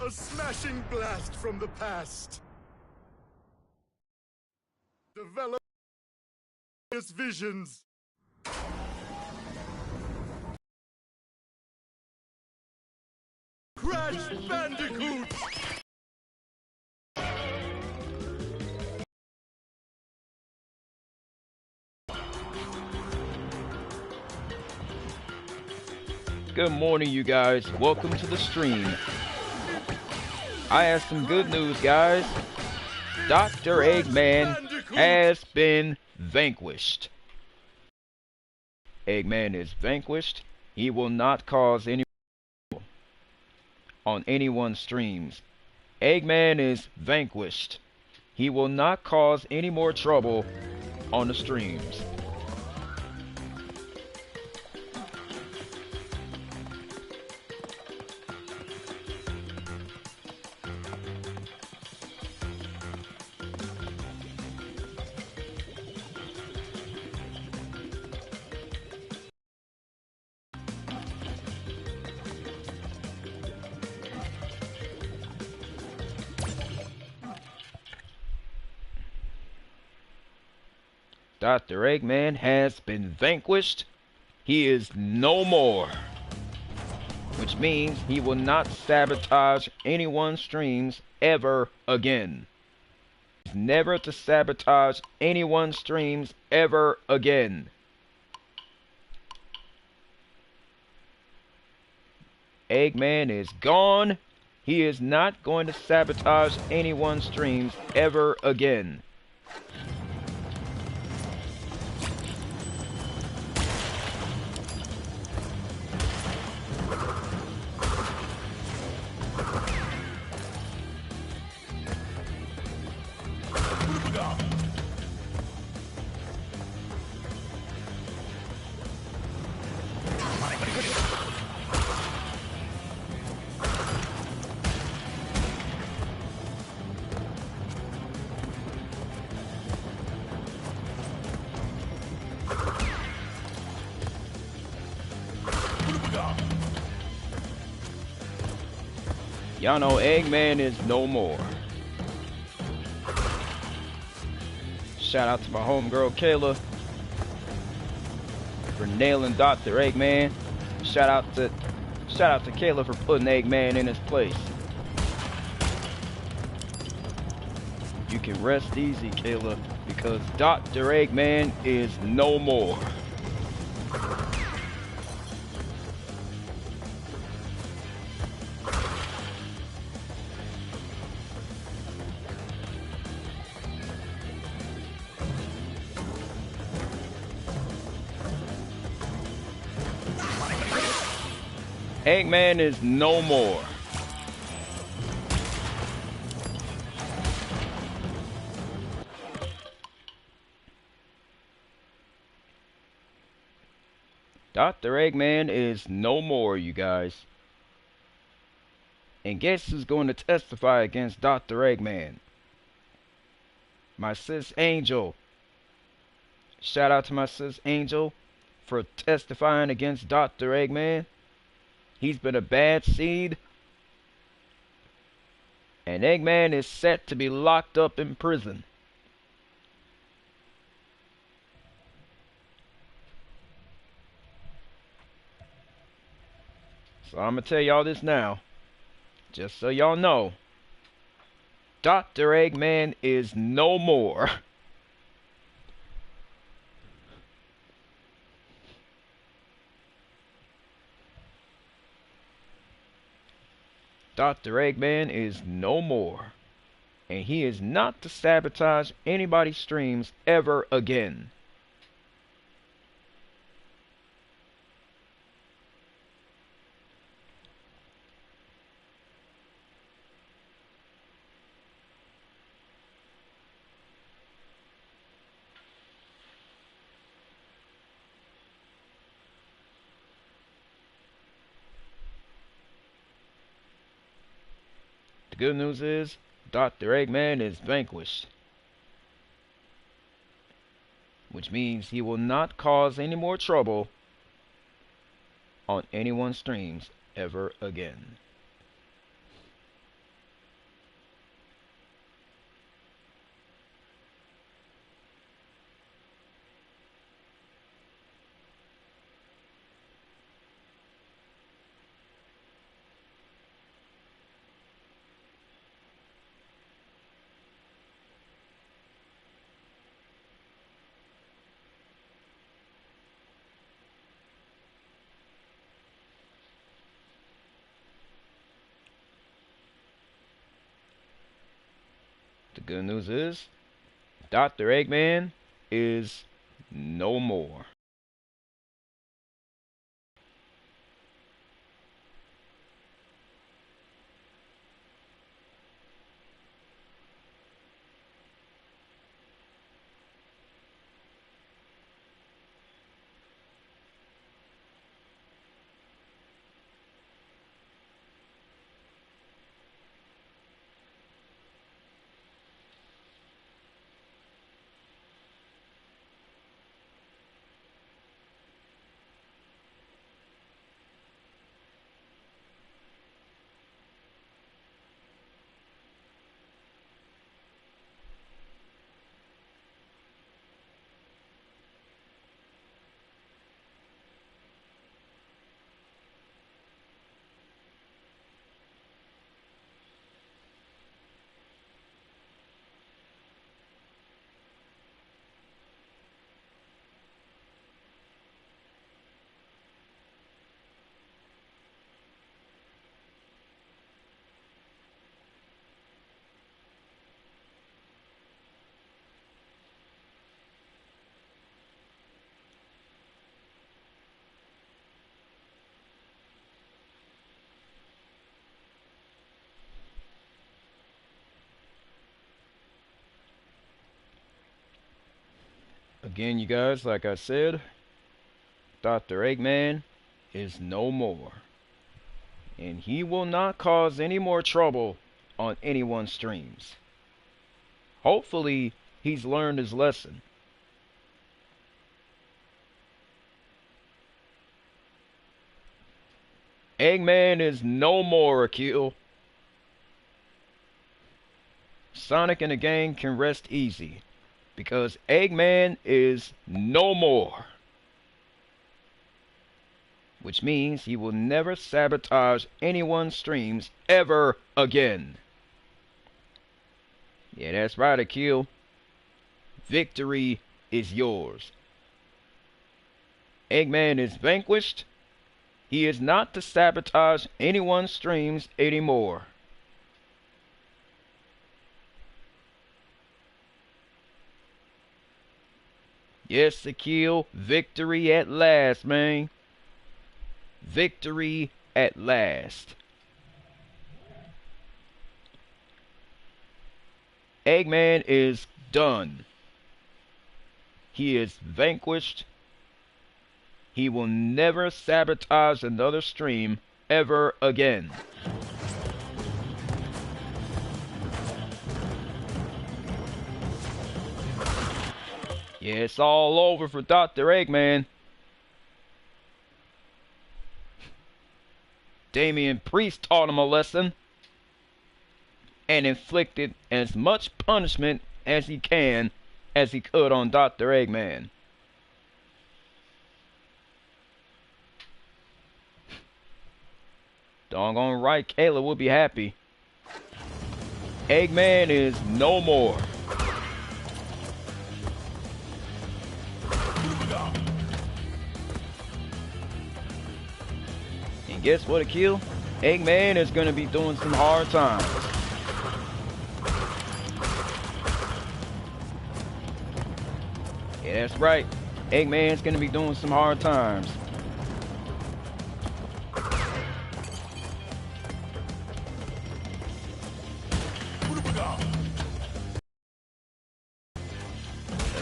A smashing blast from the past. Develop visions. Crash Bandicoot! Good morning, you guys. Welcome to the stream. I have some good news, guys. Dr. Eggman has been vanquished. Eggman is vanquished. He will not cause any trouble on anyone's streams. Eggman is vanquished. He will not cause any more trouble on the streams. Dr. Eggman has been vanquished. He is no more. Which means he will not sabotage anyone's streams ever again. He's never to sabotage anyone's streams ever again. Eggman is gone. He is not going to sabotage anyone's streams ever again. Y'all know Eggman is no more. Shout out to my homegirl Kayla for nailing Dr. Eggman. Shout out to Kayla for putting Eggman in his place. You can rest easy, Kayla, because Dr. Eggman is no more. Eggman is no more. Dr. Eggman is no more, you guys. And guess who's going to testify against Dr. Eggman? My sis Angel. Shout out to my sis Angel for testifying against Dr. Eggman. He's been a bad seed. And Eggman is set to be locked up in prison. So I'm going to tell y'all this now. Just so y'all know. Dr. Eggman is no more. Dr. Eggman is no more, and he is not to sabotage anybody's streams ever again. The good news is, Dr. Eggman is vanquished. Which means he will not cause any more trouble on anyone's streams ever again. The good news is, Dr. Eggman is no more. Again, you guys, like I said, Dr. Eggman is no more. And he will not cause any more trouble on anyone's streams. Hopefully, he's learned his lesson. Eggman is no more, Akil. Sonic and the gang can rest easy, because Eggman is no more. Which means he will never sabotage anyone's streams ever again. Yeah, that's right, Akil. Victory is yours. Eggman is vanquished. He is not to sabotage anyone's streams anymore. Yes, Akil, victory at last, man. Victory at last. Eggman is done. He is vanquished. He will never sabotage another stream ever again. Yeah, it's all over for Dr. Eggman. Damian Priest taught him a lesson and inflicted as much punishment as he could on Dr. Eggman. Doggone right, Kayla will be happy. Eggman is no more. And guess what, Akil? Eggman is gonna be doing some hard times. Yeah, that's right. Eggman's gonna be doing some hard times.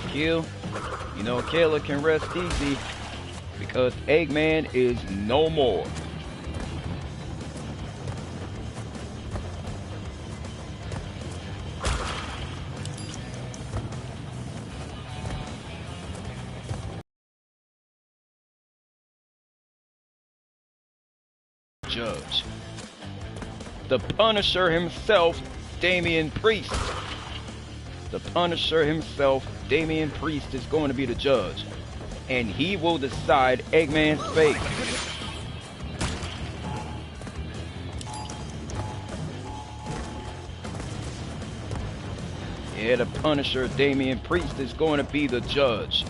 Akil, you know Kayla can rest easy because Eggman is no more. Judge. The Punisher himself, Damian Priest. The Punisher himself, Damian Priest, is going to be the judge. And he will decide Eggman's fate. Yeah, the Punisher, Damian Priest, is going to be the judge.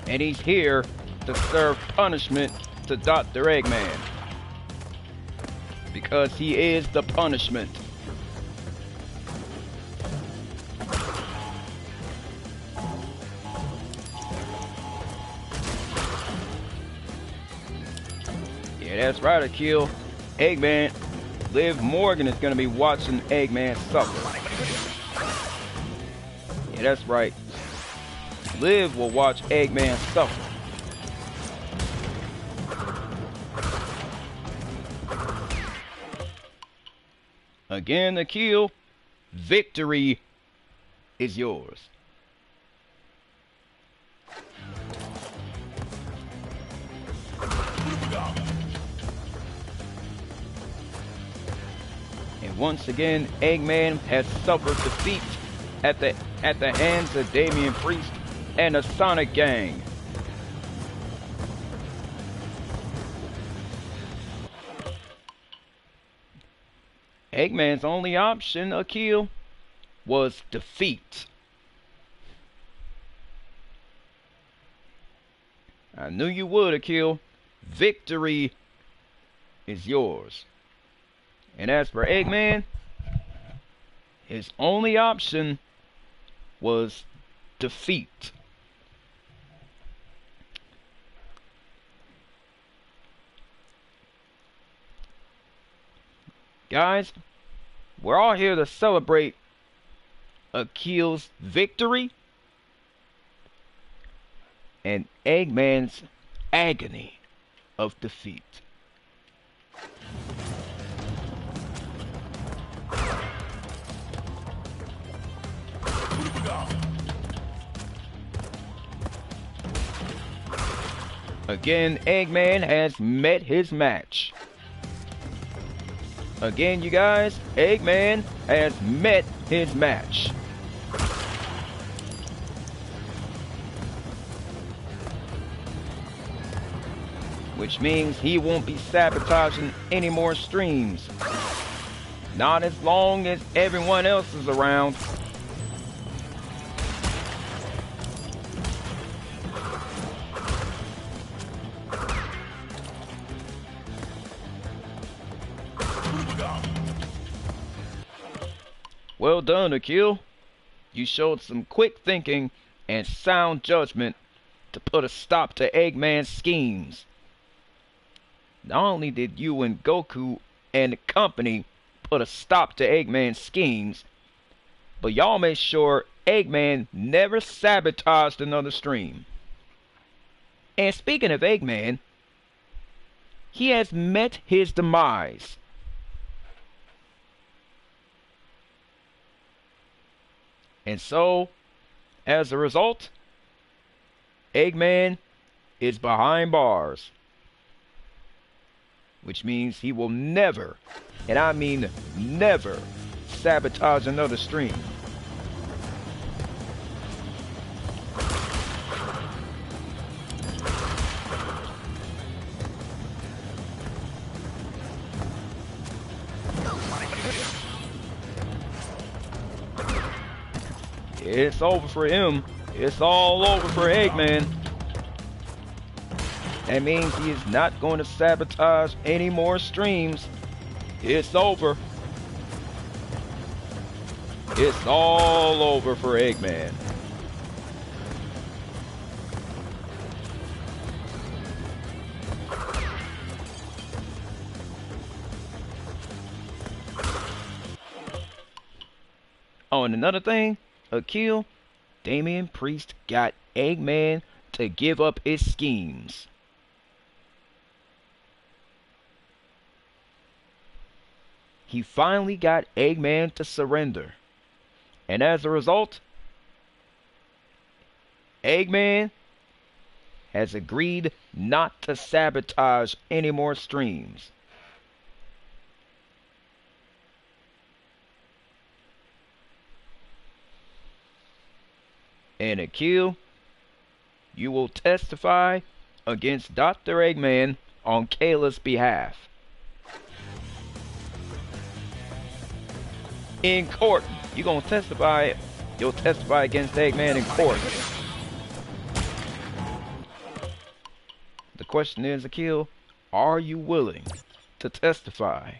And he's here to serve punishment to Dr. Eggman. Because he is the punishment. Yeah, that's right, Akil. Eggman, Liv Morgan is gonna be watching Eggman suffer. Yeah, that's right. Liv will watch Eggman suffer. Again, Akil, victory is yours. And once again, Eggman has suffered defeat at the hands of Damian Priest and the Sonic Gang. Eggman's only option, Akil, was defeat. I knew you would, Akil. Victory is yours. And as for Eggman, his only option was defeat. Guys, we're all here to celebrate Akil's victory and Eggman's agony of defeat. Again, Eggman has met his match. Again, you guys, Eggman has met his match. Which means he won't be sabotaging any more streams. Not as long as everyone else is around. Well done, Akil. You showed some quick thinking and sound judgment to put a stop to Eggman's schemes. Not only did you and Goku and the company put a stop to Eggman's schemes, but y'all made sure Eggman never sabotaged another stream. And speaking of Eggman, he has met his demise. And so, as a result, Eggman is behind bars. Which means he will never, and I mean never, sabotage another stream. It's over for him. It's all over for Eggman. That means he is not going to sabotage any more streams. It's over. It's all over for Eggman. Oh, and another thing, Akil, Damian Priest got Eggman to give up his schemes. He finally got Eggman to surrender. And as a result, Eggman has agreed not to sabotage any more streams. And Akil, you will testify against Dr. Eggman on Kayla's behalf. In court, you're gonna testify. You'll testify against Eggman in court. The question is, Akil, are you willing to testify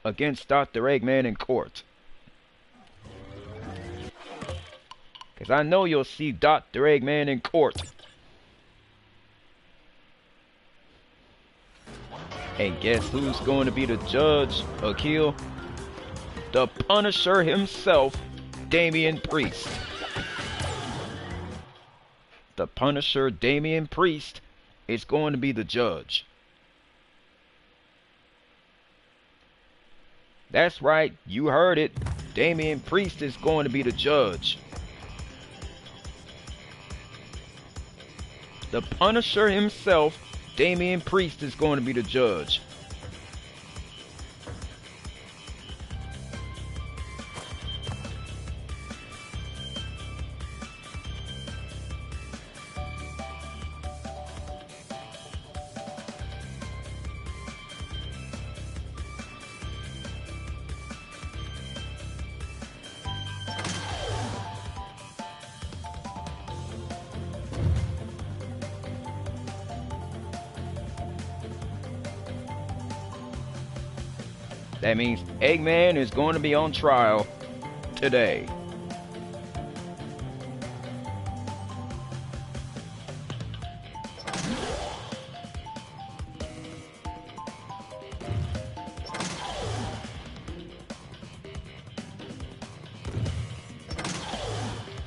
against Dr. Eggman in court? Because I know you'll see Dr. Eggman in court. And guess who's going to be the judge, Akil? The Punisher himself, Damian Priest. The Punisher, Damian Priest, is going to be the judge. That's right, you heard it. Damian Priest is going to be the judge. The Punisher himself, Damian Priest, is going to be the judge. That means Eggman is going to be on trial today.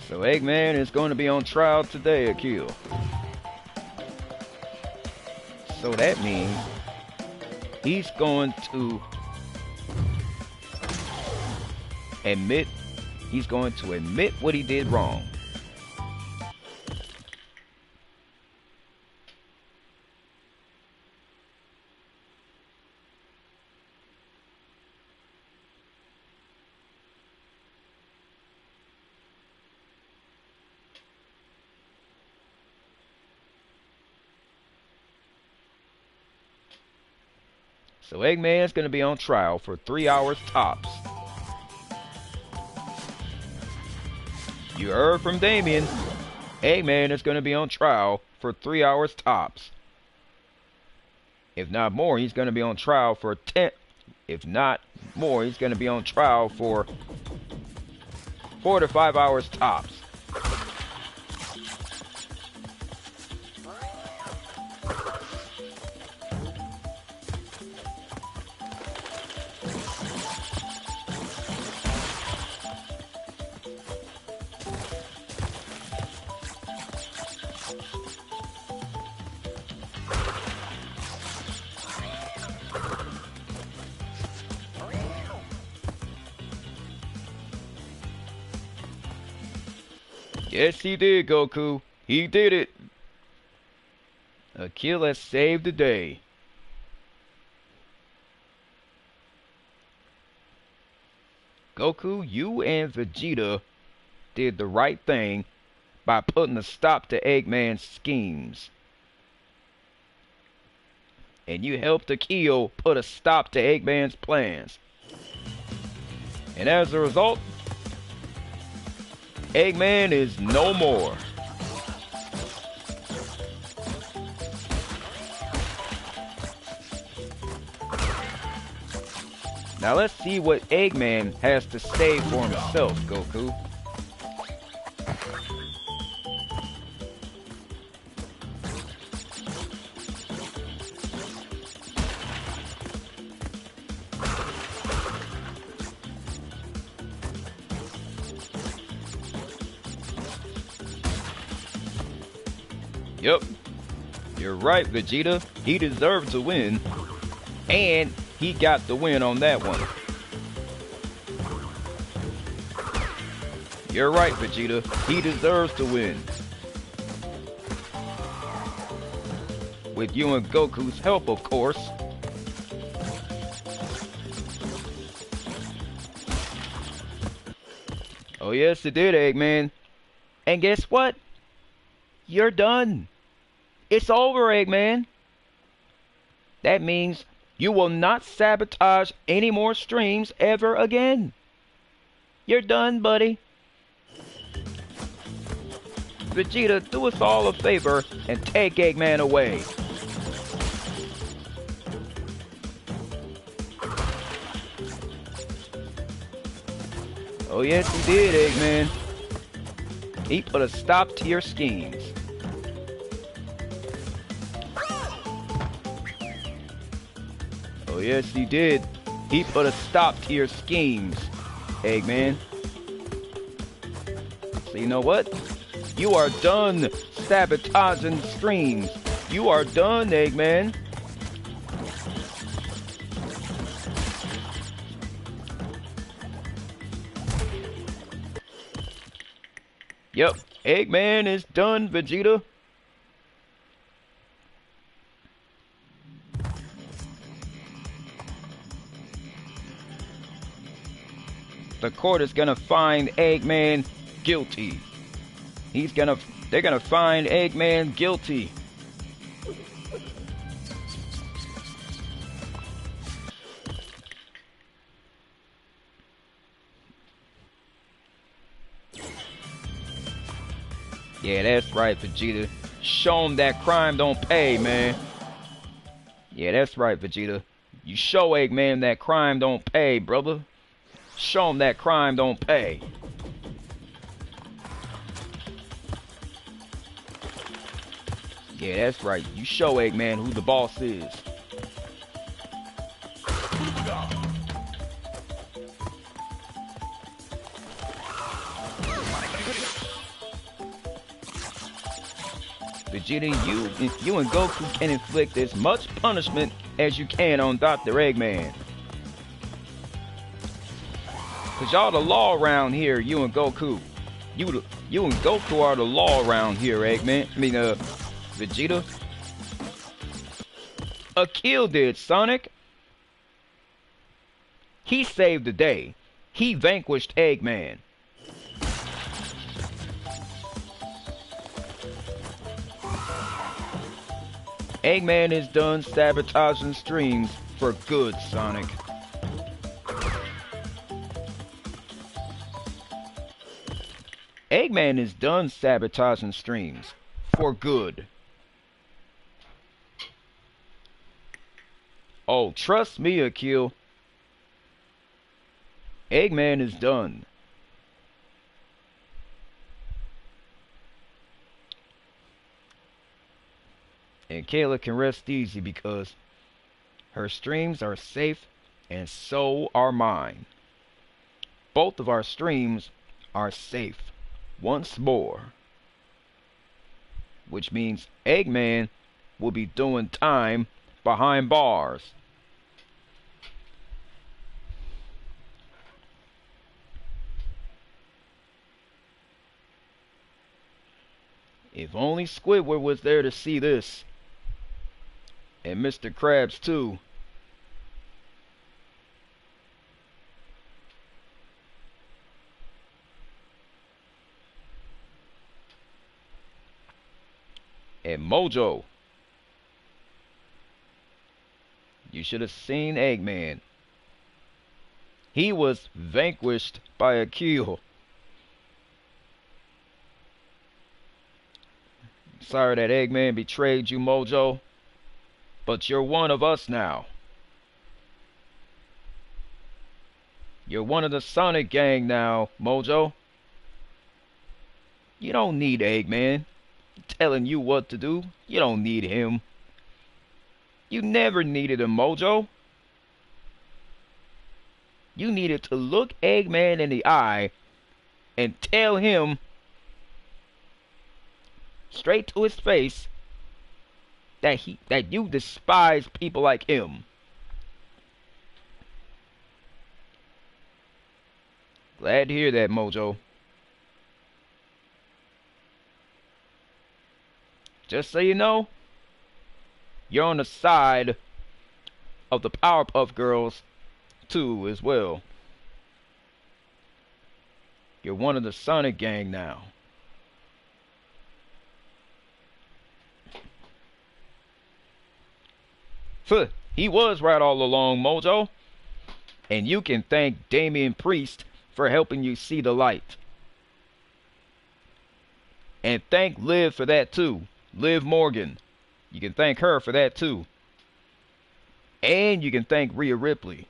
So Eggman is going to be on trial today, Akil. So that means he's going to admit what he did wrong. So Eggman is going to be on trial for 3 hours tops. You heard from Damian. Eggman is going to be on trial for 3 hours tops. If not more, he's going to be on trial for 10. If not more, he's going to be on trial for 4 to 5 hours tops. Yes, he did, Goku. He did it. Akil has saved the day. Goku, you and Vegeta did the right thing by putting a stop to Eggman's schemes. And you helped Akil put a stop to Eggman's plans. And as a result, Eggman is no more. Now let's see what Eggman has to say for himself, Goku. Yep, you're right, Vegeta. He deserved to win, and he got the win on that one. You're right, Vegeta. He deserves to win. With you and Goku's help, of course. Oh yes, it did, Eggman. And guess what? You're done. It's over, Eggman. That means you will not sabotage any more streams ever again. You're done, buddy. Vegeta, do us all a favor and take Eggman away. Oh yes, he did, Eggman. He put a stop to your schemes. yes, he did. He put a stop to your schemes, Eggman. So you know what? You are done sabotaging streams. You are done, Eggman. Yep, Eggman is done, Vegeta. The court is gonna find Eggman guilty. They're gonna find Eggman guilty. Yeah, that's right, Vegeta. Show him that crime don't pay, man. Yeah, that's right, Vegeta. You show Eggman that crime don't pay, brother. Show him that crime don't pay. Yeah, that's right. You show Eggman who the boss is. Vegeta, you and Goku can inflict as much punishment as you can on Dr. Eggman. Cause y'all the law around here, you and Goku. You and Goku are the law around here, Eggman. Vegeta. Akil did, Sonic. He saved the day. He vanquished Eggman. Eggman is done sabotaging streams for good, Sonic. Eggman is done sabotaging streams for good. Oh, trust me, Akil. Eggman is done. And Kayla can rest easy because her streams are safe and so are mine. Both of our streams are safe once more. Which means Eggman will be doing time behind bars. If only Squidward was there to see this. And Mr. Krabs too. And Mojo. You should have seen Eggman. He was vanquished by Akil. Sorry that Eggman betrayed you, Mojo. But you're one of us now. You're one of the Sonic gang now, Mojo. You don't need Eggman telling you what to do. You don't need him. You never needed him, Mojo. You needed to look Eggman in the eye and tell him straight to his face that you despise people like him. Glad to hear that, Mojo. Just so you know, you're on the side of the Powerpuff Girls too as well. You're one of the Sonic gang now. He was right all along, Mojo. And you can thank Damian Priest for helping you see the light. And thank Liv for that too. Liv Morgan. You can thank her for that too. And you can thank Rhea Ripley.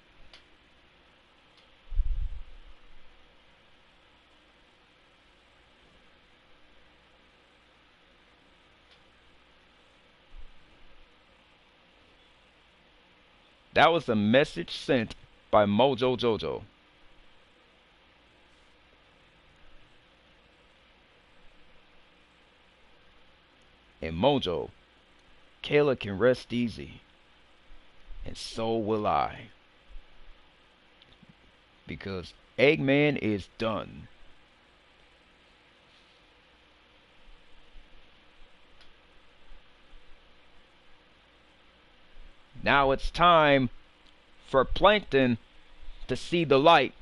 That was a message sent by Mojo Jojo. And Mojo, Kayla can rest easy. And so will I. Because Eggman is done. Now it's time for Plankton to see the light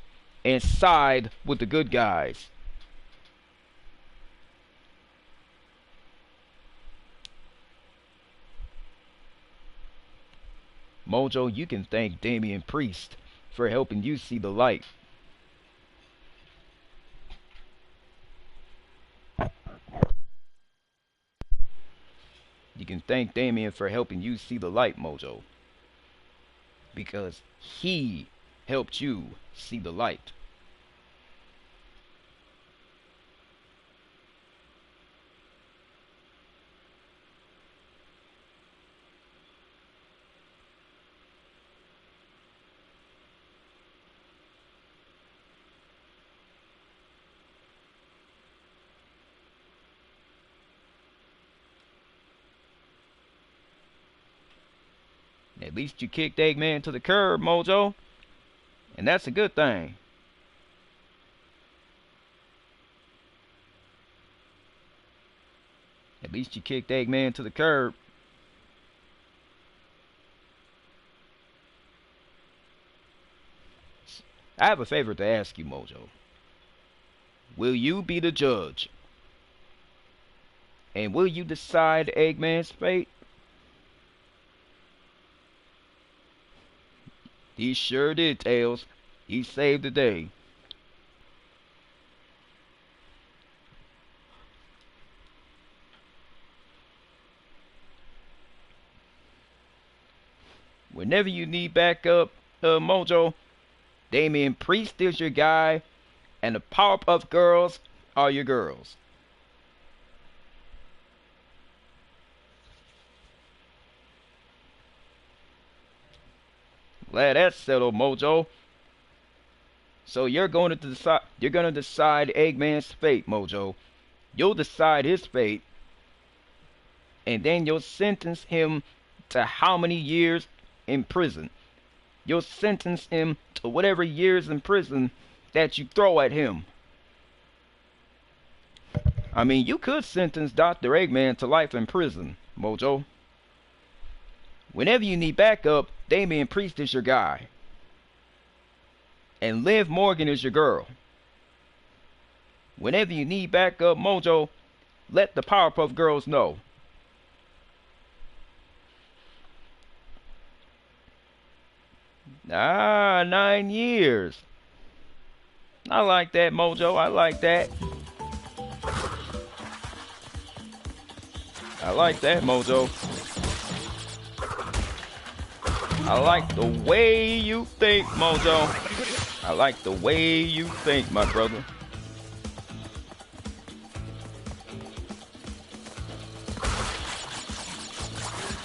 and side with the good guys. Mojo, you can thank Damian Priest for helping you see the light. You can thank Damian for helping you see the light, Mojo. Because he helped you see the light. At least you kicked Eggman to the curb, Mojo. And that's a good thing. At least you kicked Eggman to the curb. I have a favor to ask you, Mojo. Will you be the judge? And will you decide Eggman's fate? He sure did, Tails. He saved the day. Whenever you need backup, Mojo, Damian Priest is your guy, and the Powerpuff Girls are your girls. Glad that's settled, Mojo. So you're going to decide Eggman's fate, Mojo. You'll decide his fate, and then you'll sentence him to how many years in prison? You'll sentence him to whatever years in prison that you throw at him. I mean, you could sentence Dr. Eggman to life in prison, Mojo. Whenever you need backup, Damian Priest is your guy. And Liv Morgan is your girl. Whenever you need backup, Mojo, let the Powerpuff Girls know. Ah, 9 years. I like that, Mojo. I like that. I like that, Mojo. I like the way you think, Mojo. I like the way you think, my brother.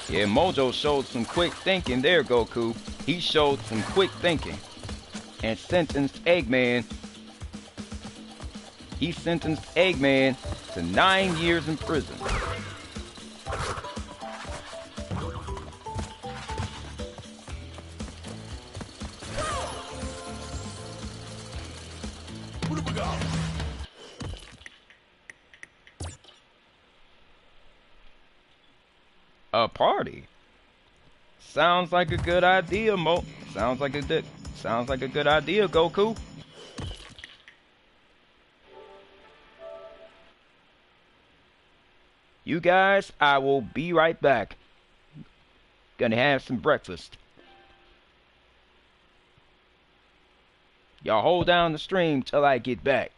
Yeah, Mojo showed some quick thinking there, Goku. He showed some quick thinking. And sentenced Eggman. He sentenced Eggman to 9 years in prison. A party? Sounds like a good idea, Sounds like a good idea, Goku. You guys, I will be right back. Gonna have some breakfast. Y'all hold down the stream till I get back.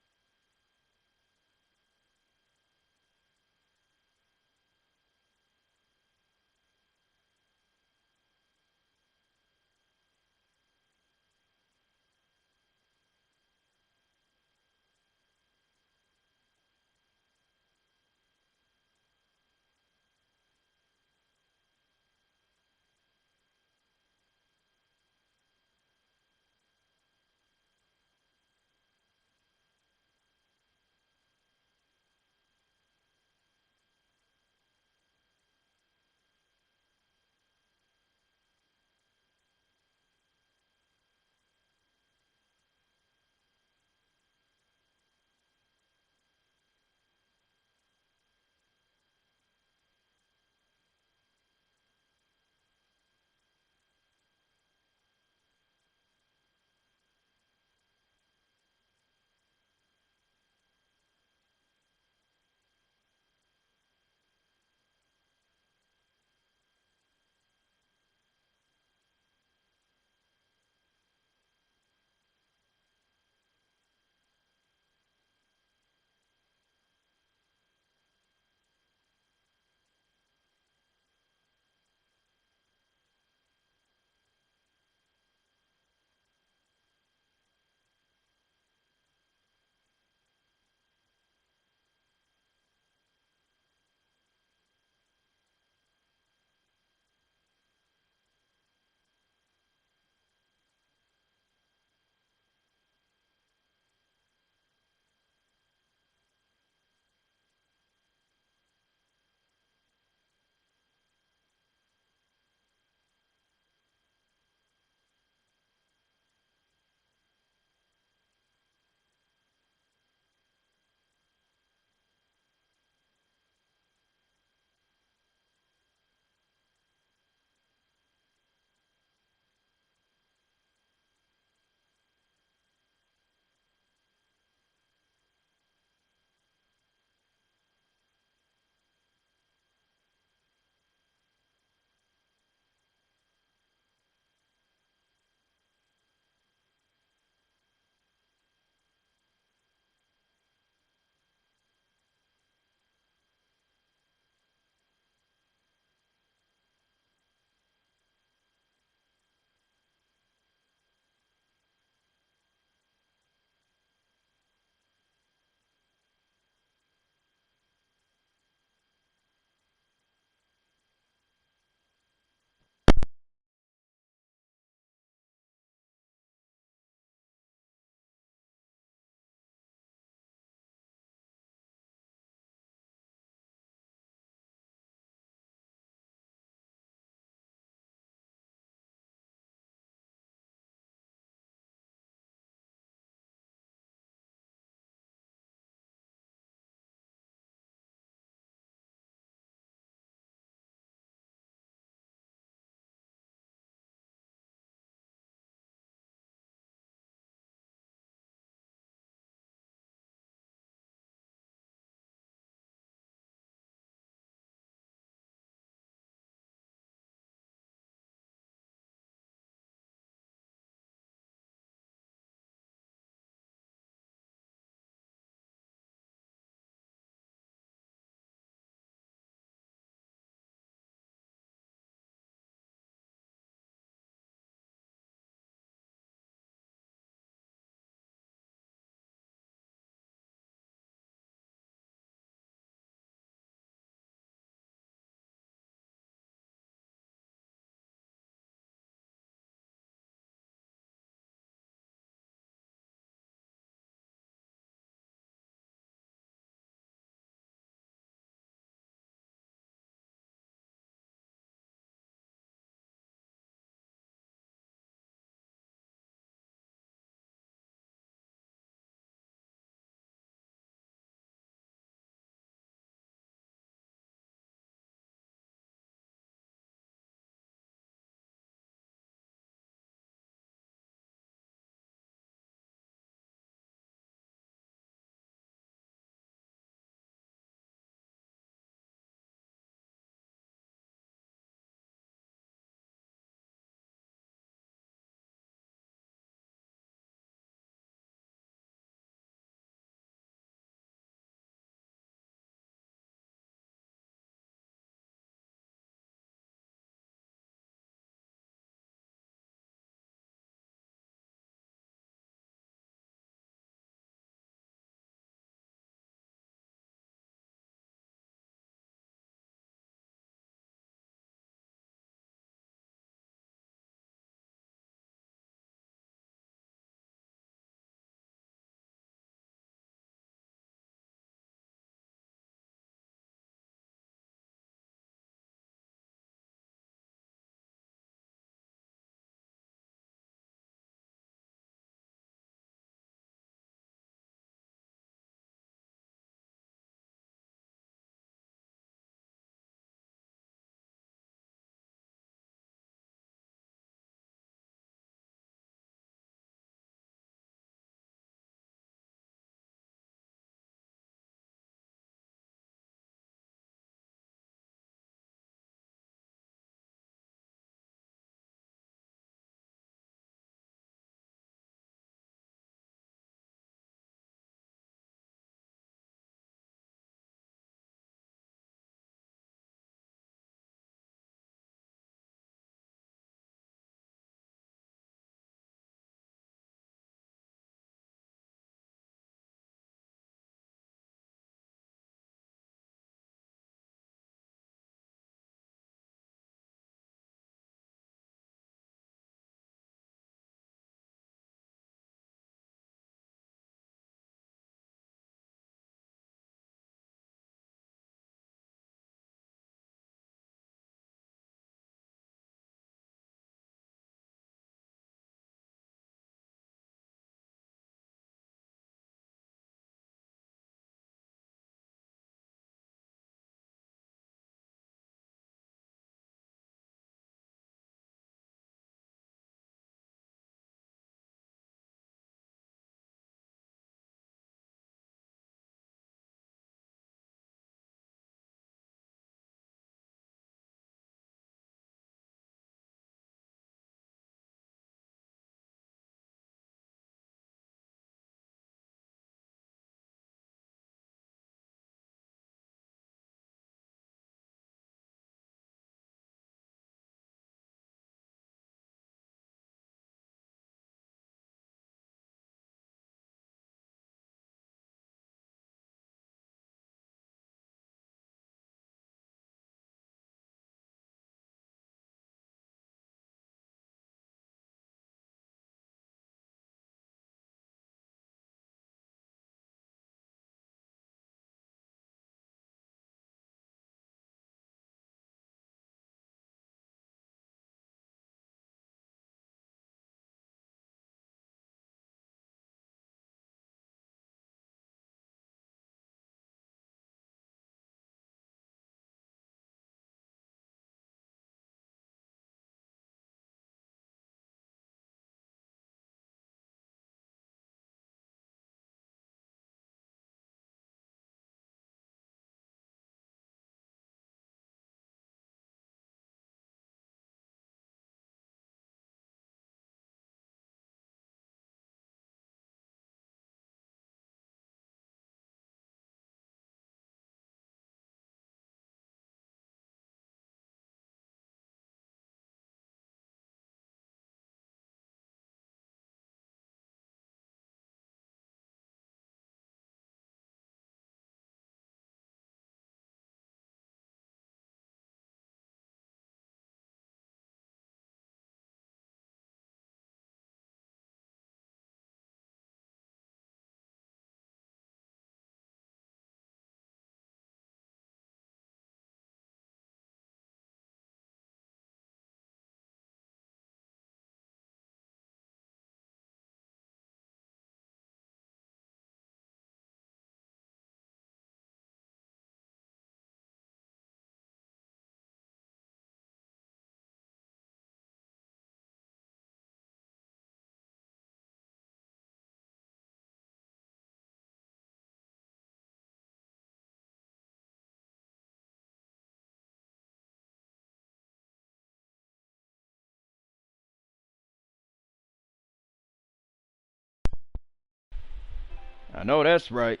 I know that's right.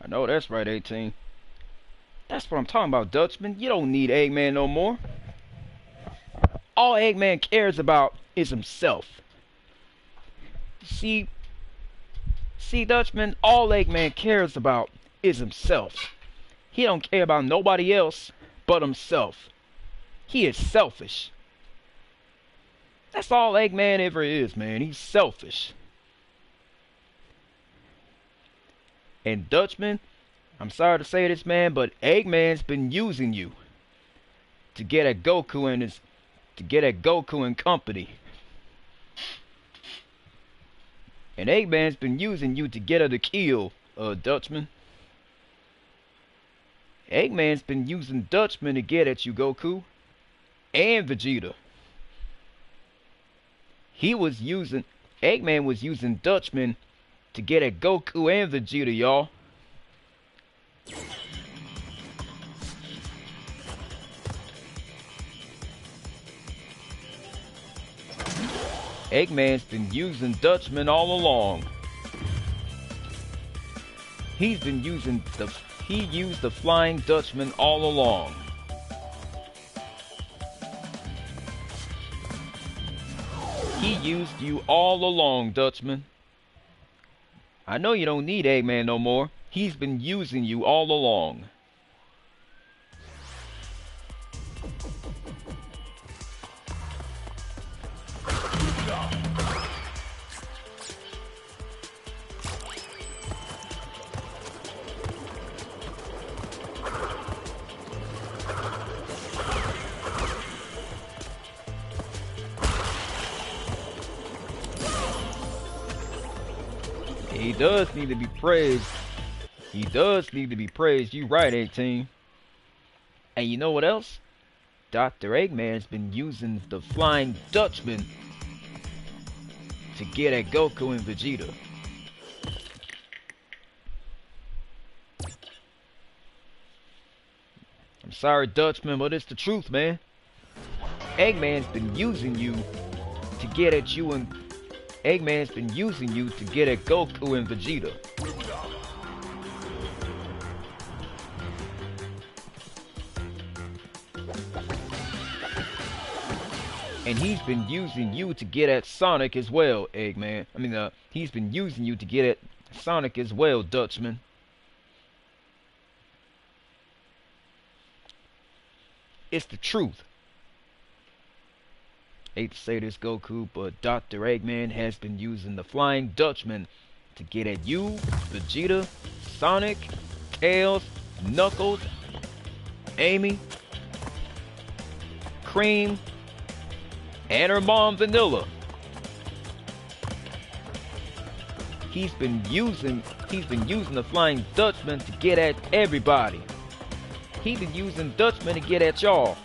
I know that's right, 18. That's what I'm talking about, Dutchman. You don't need Eggman no more. All Eggman cares about is himself. See, Dutchman, all Eggman cares about is himself. He don't care about nobody else but himself. He is selfish. That's all Eggman ever is, man. He's selfish. And Dutchman, I'm sorry to say this, man, but Eggman's been using you to get at Goku and company. And Eggman's been using you to get her to kill, Dutchman. Eggman's been using Dutchman to get at you, Goku. And Vegeta. Eggman was using Dutchman to get at Goku and Vegeta, y'all. Eggman's been using Dutchman all along. He used the Flying Dutchman all along. He used you all along, Dutchman. I know you don't need Eggman no more. He's been using you all along. He does need to be praised. He does need to be praised. You right, 18. And you know what else? Dr. Eggman's been using the Flying Dutchman to get at Goku and Vegeta. I'm sorry, Dutchman, but it's the truth, man. Eggman's been using you to get at you and Eggman's been using you to get at Goku and Vegeta. And he's been using you to get at Sonic as well, Eggman. He's been using you to get at Sonic as well, Dutchman. It's the truth. Hate to say this, Goku, but Dr. Eggman has been using the Flying Dutchman to get at you, Vegeta, Sonic, Tails, Knuckles, Amy, Cream, and her mom, Vanilla. He's been using the Flying Dutchman to get at everybody. He's been using Dutchman to get at y'all.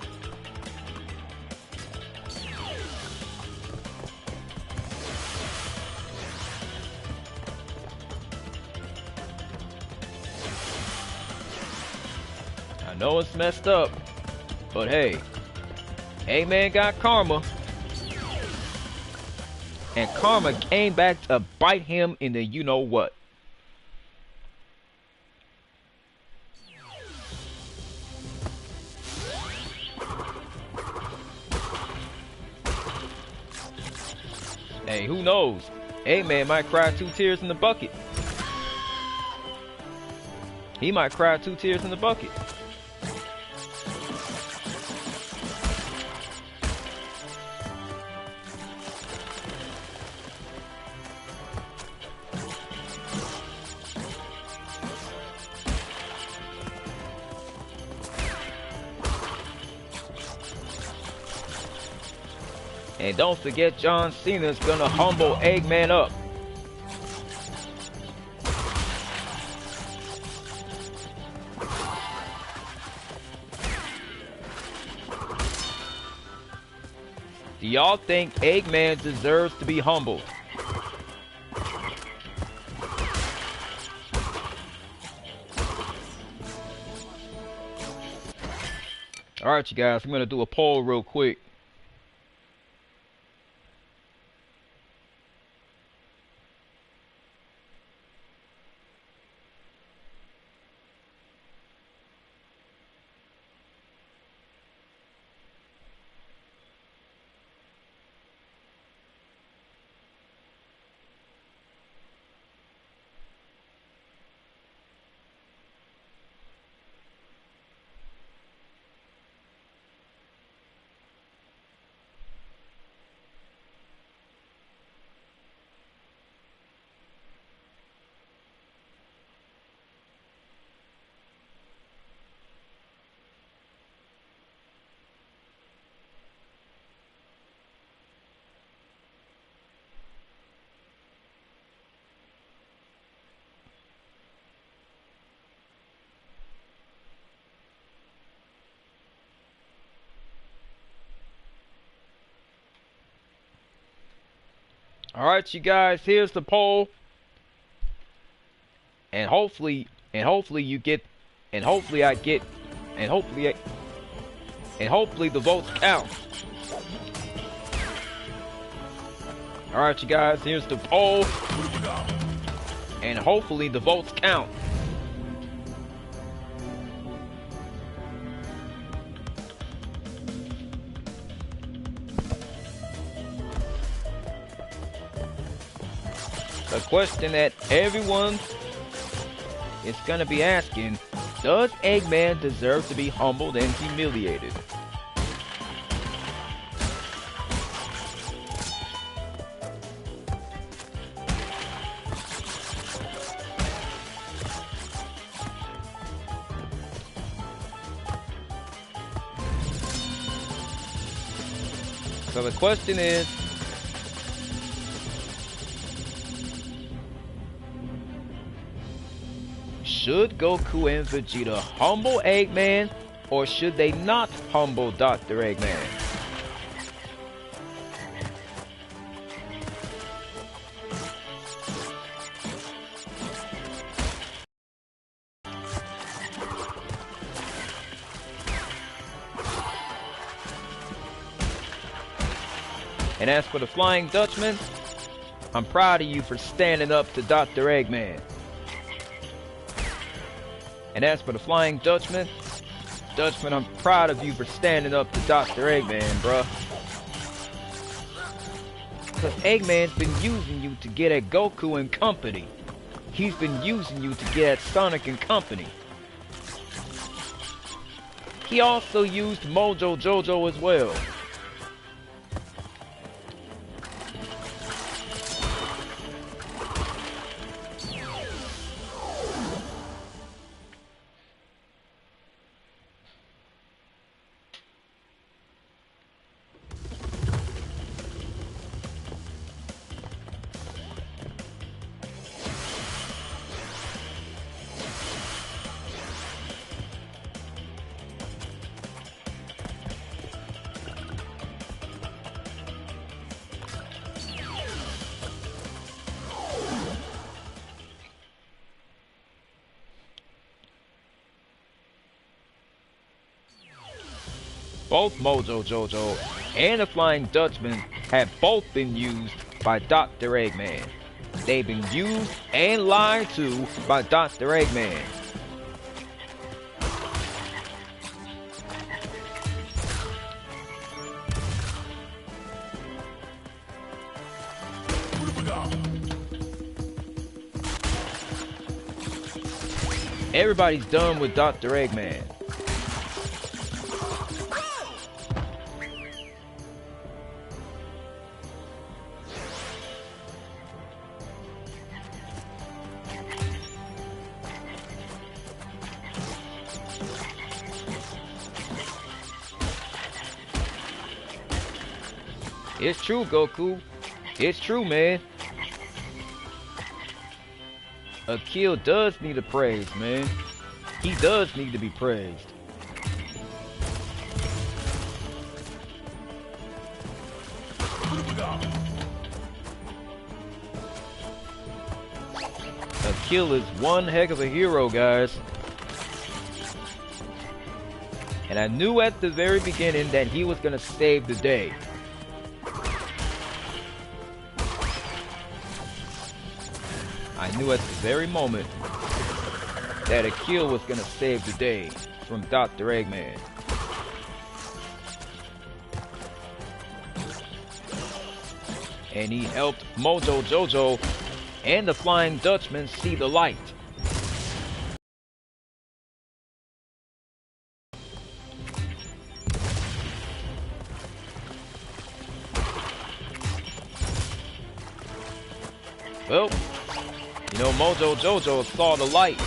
I know it's messed up, but hey, Eggman got karma. And karma came back to bite him in the you-know-what. Hey, who knows? Eggman might cry 2 tears in the bucket. He might cry 2 tears in the bucket. And don't forget, John Cena's gonna humble Eggman up. Do y'all think Eggman deserves to be humbled? Alright, you guys, I'm gonna do a poll real quick. Alright, you guys, here's the poll. And hopefully you get, and hopefully I get, and hopefully the votes count. Alright, you guys, here's the poll. And hopefully the votes count. The question that everyone is gonna be asking, does Eggman deserve to be humbled and humiliated? So the question is, should Goku and Vegeta humble Eggman, or should they not humble Dr. Eggman? And as for the Flying Dutchman, I'm proud of you for standing up to Dr. Eggman. And as for the Flying Dutchman, I'm proud of you for standing up to Dr. Eggman, bruh. Because Eggman's been using you to get at Goku and company. He's been using you to get at Sonic and company. He also used Mojo Jojo as well. Both Mojo Jojo and the Flying Dutchman have both been used by Dr. Eggman. They've been used and lied to by Dr. Eggman. Everybody's done with Dr. Eggman. It's true, Goku. It's true, man. Akil does need a praise, man. He does need to be praised. Akil is one heck of a hero, guys. And I knew at the very beginning that he was gonna save the day. I knew at the very moment that Akil was gonna save the day from Dr. Eggman. And he helped Mojo Jojo and the Flying Dutchman see the light. Well, you know, Mojo Jojo saw the light.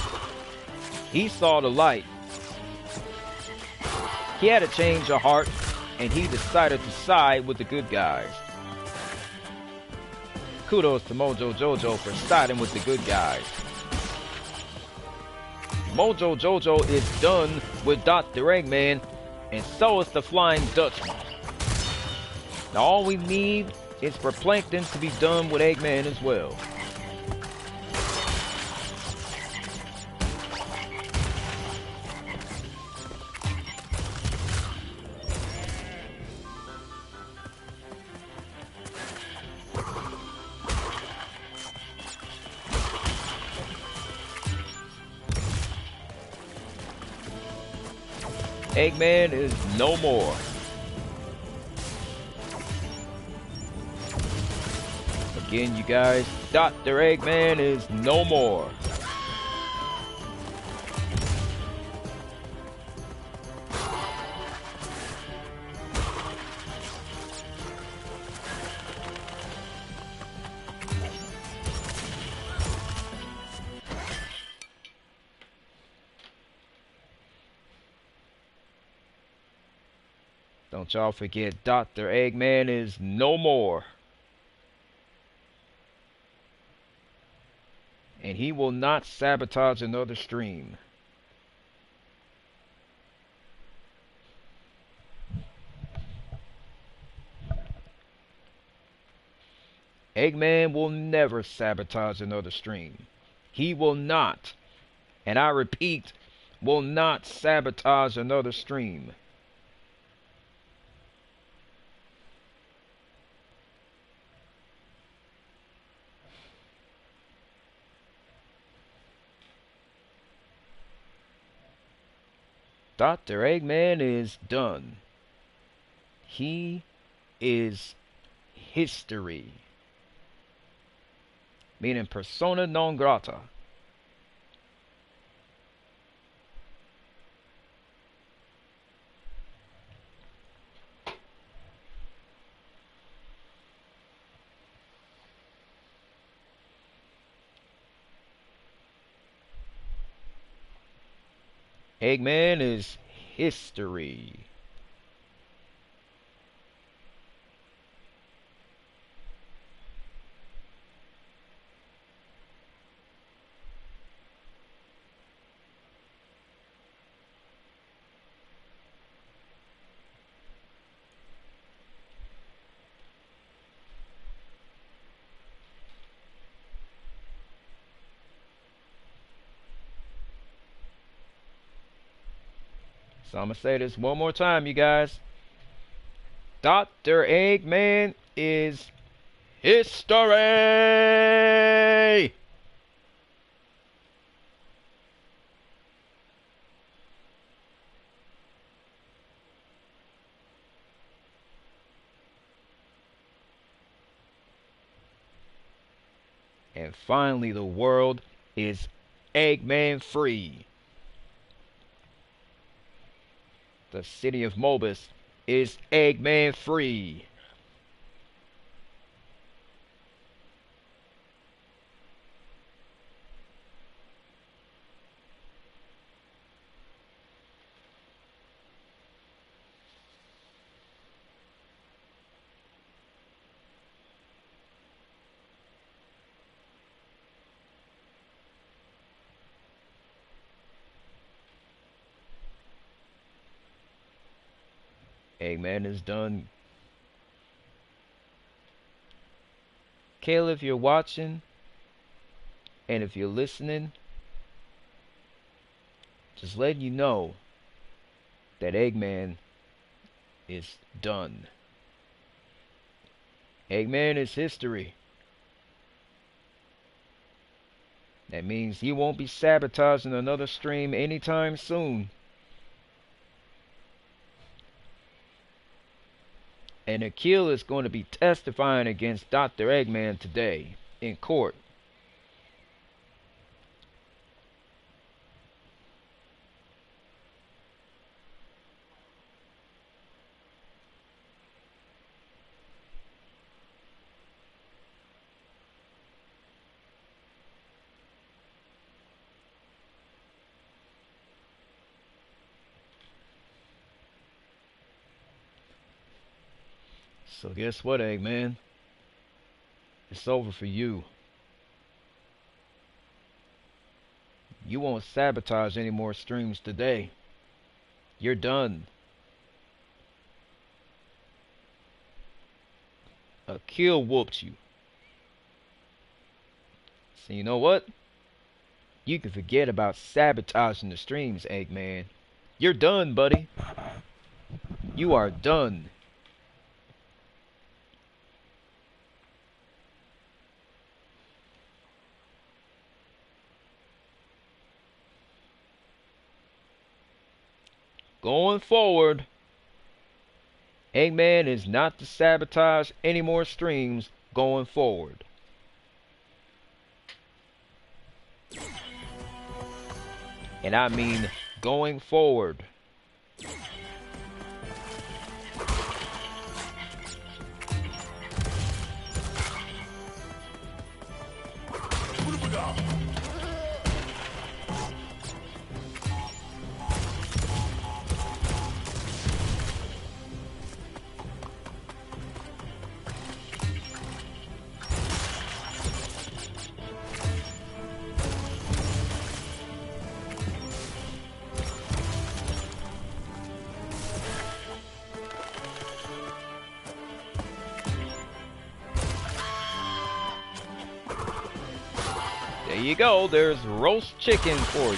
He saw the light. He had a change of heart, and he decided to side with the good guys. Kudos to Mojo Jojo for siding with the good guys. Mojo Jojo is done with Dr. Eggman, and so is the Flying Dutchman. Now all we need is for Plankton to be done with Eggman as well. Eggman is no more. Again, you guys, Dr. Eggman is no more. Don't y'all forget, Dr. Eggman is no more. And he will not sabotage another stream. Eggman will never sabotage another stream. He will not, and I repeat, will not sabotage another stream. Dr. Eggman is done. He is history. Meaning persona non grata. Eggman is history. So I'm going to say this one more time, you guys. Dr. Eggman is history! And finally, the world is Eggman free. The city of Mobus is Eggman free. Eggman is done. Kayla, if you're watching, and if you're listening, just letting you know that Eggman is done. Eggman is history. That means he won't be sabotaging another stream anytime soon. And Akil is going to be testifying against Dr. Eggman today in court. So guess what, Eggman? It's over for you. You won't sabotage any more streams today. You're done. Akil whooped you. So you know what? You can forget about sabotaging the streams, Eggman. You're done, buddy. You are done. Going forward, Eggman is not to sabotage any more streams going forward. And I mean going forward. There you go, there's roast chicken for you.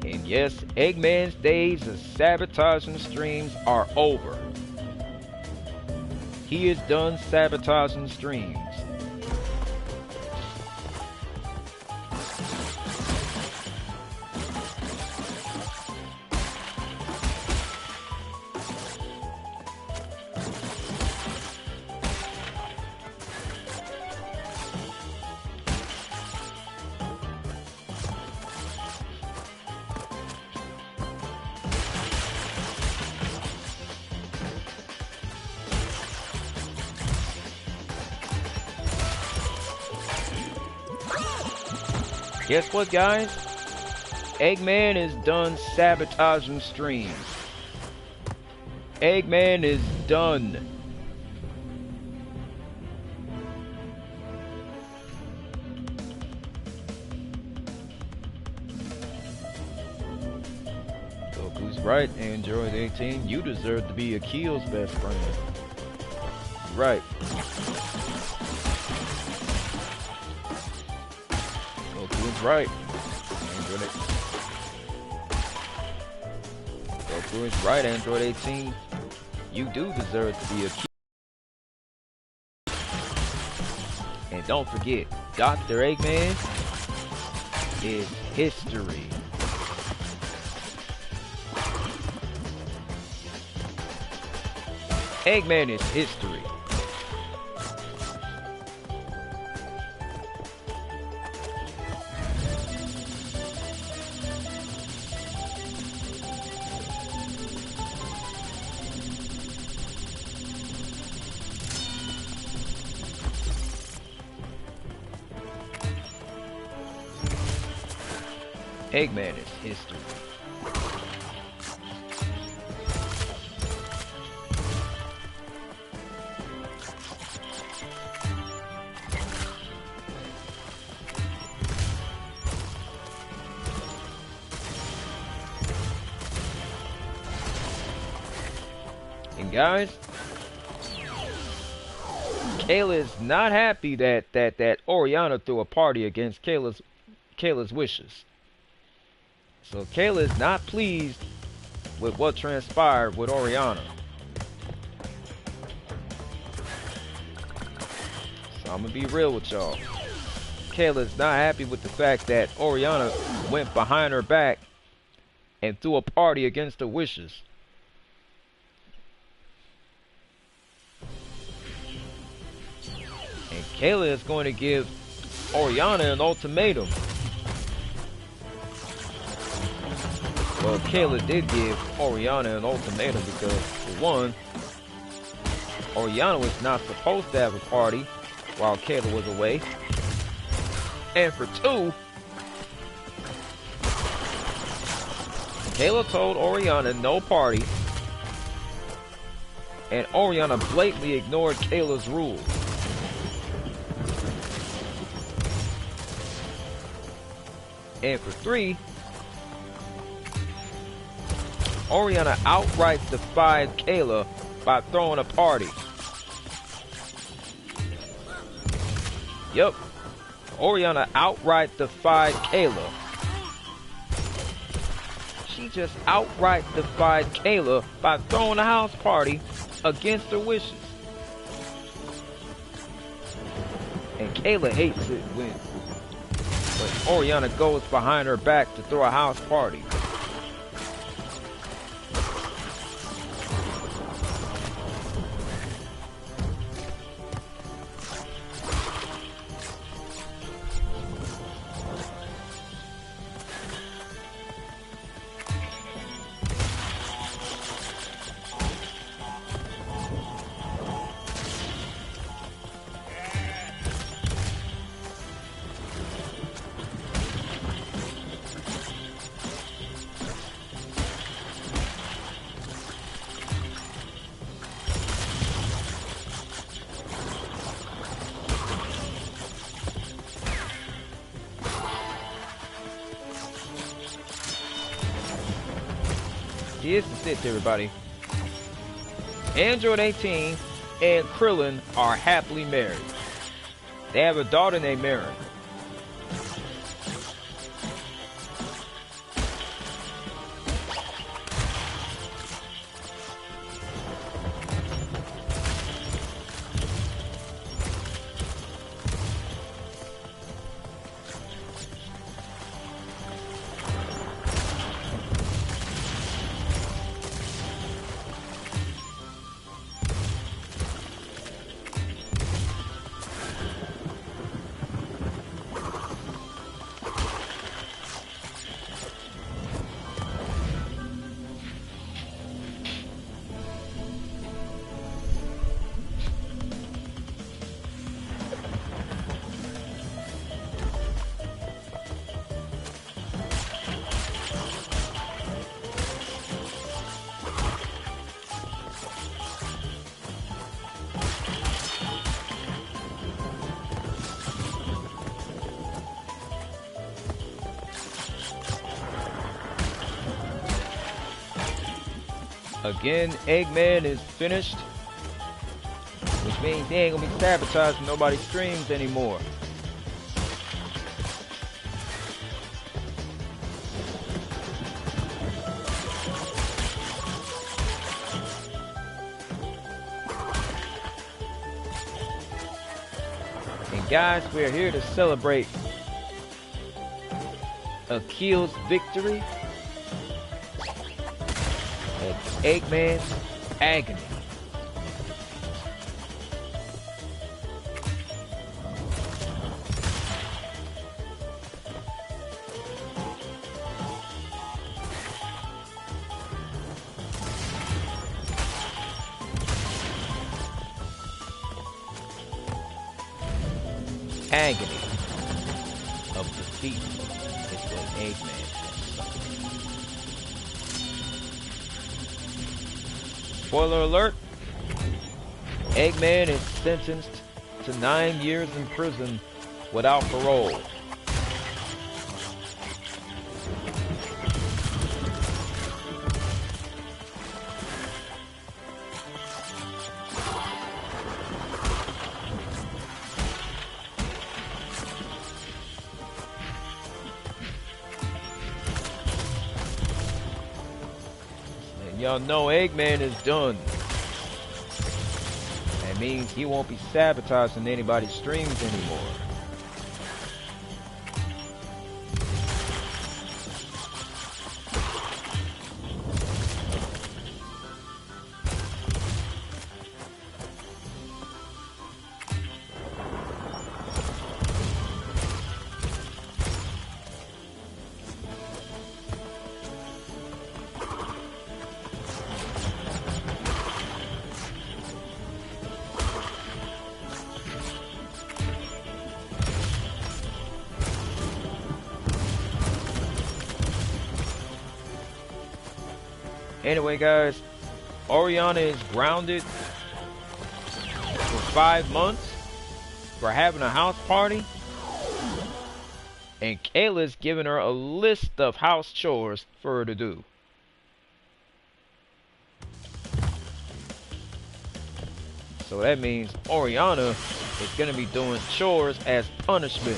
And yes, Eggman's days of sabotaging streams are over. He is done sabotaging streams. Guess what, guys? Eggman is done sabotaging streams. Eggman is done. Goku's right, Android 18. You deserve to be Akil's best friend. Right. Goku's right. Android 18. Goku is right, Android 18. You do deserve to be Akil. And don't forget, Dr. Eggman is history. Eggman is history. Eggman is history. And guys, Kayla is not happy that Oriana threw a party against Kayla's wishes. So Kayla is not pleased with what transpired with Oriana. So I'm gonna be real with y'all. Kayla is not happy with the fact that Oriana went behind her back and threw a party against her wishes. And Kayla is going to give Oriana an ultimatum. Well, Kayla did give Oriana an ultimatum because, for one, Oriana was not supposed to have a party while Kayla was away. And for 2, Kayla told Oriana no party, and Oriana blatantly ignored Kayla's rules. And for 3, Oriana outright defied Kayla by throwing a party. Yep, Oriana outright defied Kayla. She just outright defied Kayla by throwing a house party against her wishes. And Kayla hates it when Oriana goes behind her back to throw a house party. This is it, everybody. Android 18 and Krillin are happily married. They have a daughter named Maren. Again, Eggman is finished, which means he ain't gonna be sabotaging nobody's streams anymore. And guys, we're here to celebrate Akil's victory. Eggman's agony. Agony of defeat is what Eggman has. Spoiler alert, Eggman is sentenced to 9 years in prison without parole. Y'all know Eggman is done. That means he won't be sabotaging anybody's streams anymore. Anyway, guys, Oriana is grounded for 5 months for having a house party. And Kayla's giving her a list of house chores for her to do. So that means Oriana is going to be doing chores as punishment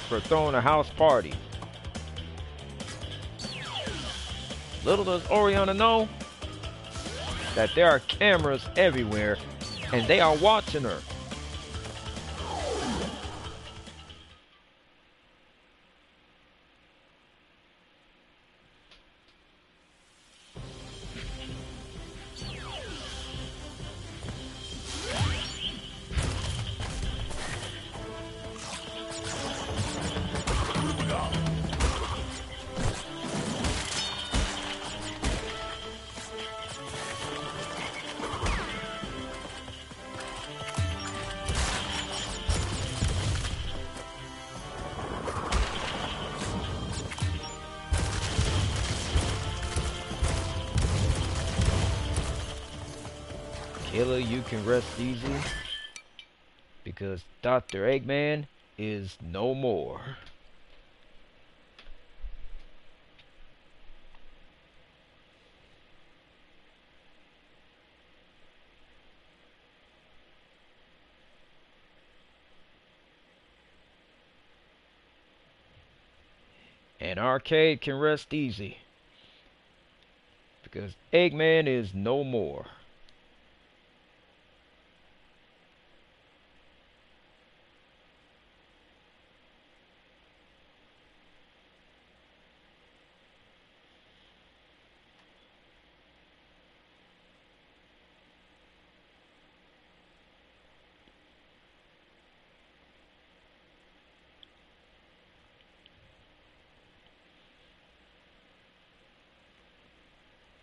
for throwing a house party. Little does Oriana know that there are cameras everywhere and they are watching her. Kayla, you can rest easy because Dr. Eggman is no more. And Arcade can rest easy because Eggman is no more.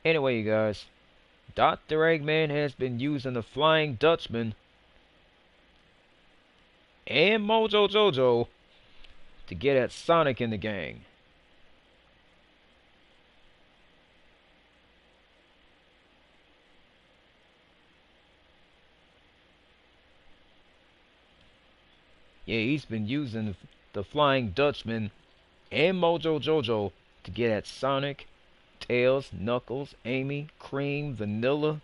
Anyway, you guys, Dr. Eggman has been using the Flying Dutchman and Mojo Jojo to get at Sonic and the gang. Yeah, he's been using the Flying Dutchman and Mojo Jojo to get at Sonic, Tails, Knuckles, Amy, Cream, Vanilla,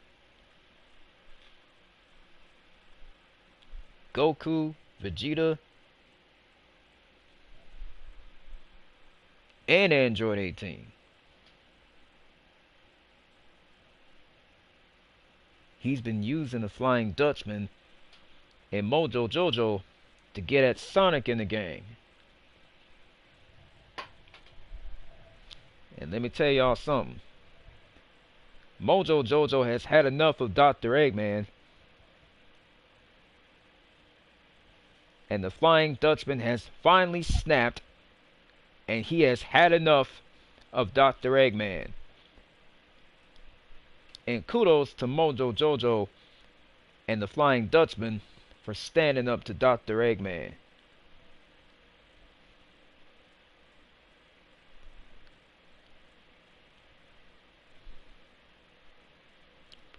Goku, Vegeta, and Android 18. He's been using the Flying Dutchman and Mojo Jojo to get at Sonic and the gang. And let me tell y'all something. Mojo Jojo has had enough of Dr. Eggman. And the Flying Dutchman has finally snapped. And he has had enough of Dr. Eggman. And kudos to Mojo Jojo and the Flying Dutchman for standing up to Dr. Eggman.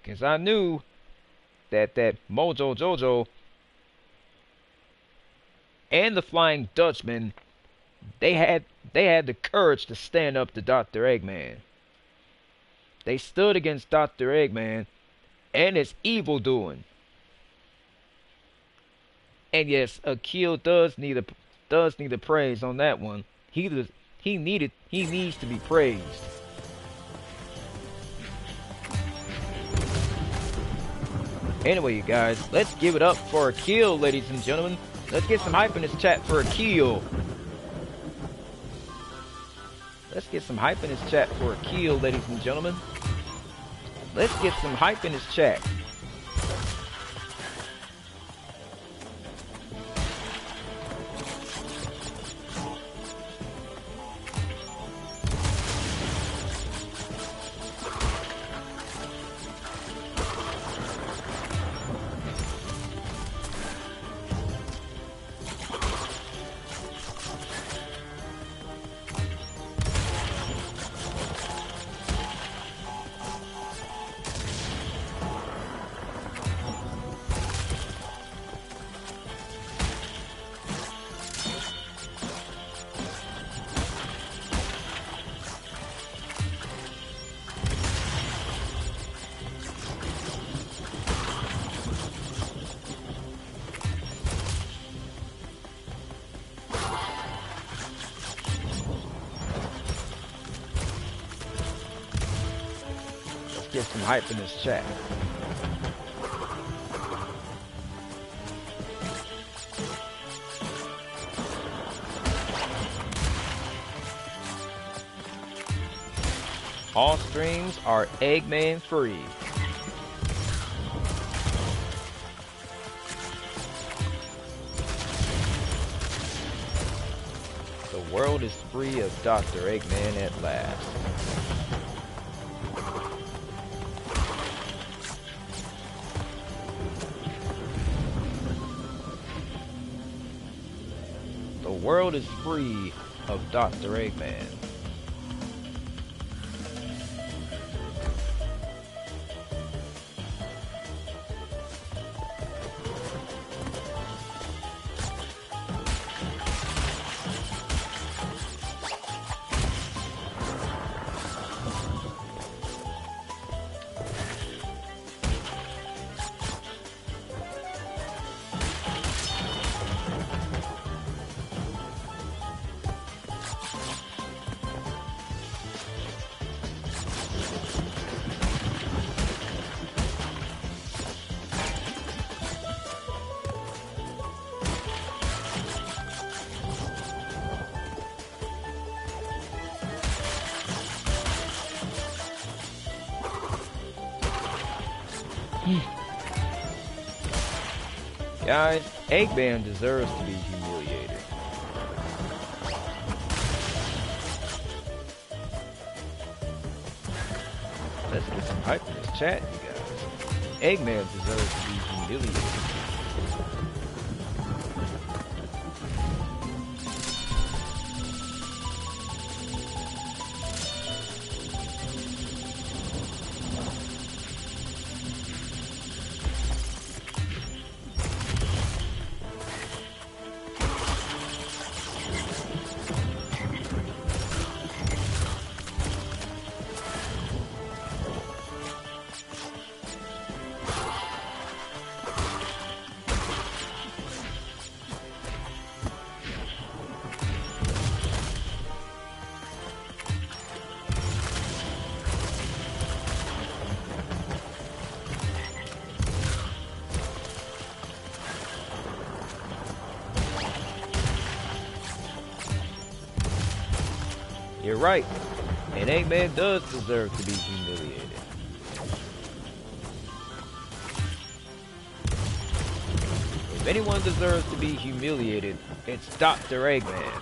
Because I knew that Mojo Jojo and the Flying Dutchman, they had the courage to stand up to Dr. Eggman. They stood against Dr. Eggman and his evil doing. And yes, Akil does need a praise on that one. He needs to be praised. Anyway, you guys, let's give it up for Akil, ladies and gentlemen. Let's get some hype in this chat for Akil. Let's get some hype in this chat for Akil, ladies and gentlemen. Let's get some hype in this chat. get some hype in this chat. All streams are Eggman free. The world is free of Dr. Eggman at last. The world is free of Dr. Eggman. Guys, Eggman deserves to be humiliated. Let's get some hype in this chat, you guys. Eggman deserves to be humiliated. You're right, and Eggman does deserve to be humiliated. If anyone deserves to be humiliated, it's Dr. Eggman.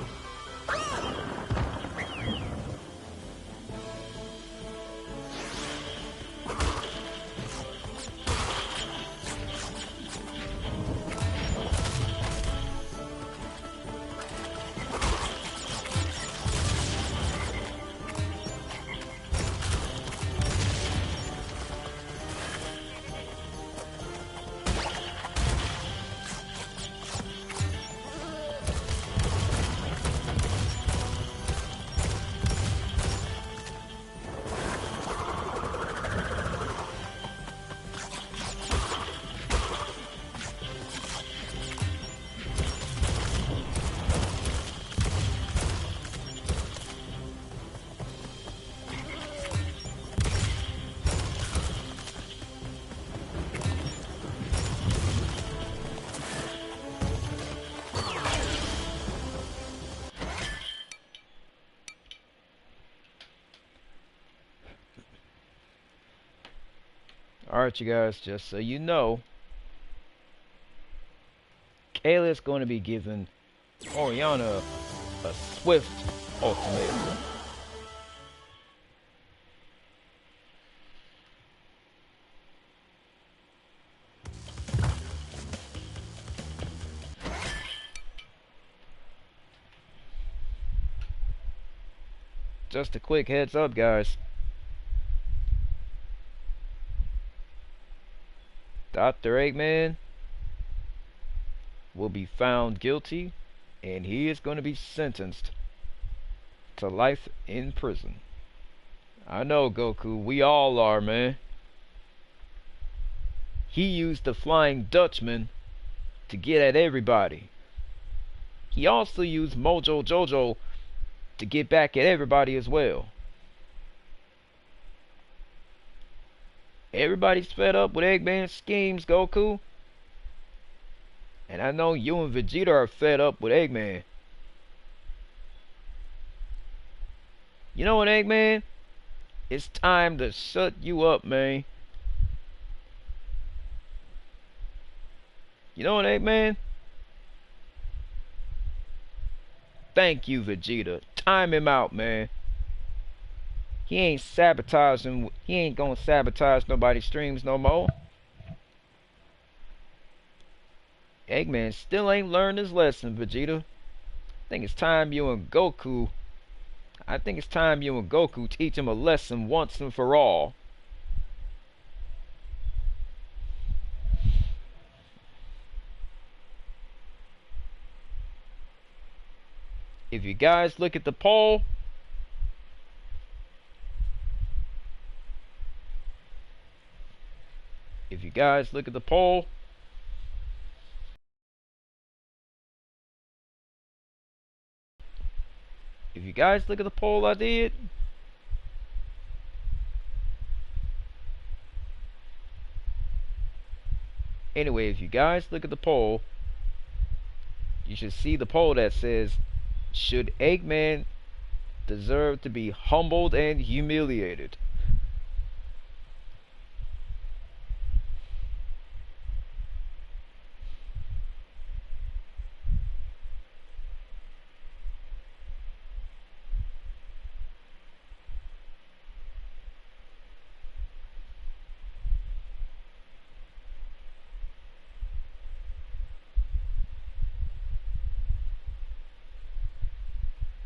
Alright, you guys, just so you know, Kayla is going to be giving Oriana a swift ultimatum. Just a quick heads up, guys. Dr. Eggman will be found guilty, and he is going to be sentenced to life in prison. I know, Goku, we all are, man. He used the Flying Dutchman to get at everybody. He also used Mojo Jojo to get back at everybody as well. Everybody's fed up with Eggman's schemes, Goku. And I know you and Vegeta are fed up with Eggman. You know what, Eggman? It's time to shut you up, man. You know what, Eggman? Thank you, Vegeta. Time him out, man. He ain't sabotaging. He ain't gonna sabotage nobody's streams no more. Eggman still ain't learned his lesson, Vegeta. I think it's time you and Goku teach him a lesson once and for all. If you guys look at the poll, if you guys look at the poll, I did. Anyway, if you guys look at the poll, you should see the poll that says, should Eggman deserve to be humbled and humiliated?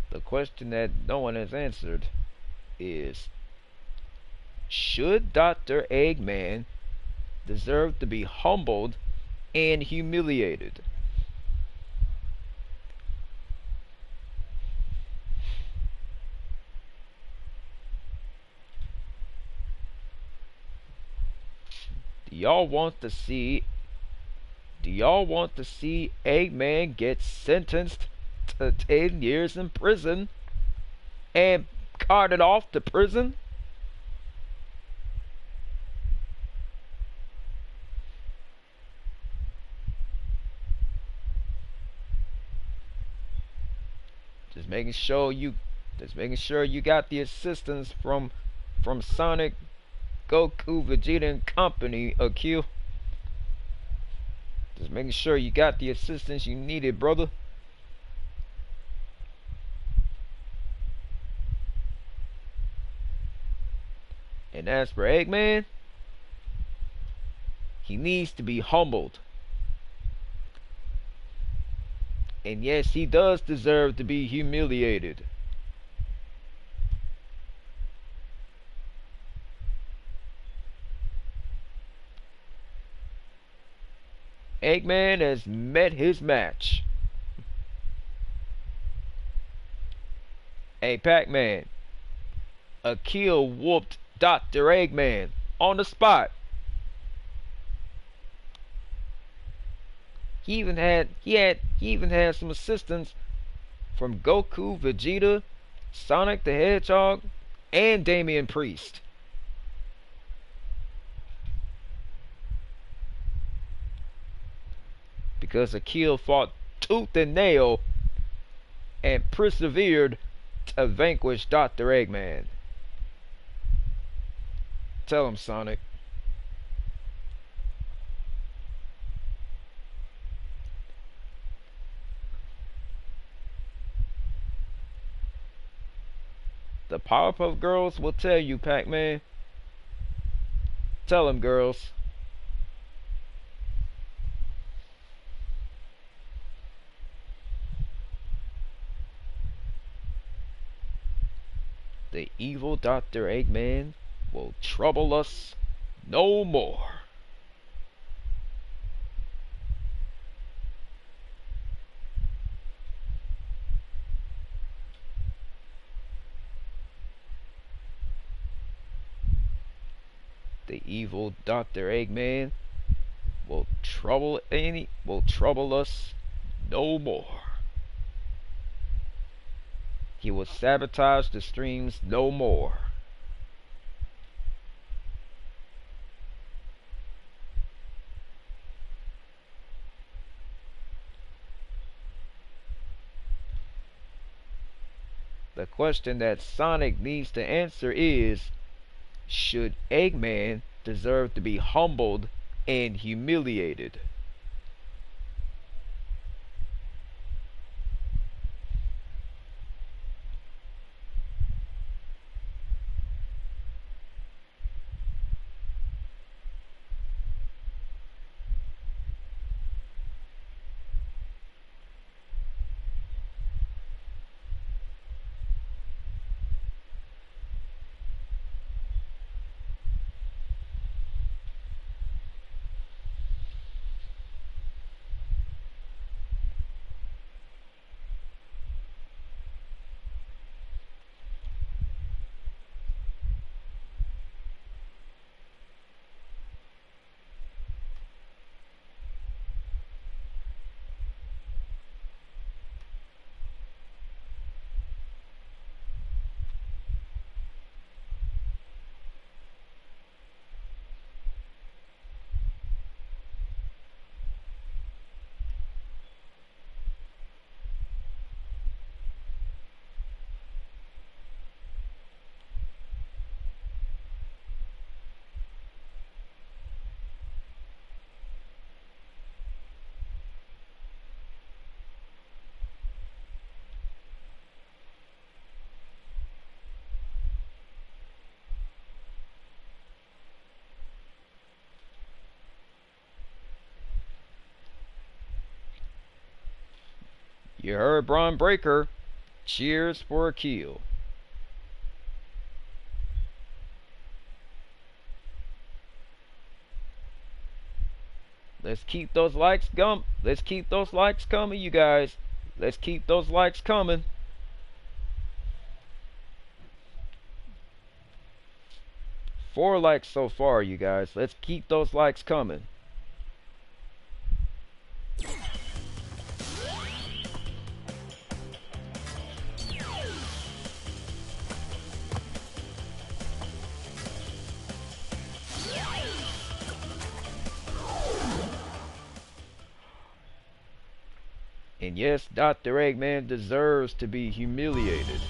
The question that no one has answered is, should Dr. Eggman deserve to be humbled and humiliated? Do y'all want to see Eggman get sentenced to 10 years in prison and carted off to prison? Just making sure you got the assistance from Sonic, Goku, Vegeta and company, Akil. Just making sure you got the assistance you needed, brother. And as for Eggman, he needs to be humbled. And yes, he does deserve to be humiliated. Eggman has met his match. Hey, Pac-Man. Akil whooped Dr. Eggman on the spot. He even had some assistance from Goku, Vegeta, Sonic the Hedgehog, and Damian Priest. Because Akil fought tooth and nail and persevered to vanquish Dr. Eggman. Tell him, Sonic. The Powerpuff Girls will tell you, Pac-Man. Tell them, girls. The evil Dr. Eggman will trouble us no more. The evil Dr. Eggman will trouble us no more. He will sabotage the streams no more. The question that Sonic needs to answer is, should Eggman deserve to be humbled and humiliated? You heard Braun Breaker. Cheers for a kill. Let's keep those likes coming. Let's keep those likes coming, you guys. Let's keep those likes coming. Four likes so far, you guys. Let's keep those likes coming. And yes, Dr. Eggman deserves to be humiliated.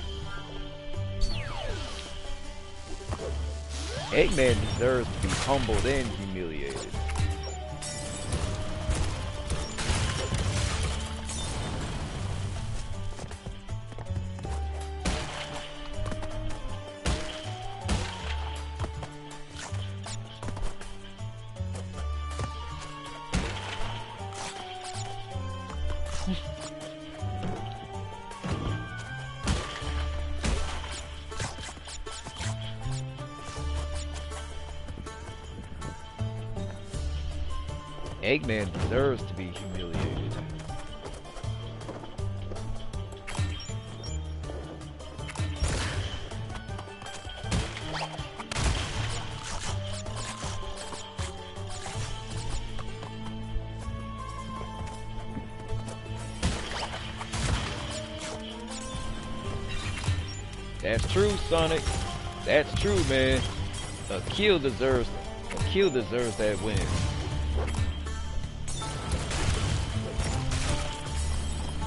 Eggman deserves to be humbled and humiliated. Eggman deserves to be humiliated. That's true, Sonic. That's true, man. A kill deserves that win.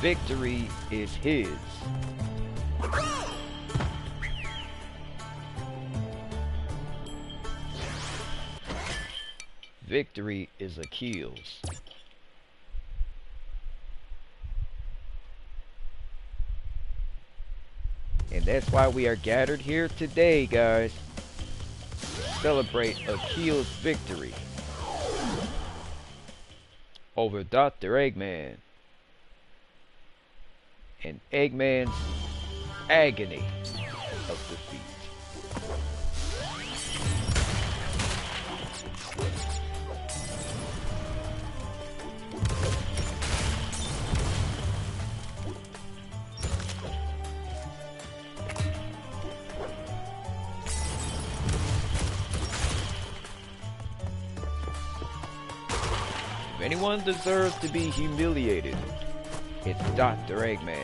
Victory is his. Victory is Achilles. And that's why we are gathered here today, guys, to celebrate Achilles' victory over Dr. Eggman. And Eggman's agony of defeat. If anyone deserves to be humiliated, it's Dr. Eggman.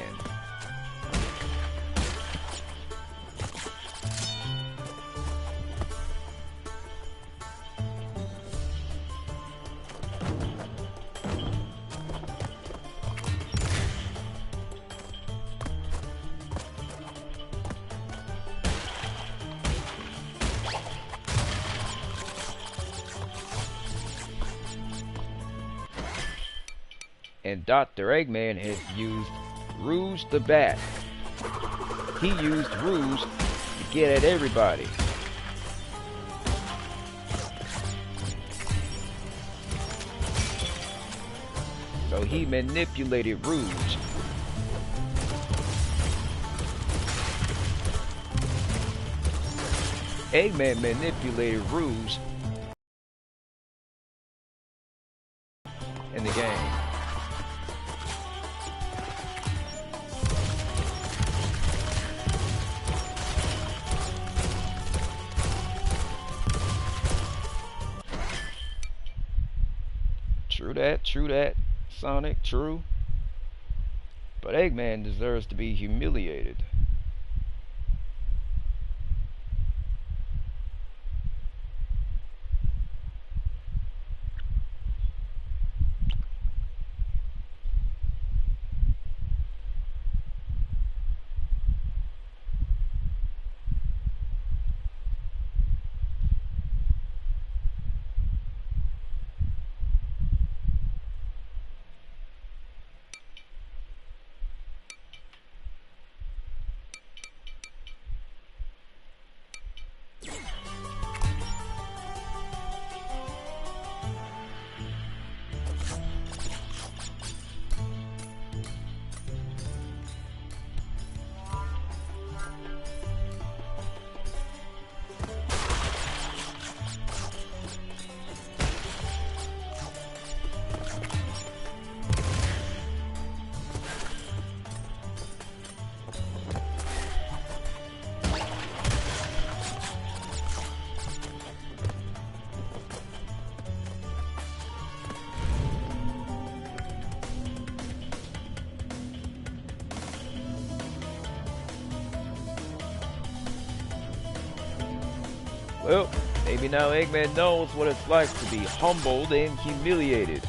And Dr. Eggman has used Rouge the Bat. He used Rouge to get at everybody. So he manipulated Rouge. Eggman manipulated Rouge in the game. True that, Sonic, true. But Eggman deserves to be humiliated. Well, maybe now Eggman knows what it's like to be humbled and humiliated.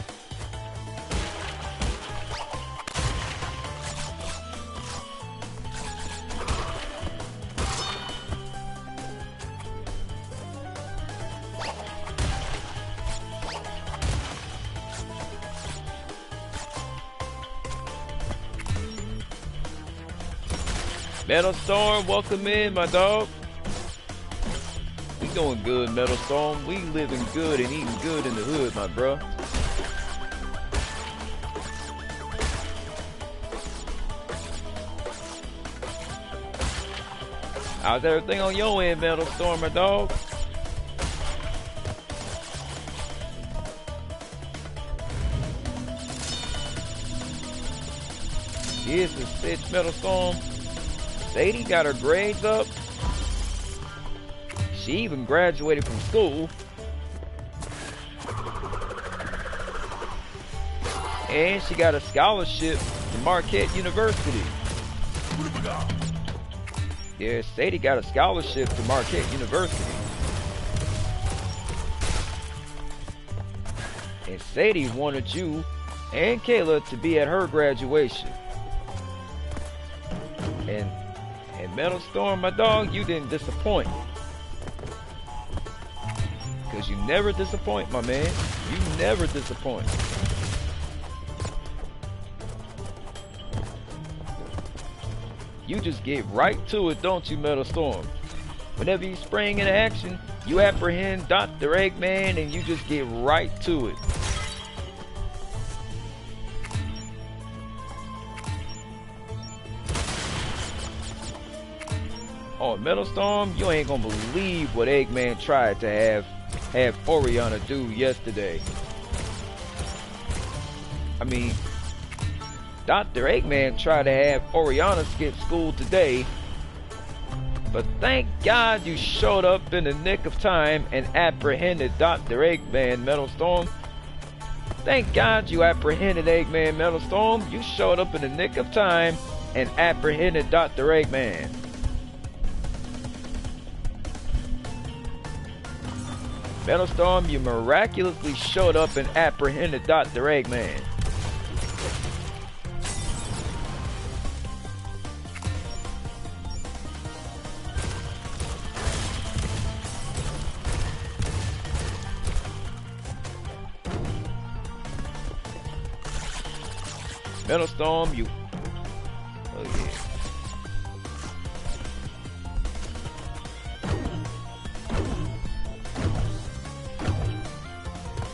Metal Storm, welcome in, my dog. We doing good, Metal Storm. We living good and eating good in the hood, my bruh. How's everything on your end, Metal Storm, my dog? Here's the stitch, Metal Storm. Sadie got her grades up. She even graduated from school. And she got a scholarship to Marquette University. Yeah, Sadie got a scholarship to Marquette University. And Sadie wanted you and Kayla to be at her graduation. And Metal Storm, my dog, you didn't disappoint. Because you never disappoint, my man. You never disappoint. You just get right to it, don't you, Metal Storm? Whenever you spring into action, you apprehend Dr. Eggman and you just get right to it. Oh, Metal Storm, you ain't gonna believe what Eggman tried to have Oriana do yesterday. I mean, Dr. Eggman tried to have Oriana skip school today, but thank God you showed up in the nick of time and apprehended Dr. Eggman, Metal Storm. Thank God you apprehended Eggman, Metal Storm. You showed up in the nick of time and apprehended Dr. Eggman. Metal Storm, you miraculously showed up and apprehended Dr. Eggman. Metal Storm, you. Oh yeah.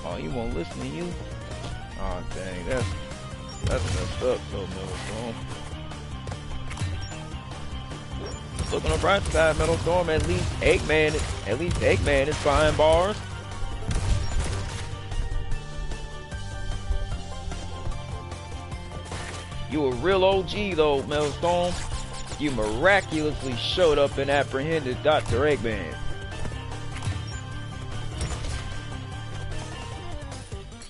Oh, he won't listen to you? Oh dang, that's messed up though, Metal Storm. Look on the bright side, Metal Storm, at least Eggman is behind bars. You a real OG though, Metal Storm. You miraculously showed up and apprehended Dr. Eggman.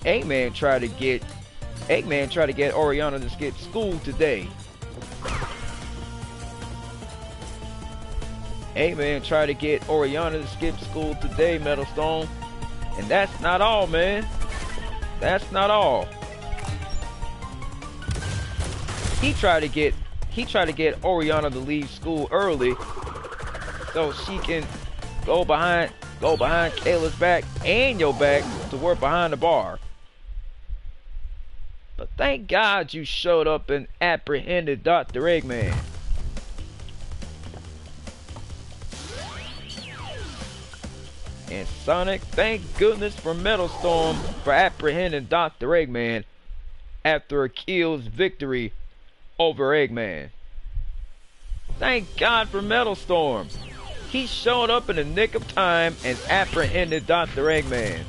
Eggman tried to get Oriana to skip school today. Eggman tried to get Oriana to skip school today, Metal Storm. And that's not all, man. That's not all. He tried to get Oriana to leave school early so she can go behind Kayla's back and your back to work behind the bar. But thank God you showed up and apprehended Dr. Eggman. And Sonic, thank goodness for Metal Storm for apprehending Dr. Eggman after Akil's victory over Eggman. Thank God for Metal Storm. He showed up in the nick of time and apprehended Dr. Eggman.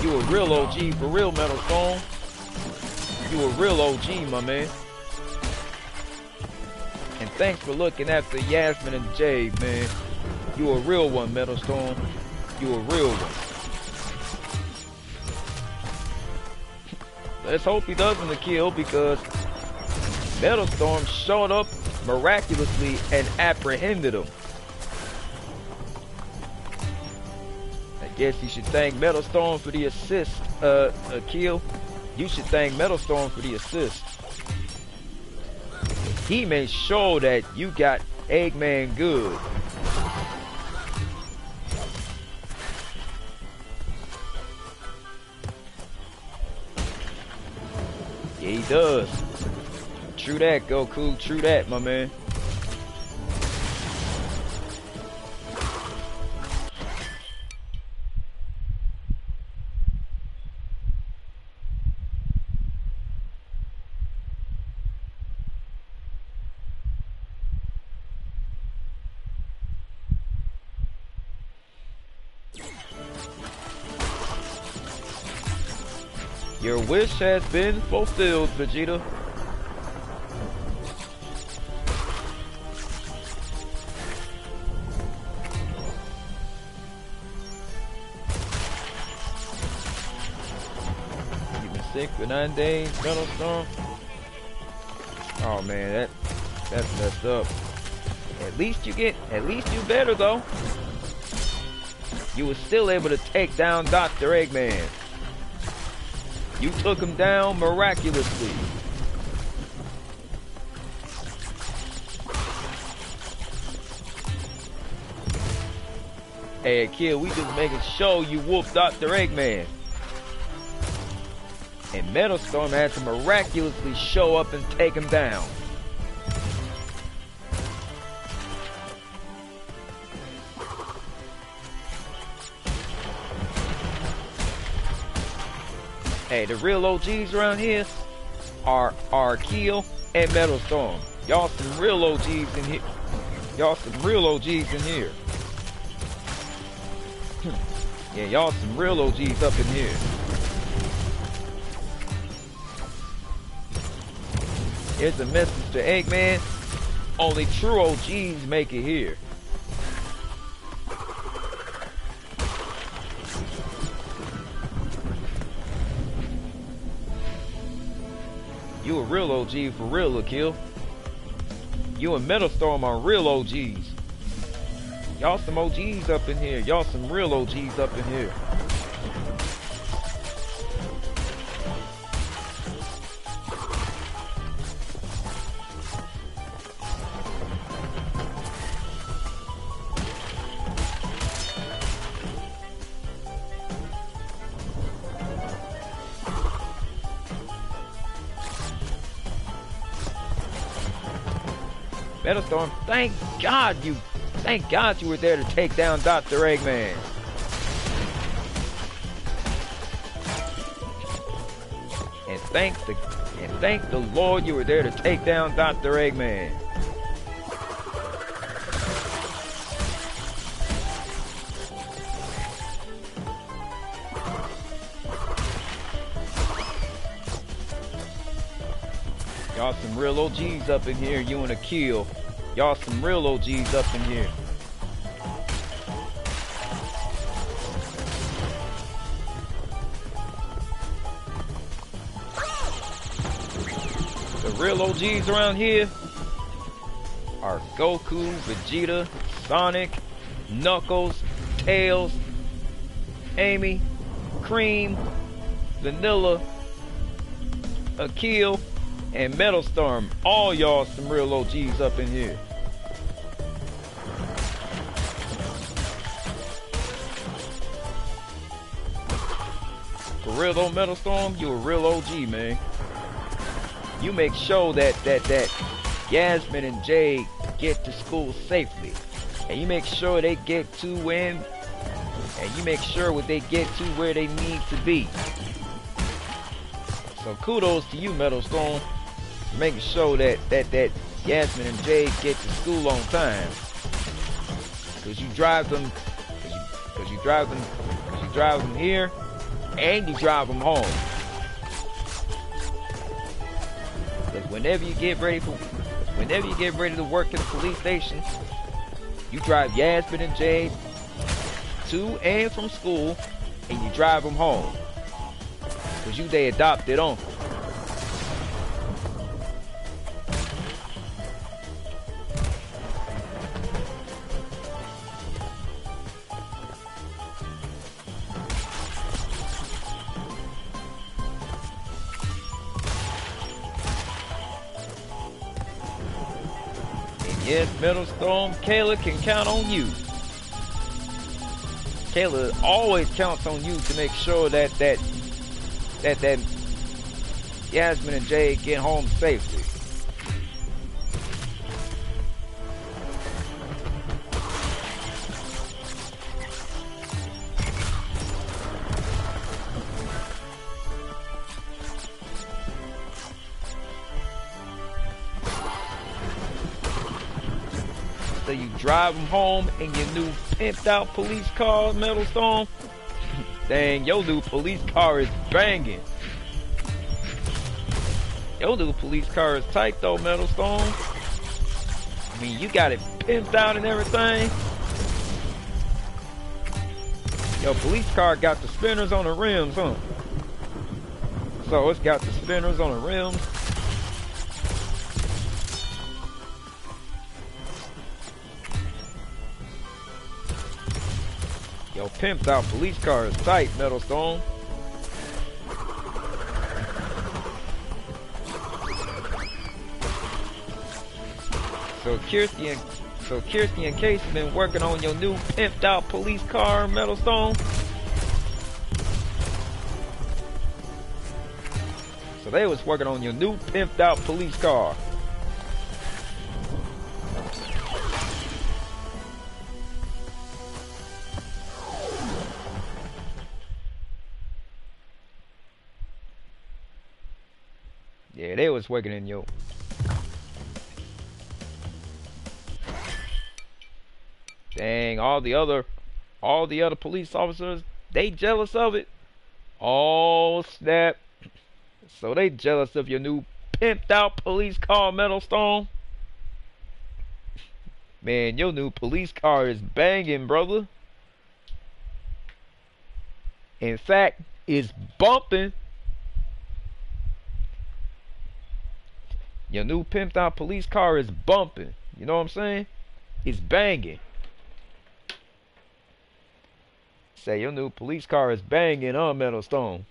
You a real OG for real, Metal Storm. You a real OG, my man. And thanks for looking after Yasmin and Jade, man. You a real one, Metal Storm. You a real one. Let's hope he doesn't kill, because Metal Storm showed up miraculously and apprehended him. I guess you should thank Metal Storm for the assist, kill. You should thank Metal Storm for the assist. He made sure that you got Eggman good. Yeah, he does. True that, Goku. True that, my man. Your wish has been fulfilled, Vegeta. You've been sick for 9 days, Metal Storm. Oh man, that's messed up. At least you better though. You were still able to take down Dr. Eggman. You took him down miraculously. Hey, kid, we just making sure you whooped Dr. Eggman. And Metal Storm had to miraculously show up and take him down. Hey, the real OGs around here are Keel and Metal Storm. Y'all some real OGs in here. Y'all some real OGs in here. Yeah, y'all some real OGs up in here. Here's a message to Eggman. Only true OGs make it here. You a real OG for real, Akil. You and Metal Storm are real OGs. Y'all some OGs up in here. Y'all some real OGs up in here. Metalstorm, thank God you were there to take down Dr. Eggman. And thank the Lord you were there to take down Dr. Eggman. Y'all some real OGs up in here, you and a kill. Y'all some real OGs up in here. The real OGs around here are Goku, Vegeta, Sonic, Knuckles, Tails, Amy, Cream, Vanilla, Akil, and Metalstorm. All y'all some real OGs up in here. For real though, Metalstorm, you a real OG, man. You make sure that Yasmin and Jade get to school safely. And you make sure they get to and you make sure they get to where they need to be. So kudos to you, Metalstorm, for making sure that Yasmin and Jade get to school on time. Cause you drive them here and you drive them home. Because whenever you get ready to work in the police station, you drive Yasmin and Jade to and from school, and you drive them home. Because you they adopted uncle. Yes, Metalstorm, Kayla can count on you. Kayla always counts on you to make sure that Yasmin and Jade get home safely. So you drive them home in your new pimped out police car, Metalstorm. Dang, your new police car is banging. Your new police car is tight though, Metalstorm. I mean, you got it pimped out and everything. Your police car got the spinners on the rims, huh? So it's got the spinners on the rims. Yo, pimped out police car is tight, Metalstorm. So Kirsty and Case have been working on your new pimped out police car, Metalstorm. So they was working on your new pimped out police car. Yeah, they was working in your... Dang, all the other police officers, they jealous of it. Oh, snap. So they jealous of your new pimped out police car, Metalstorm. Man, your new police car is banging, brother. In fact, it's bumping. Your new pimped out police car is bumping. You know what I'm saying? It's banging. Say your new police car is banging on Metalstorm.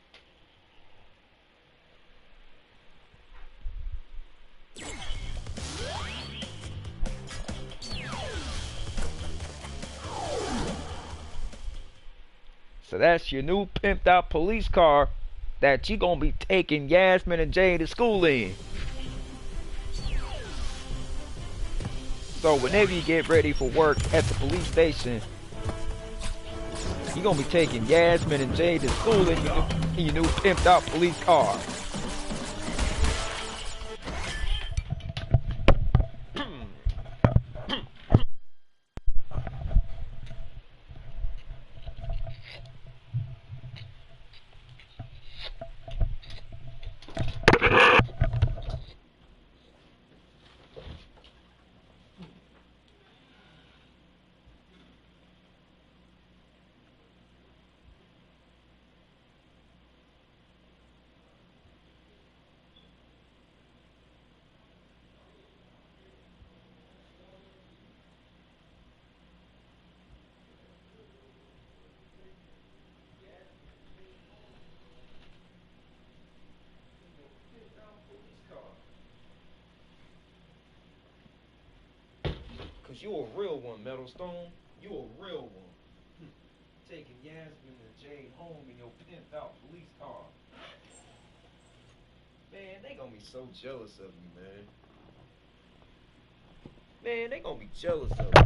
So that's your new pimped out police car that you gonna be taking Yasmin and Jade to school in. So whenever you get ready for work at the police station, you're gonna be taking Yasmin and Jay to school in your new pimped out police car. Cause you a real one, Metal Stone. You a real one. Taking Yasmin and Jade home in your pimped out police car. Man, they gonna be so jealous of you, man. Man, they gonna be jealous of you.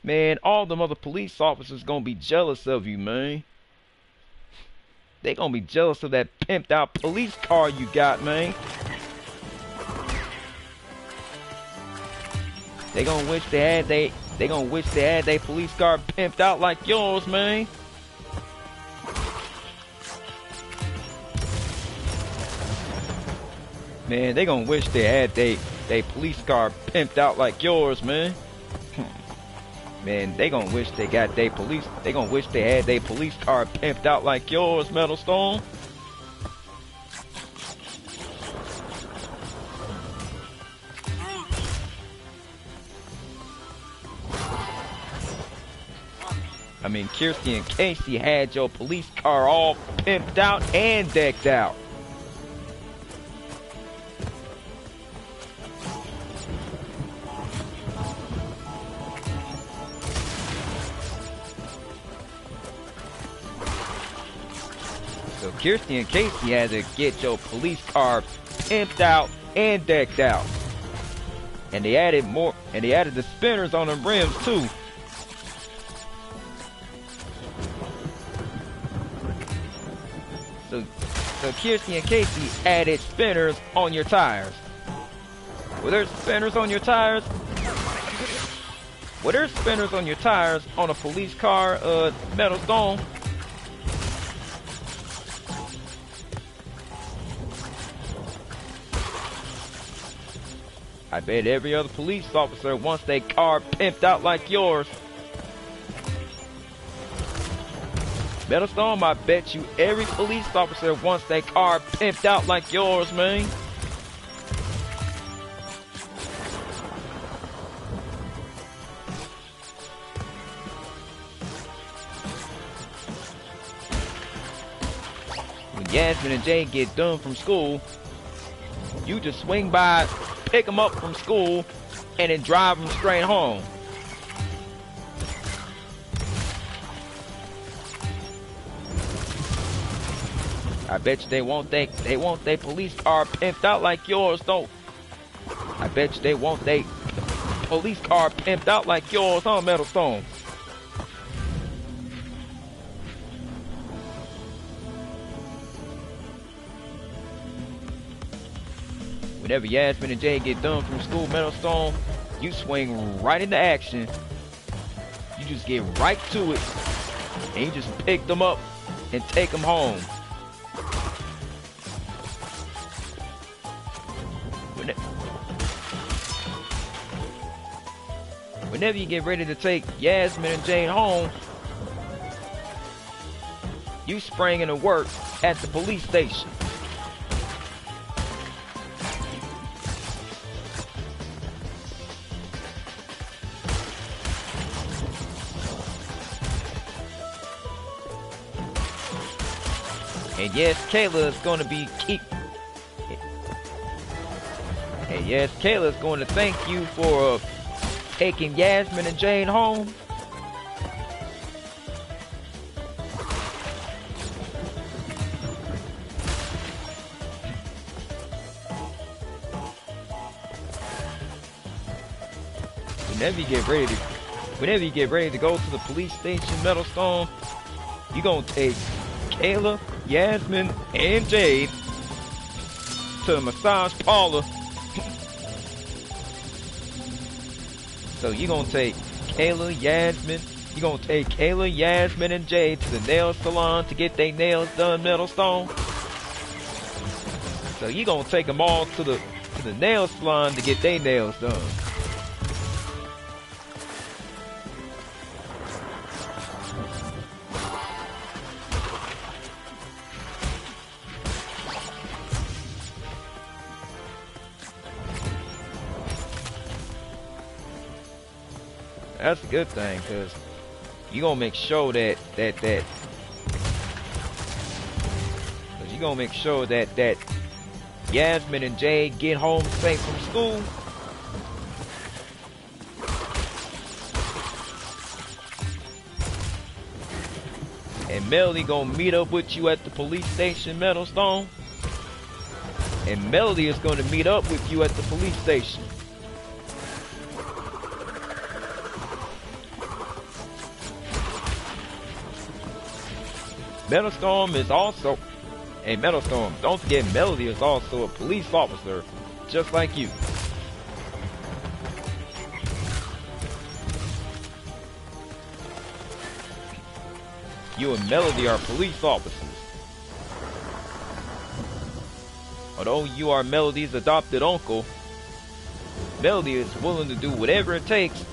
Man, all them other police officers gonna be jealous of you, man. They gonna be jealous of that pimped out police car you got, man. They gonna wish they had they police car pimped out like yours, man. Man, they gonna wish they had they police car pimped out like yours, man. Man, they gonna wish they got they gonna wish they had their police car pimped out like yours, Metal Stone. I mean, Kirsty and Casey had your police car all pimped out and decked out. So Kirsty and Casey had to get your police car pimped out and decked out. And they added the spinners on the rims too. So Kirsty and Casey added spinners on your tires. Were there spinners on your tires? Were there spinners on your tires on a police car, Metal Stone? I bet every other police officer wants their car pimped out like yours. Metal Stone, I bet you every police officer wants their car pimped out like yours, man. When Yasmin and Jay get done from school, you just swing by, pick them up from school, and then drive them straight home. I bet you they want their police car pimped out like yours, don't. I bet you they want their police car pimped out like yours, huh, Metal Stone? Whenever Yasmin and Jay get done from school, Metal Stone, you swing right into action. You just get right to it, and you just pick them up and take them home. Whenever you get ready to take Yasmin and Jane home, you spring into work at the police station. And yes, Kayla is going to be And yes, Kayla is going to thank you for taking Yasmin and Jane home. whenever you get ready to go to the police station, Metalstone, you gonna take Kayla, Yasmin, and Jade to the massage parlor. So you gonna take Kayla, Yasmin, and Jade to the nail salon to get their nails done, Metalstone. So you gonna take them all to the nail salon to get their nails done. That's a good thing, cause you gonna make sure that Yasmin and Jade get home safe from school. And Melody gonna meet up with you at the police station, Metalstone. And Melody is gonna meet up with you at the police station. Metalstorm is also... Hey, Metalstorm, don't forget Melody is also a police officer, just like you. You and Melody are police officers. Although you are Melody's adopted uncle, Melody is willing to do whatever it takes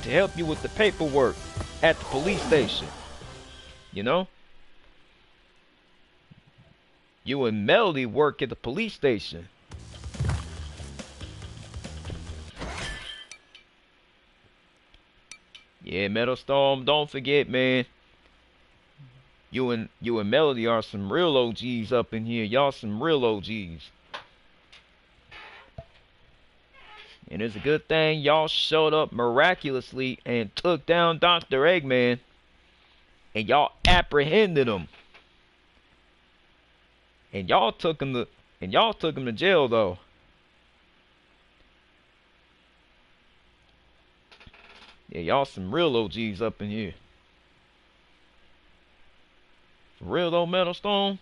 to help you with the paperwork at the police station. You know? You and Melody work at the police station. Yeah, Metalstorm, don't forget, man. You and Melody are some real OGs up in here. Y'all some real OGs. And it's a good thing y'all showed up miraculously and took down Dr. Eggman. And y'all apprehended him. And y'all took him to jail though. Yeah, y'all some real OGs up in here. For real though, Metalstone?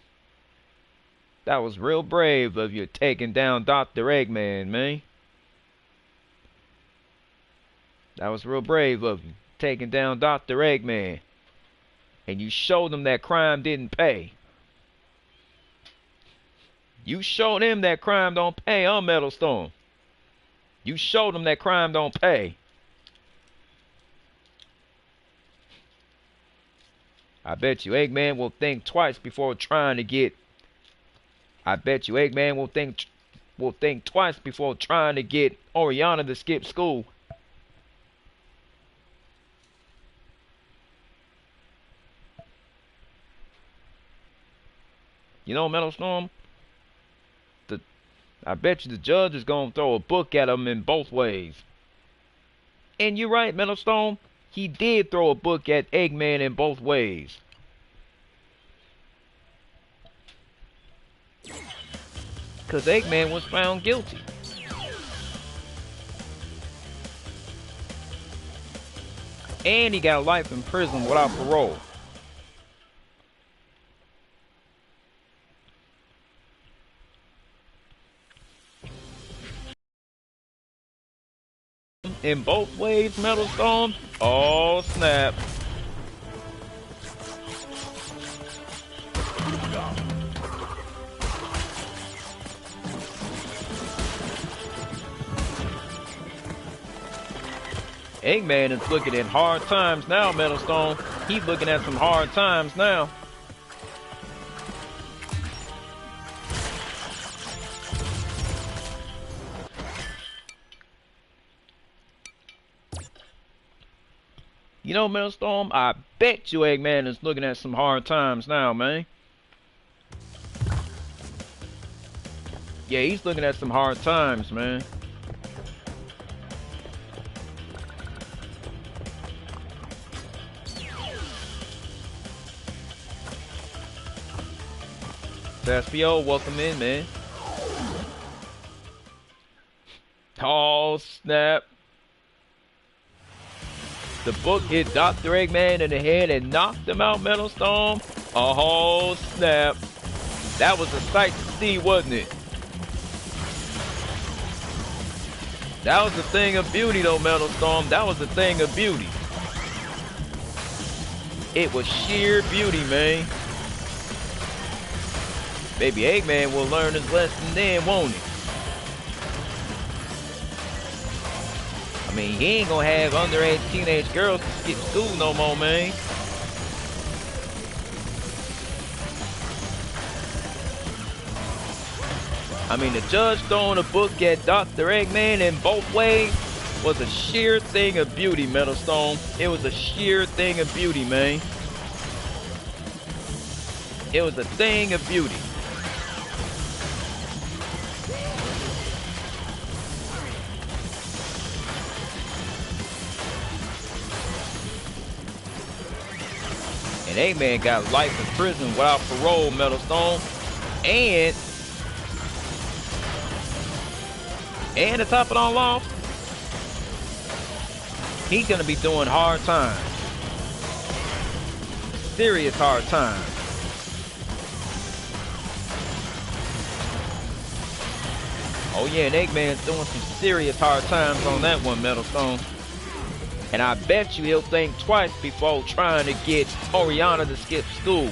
That was real brave of you taking down Dr. Eggman, man. That was real brave of you, taking down Dr. Eggman. And you showed them that crime didn't pay. You showed him that crime don't pay, huh, Metalstone? You showed him that crime don't pay. I bet you Eggman will think twice before trying to get... I bet you Eggman will think twice before trying to get Oriana to skip school. You know, Metalstorm? I bet you the judge is gonna throw a book at him in both ways. And you're right, Metalstone. He did throw a book at Eggman in both ways. Because Eggman was found guilty. And he got life in prison without parole. In both ways, Metalstone. Oh, snap. Eggman is looking at hard times now, Metalstone. He's looking at some hard times now. You know, Metalstorm, I bet you Eggman is looking at some hard times now, man. Yeah, he's looking at some hard times, man. Saspio, welcome in, man. Oh, snap. The book hit Dr. Eggman in the head and knocked him out, Metal Storm. Oh, snap. That was a sight to see, wasn't it? That was a thing of beauty, though, Metal Storm. That was a thing of beauty. It was sheer beauty, man. Baby Eggman will learn his lesson then, won't he? I mean, he ain't gonna have underage teenage girls to skip school no more, man. I mean, the judge throwing a book at Dr. Eggman in both ways was a sheer thing of beauty, Metal Stone. It was a sheer thing of beauty, man. It was a thing of beauty. And Eggman got life in prison without parole, Metal Stone. And to top it all off, he's gonna be doing hard times. Serious hard times. Oh yeah, and Eggman's doing some serious hard times on that one, Metal Stone. And I bet you he'll think twice before trying to get Oriana to skip school.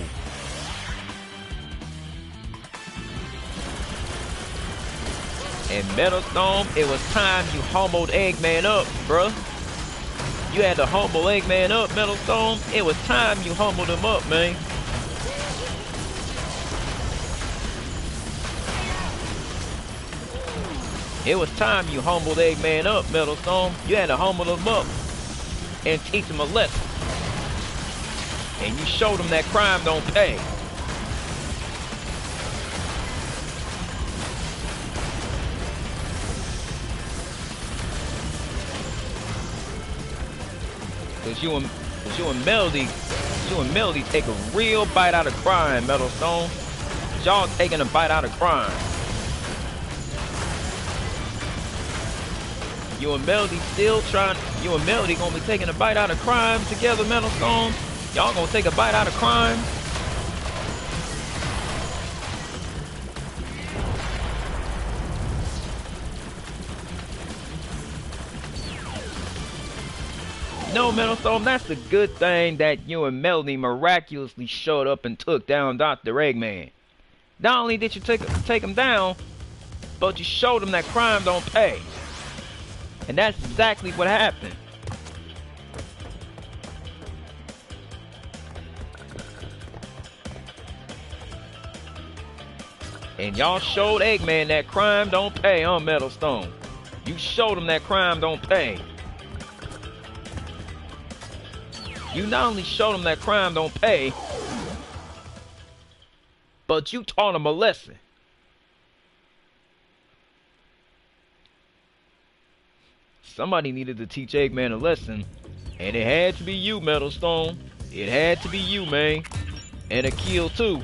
And Metal Storm, it was time you humbled Eggman up, bruh. You had to humble Eggman up, Metal Storm. It was time you humbled him up, man. It was time you humbled Eggman up, Metal Storm. You had to humble him up and teach him a lesson. And you showed him that crime don't pay. Cause you and Melody take a real bite out of crime, Metal Stone. Y'all taking a bite out of crime. You and Melody gonna be taking a bite out of crime together, Metal Stone. Y'all gonna take a bite out of crime. No, Metal Storm, that's the good thing that you and Melody miraculously showed up and took down Dr. Eggman. Not only did you take him down, but you showed him that crime don't pay. And that's exactly what happened. And y'all showed Eggman that crime don't pay, huh, Metal Stone? You showed him that crime don't pay. You not only showed him that crime don't pay, but you taught him a lesson. Somebody needed to teach Eggman a lesson, and it had to be you, Metal Stone. It had to be you, man. And Akil, too.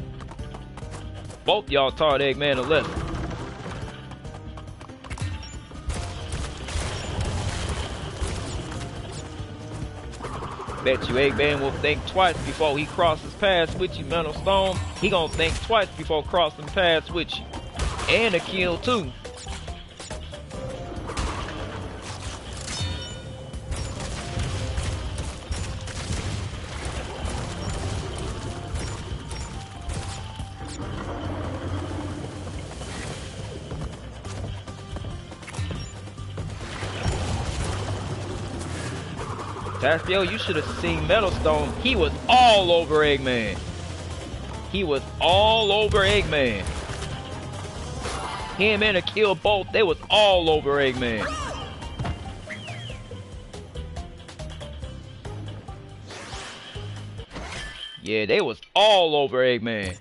Both y'all taught Eggman a lesson. Bet you Eggman will think twice before he crosses paths with you, Metal Stone. He gonna think twice before crossing paths with you. And Akil, too. Taspiel, you should have seen Metal Stone. He was all over Eggman. He was all over Eggman. Him and Akil both, they was all over Eggman. Yeah, they was all over Eggman.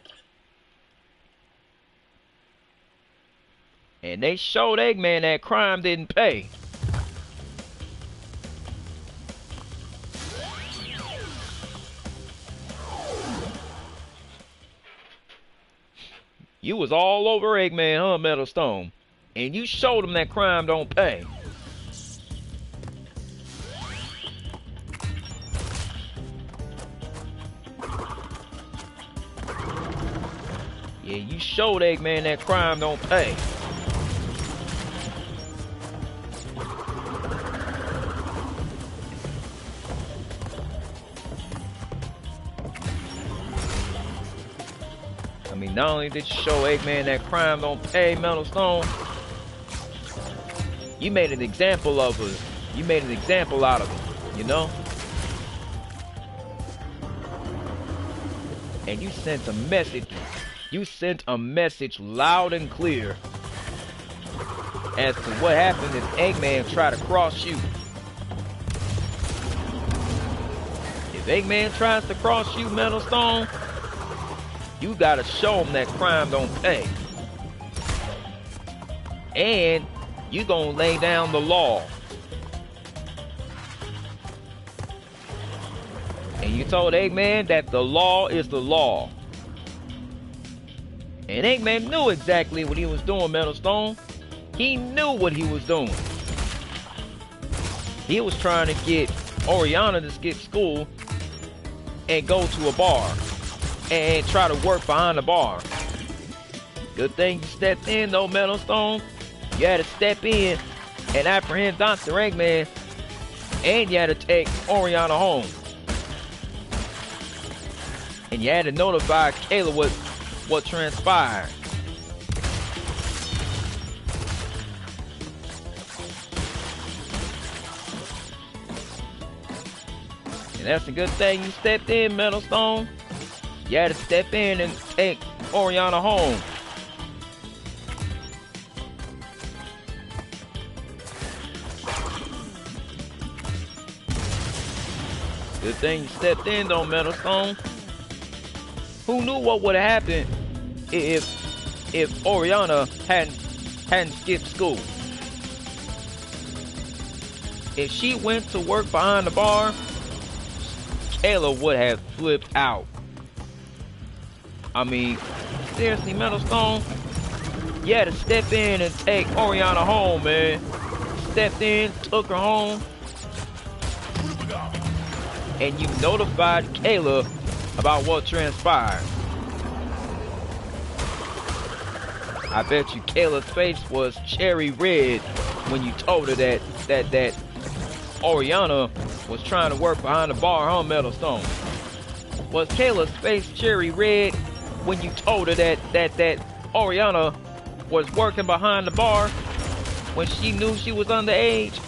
And they showed Eggman that crime didn't pay. You was all over Eggman, huh, Metal Stone? And you showed him that crime don't pay. Yeah, you showed Eggman that crime don't pay. I mean, not only did you show Eggman that crime don't pay, Metal Stone, you made an example of us. You made an example out of him, you know? And you sent a message. You sent a message loud and clear as to what happened if Eggman tried to cross you. If Eggman tries to cross you, Metal Stone, you gotta show him that crime don't pay. And you gonna lay down the law. And you told Eggman that the law is the law. And Eggman knew exactly what he was doing, Metal Stone. He knew what he was doing. He was trying to get Oriana to skip school and go to a bar and try to work behind the bar. Good thing you stepped in though, Metal Stone. You had to step in and apprehend Dr. Eggman, and you had to take Oriana home. And you had to notify Kayla what transpired. And that's a good thing you stepped in, Metal Stone. You had to step in and take Oriana home. Good thing you stepped in though, Metal Stone. Who knew what would have happened if Oriana hadn't skipped school? If she went to work behind the bar, Kayla would have flipped out. I mean, seriously, Metal Stone, you had to step in and take Oriana home, man. Stepped in, took her home, and you notified Kayla about what transpired. I bet you Kayla's face was cherry red when you told her that Oriana was trying to work behind the bar, huh, Metal Stone? Was Kayla's face cherry red when you told her that Oriana was working behind the bar when she knew she was underage?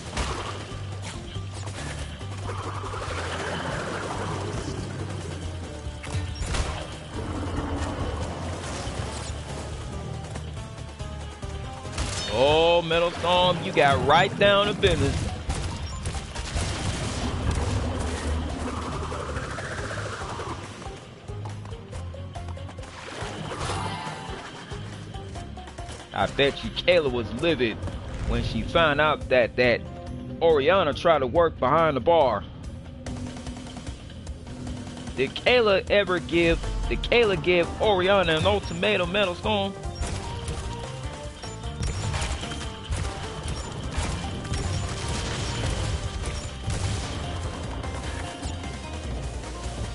Oh, Metal Stone, you got right down to business. I bet you Kayla was livid when she found out that Oriana tried to work behind the bar. Did Kayla give Oriana an ultimatum, Metal Stone?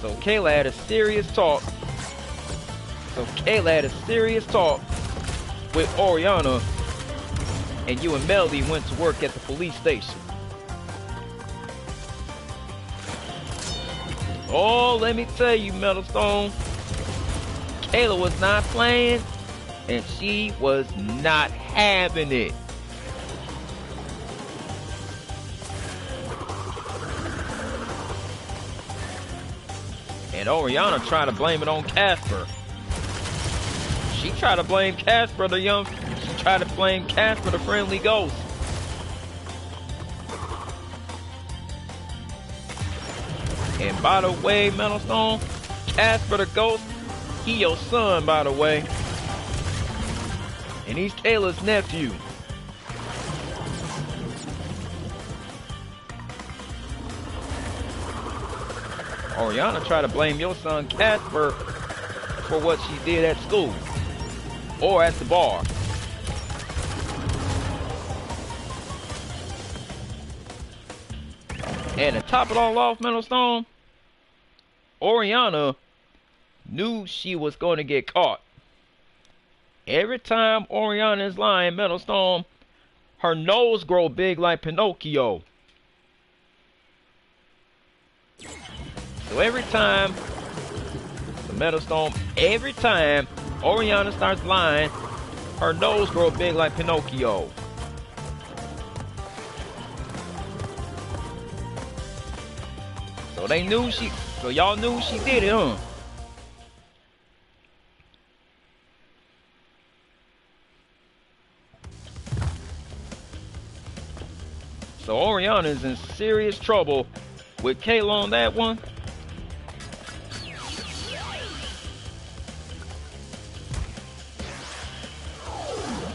So Kayla had a serious talk. With Oriana, and you and Melody went to work at the police station. Oh, let me tell you, Metal Stone, Kayla was not playing, and she was not having it. And Oriana tried to blame it on Casper. She tried to blame Casper, she tried to blame Casper, the friendly ghost. And by the way, Metal Stone, Casper the ghost, he your son, by the way. And he's Kayla's nephew. Oriana tried to blame your son Casper for what she did at school or at the bar. And to top it all off, Metal Stone, Oriana knew she was going to get caught. Every time Oriana is lying, Metal Storm, her nose grow big like Pinocchio. So every time Oriana starts lying, her nose grow big like Pinocchio. So y'all knew she did it, huh? So Oriana is in serious trouble with Kayla on that one.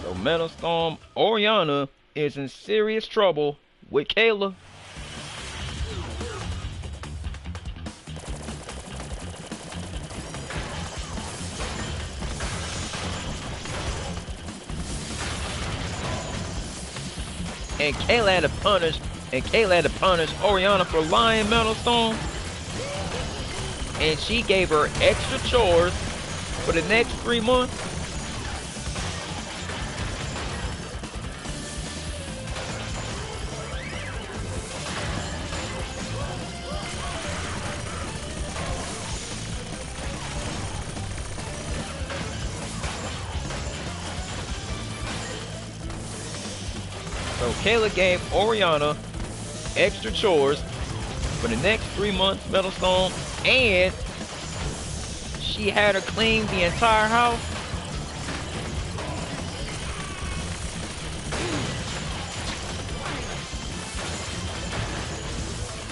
So Metal Storm, Oriana is in serious trouble with Kayla. And Kayla had to punish Oriana for lying, Metal Storm. And she gave her extra chores for the next 3 months. So Kayla gave Oriana extra chores for the next 3 months, Metal Storm, and she had her clean the entire house.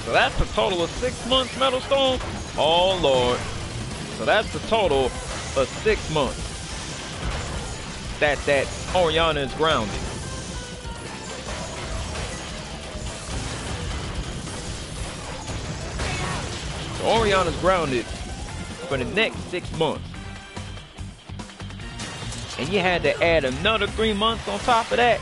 So that's a total of 6 months, Metal Storm. Oh Lord. So that's the total of 6 months that Oriana is grounded. Oriana's grounded for the next 6 months. And you had to add another 3 months on top of that.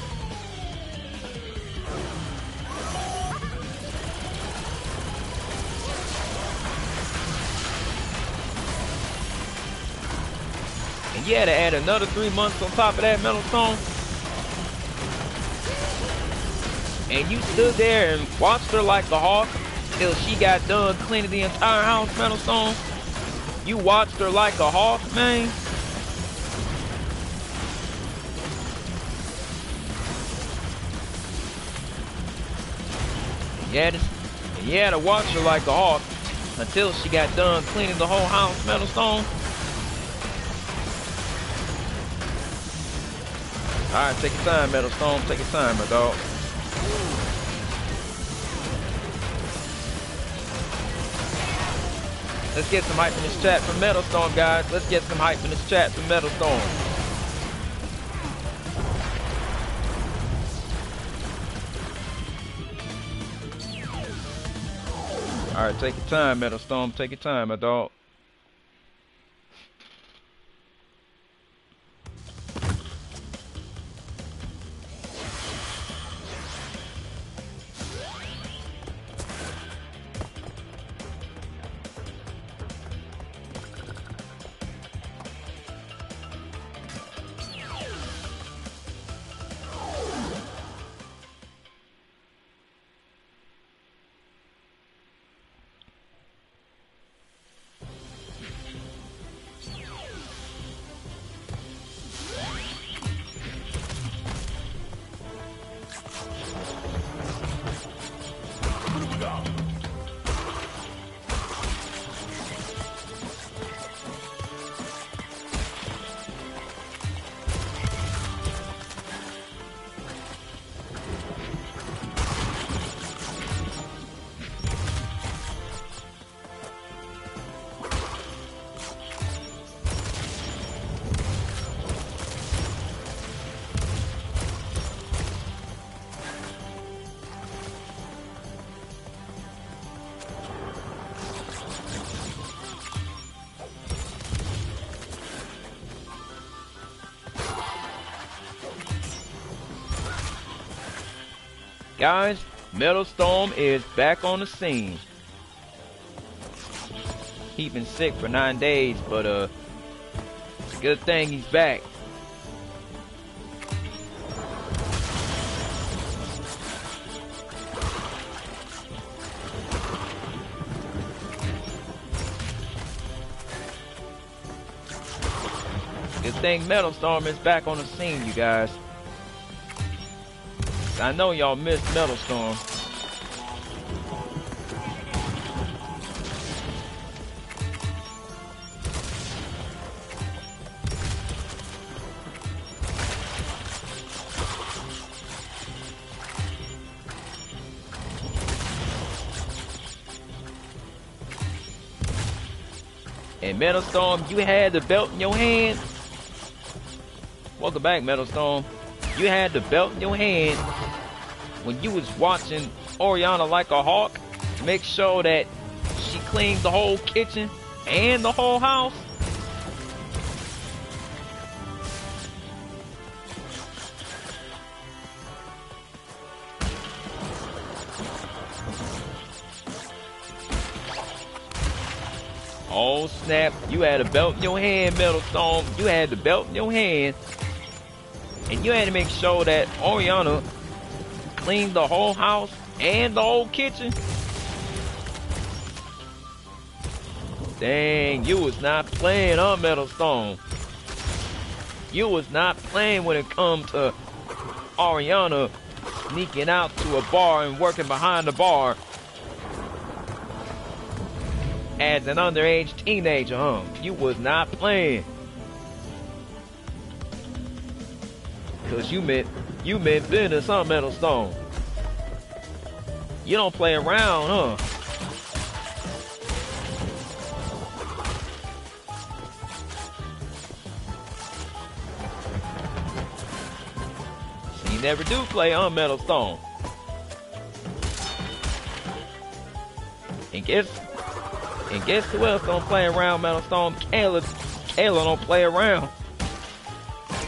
And you had to add another 3 months on top of that, Metal Storm. And you stood there and watched her like a hawk till she got done cleaning the entire house, Metal Storm. You watched her like a hawk, man. You had to watch her like a hawk until she got done cleaning the whole house, Metal Storm. Alright, take your time, Metal Storm. Take your time, my dog. Let's get some hype in this chat for Metal Storm, guys. Let's get some hype in this chat for Metal Storm. Alright, take your time, Metal Storm. Take your time, my dog. Guys, Metal Storm is back on the scene. He's been sick for 9 days, but it's a good thing he's back. Good thing Metal Storm is back on the scene, you guys. I know y'all missed Metal Storm. And Metal Storm, you had the belt in your hand. Welcome back, Metal Storm. You had the belt in your hand when you was watching Oriana like a hawk to make sure that she cleaned the whole kitchen and the whole house. Oh snap, you had a belt in your hand, Metal Storm. You had the belt in your hand. And you had to make sure that Oriana cleaned the whole house and the whole kitchen. Dang, you was not playing, huh, Metal Storm? You was not playing when it comes to Oriana sneaking out to a bar and working behind the bar as an underage teenager, huh? You was not playing. Cause you meant business, huh, Metal Storm? You don't play around, huh? So you never do play, huh, Metal Storm? And guess who else don't play around, Metal Storm? Kayla don't play around.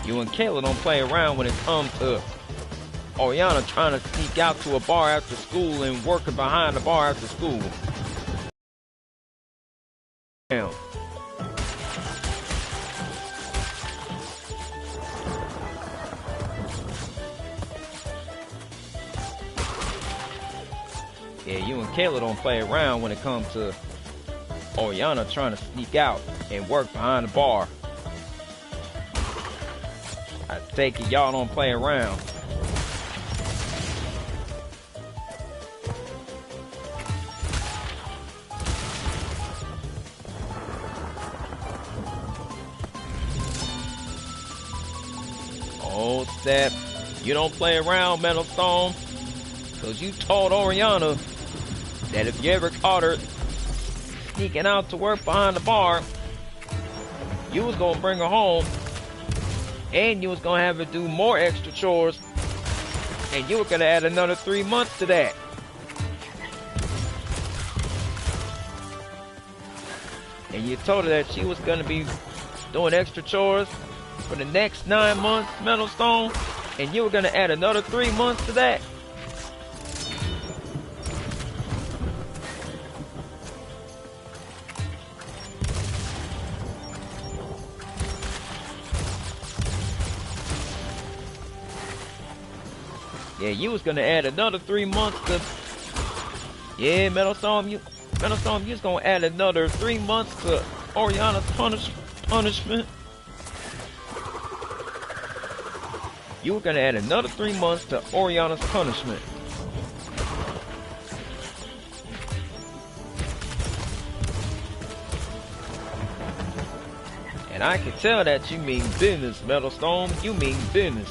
You and Kayla don't play around when it comes to Oriana trying to sneak out to a bar after school and working behind the bar after school. Damn. Yeah, you and Kayla don't play around when it comes to Oriana trying to sneak out and work behind the bar. I take it y'all don't play around. Oh, step. You don't play around, Metal Storm. Cause you told Oriana that if you ever caught her sneaking out to work behind the bar, you was gonna bring her home and you was gonna have her do more extra chores, and you were gonna add another 3 months to that. And you told her that she was gonna be doing extra chores for the next 9 months, Metal Storm, and you were gonna add another 3 months to that. Yeah, you was gonna add another 3 months to. Yeah, Metal Storm, you was gonna add another 3 months to Oriana's punishment. You were gonna add another 3 months to Oriana's punishment. And I can tell that you mean business, Metal Storm. You mean business.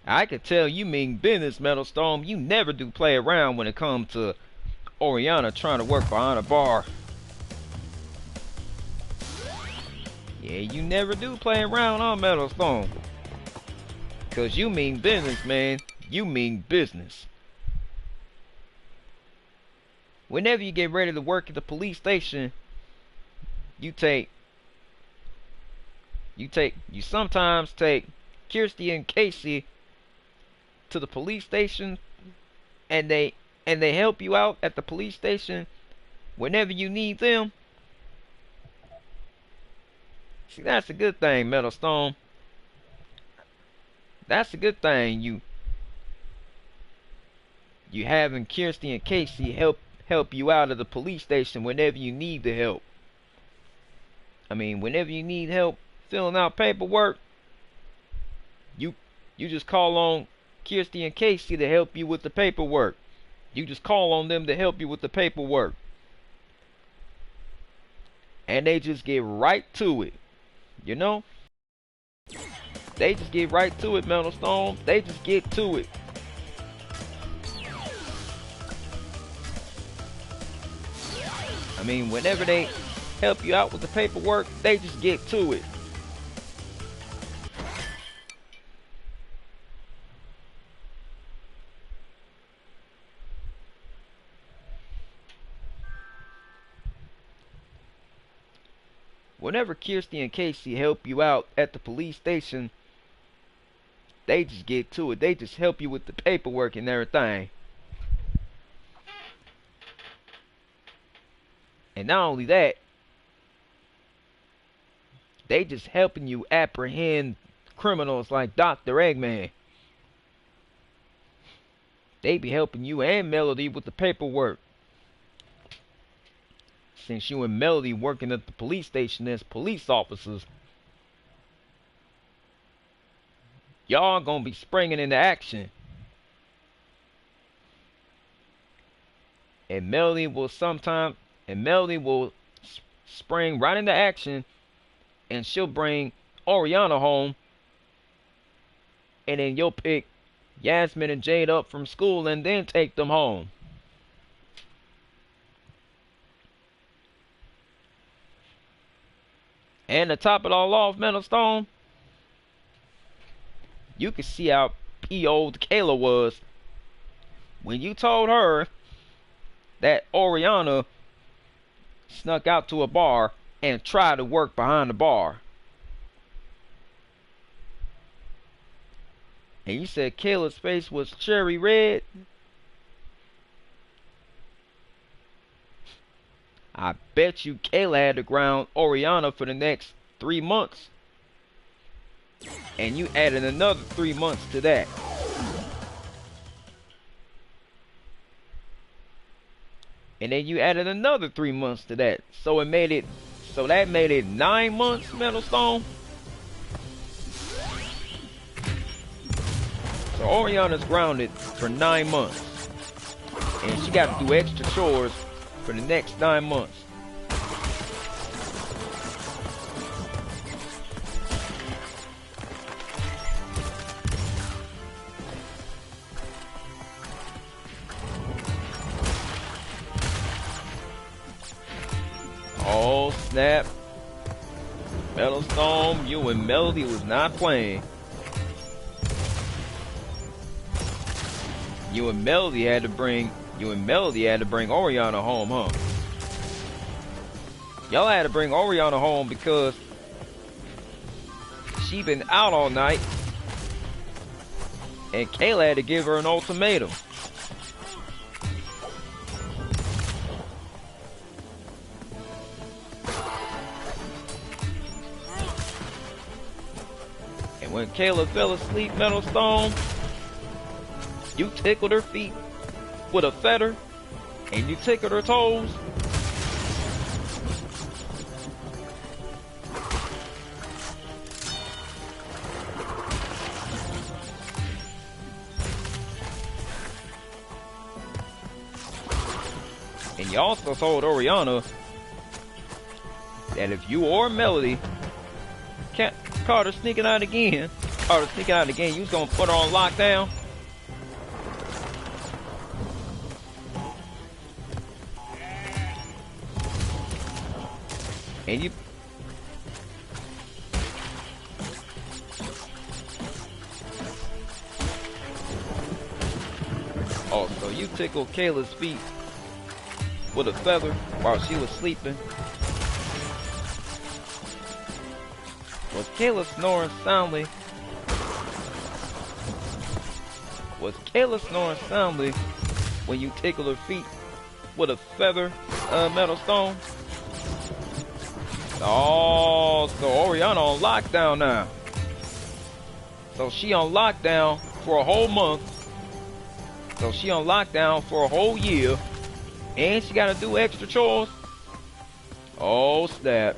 I can tell you mean business, Metal Storm. You never do play around when it comes to Oriana trying to work behind a bar. Yeah, you never do play around on Metal Storm. Cause you mean business, man. You mean business. Whenever you get ready to work at the police station, you sometimes take Kirsty and Casey to the police station, and they help you out at the police station whenever you need them. See, that's a good thing, Metal Storm. That's a good thing. You having Kirsty and Casey help you out of the police station whenever you need the help. I mean, whenever you need help filling out paperwork, you just call on Kirsty and Casey to help you with the paperwork. You just call on them to help you with the paperwork. And they just get right to it. You know? They just get right to it, Metal Stone. They just get to it. I mean, whenever they help you out with the paperwork, they just get to it. Whenever Kirsty and Casey help you out at the police station, they just get to it. They just help you with the paperwork and everything. And not only that, they just helping you apprehend criminals like Dr. Eggman. They be helping you and Melody with the paperwork. Since you and Melody working at the police station as police officers, y'all gonna be springing into action. And Melody will spring right into action, and she'll bring Oriana home, and then you'll pick Yasmin and Jade up from school and then take them home. And to top it all off, Metal Stone, you can see how old Kayla was when you told her that Oriana snuck out to a bar and tried to work behind the bar. And you said Kayla's face was cherry red. I bet you Kayla had to ground Oriana for the next 3 months. And you added another 3 months to that. And then you added another 3 months to that. So that made it 9 months, Metal Stone. So Oriana's grounded for 9 months. And she got to do extra chores for the next 9 months. Oh snap. Metal Stone, you and Melody was not playing. You and Melody had to bring Oriana home, huh? Y'all had to bring Oriana home because she been out all night, and Kayla had to give her an ultimatum. And when Kayla fell asleep, Metal Stone, you tickled her feet with a feather, and you tickled her toes. And you also told Oriana that if you or Melody caught her sneaking out again, you was gonna put her on lockdown. And you so you tickled Kayla's feet with a feather while she was sleeping. Was Kayla snoring soundly? When you tickled her feet with a feather, Metal Stone? Oh, so Oriana on lockdown now. So she on lockdown for a whole month. So she on lockdown for a whole year, and she gotta do extra chores. Oh snap.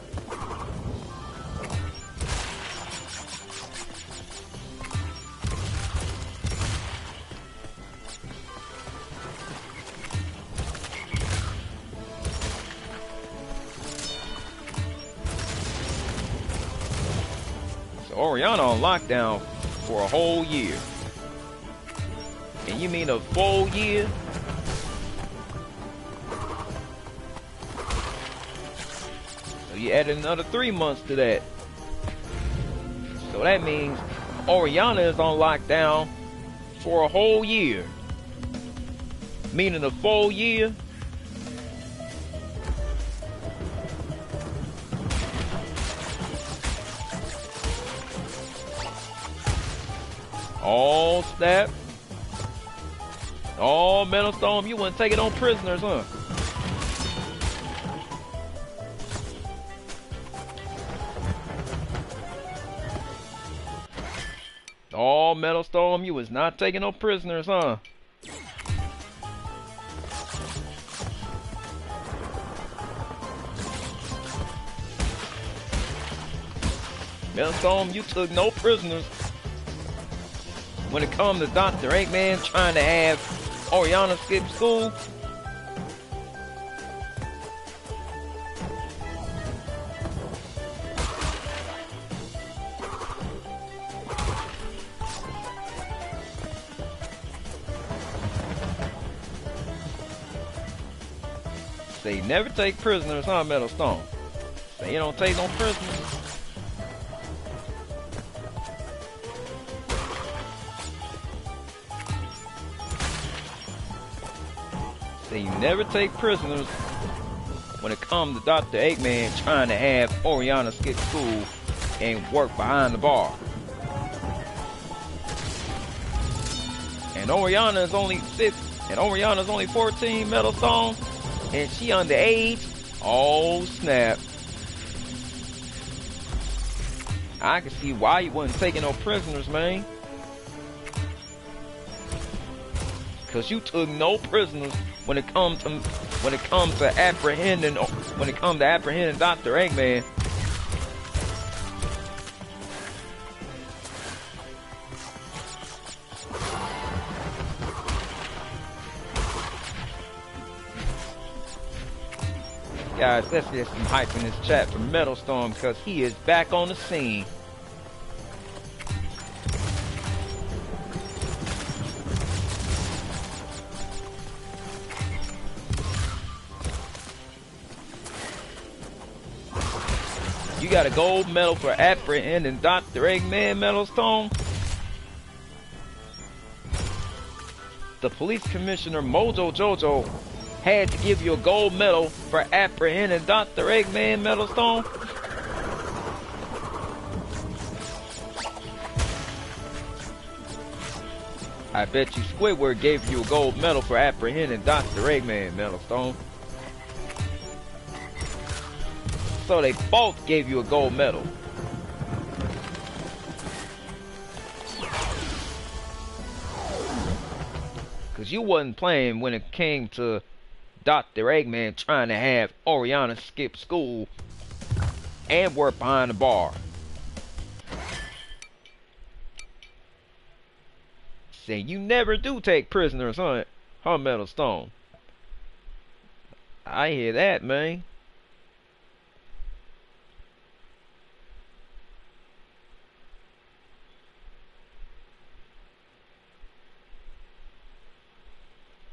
So Oriana on lockdown for a whole year. And you mean a full year? So you added another 3 months to that. So that means Oriana is on lockdown for a whole year. Meaning a full year. Oh snap. Oh, Metal Storm, you wouldn't take it on prisoners, huh? Oh, Metal Storm, you was not taking no prisoners, huh? Metal Storm, you took no prisoners. When it comes to Dr. Eggman trying to have Oriana skip school. Say never take prisoners, huh, Metal Stone? Say you don't take no prisoners. Say you never take prisoners when it comes to Dr. Eggman trying to have Oriana skip school and work behind the bar. And Oriana's only 14, Metal Stone, and she underage. Oh snap. I can see why you wasn't taking no prisoners, man. Cause you took no prisoners when it comes to apprehending Dr. Eggman. Guys, let's get some hype in this chat for Metal Storm because he is back on the scene. You got a gold medal for apprehending Dr. Eggman, Metal Storm. The police commissioner Mojo Jojo had to give you a gold medal for apprehending Dr. Eggman, Metal Storm. I bet you Squidward gave you a gold medal for apprehending Dr. Eggman, Metal Storm. So they both gave you a gold medal. Cause you wasn't playing when it came to Dr. Eggman trying to have Oriana skip school and work behind the bar. Say you never do take prisoners, huh, Metal Stone? I hear that, man.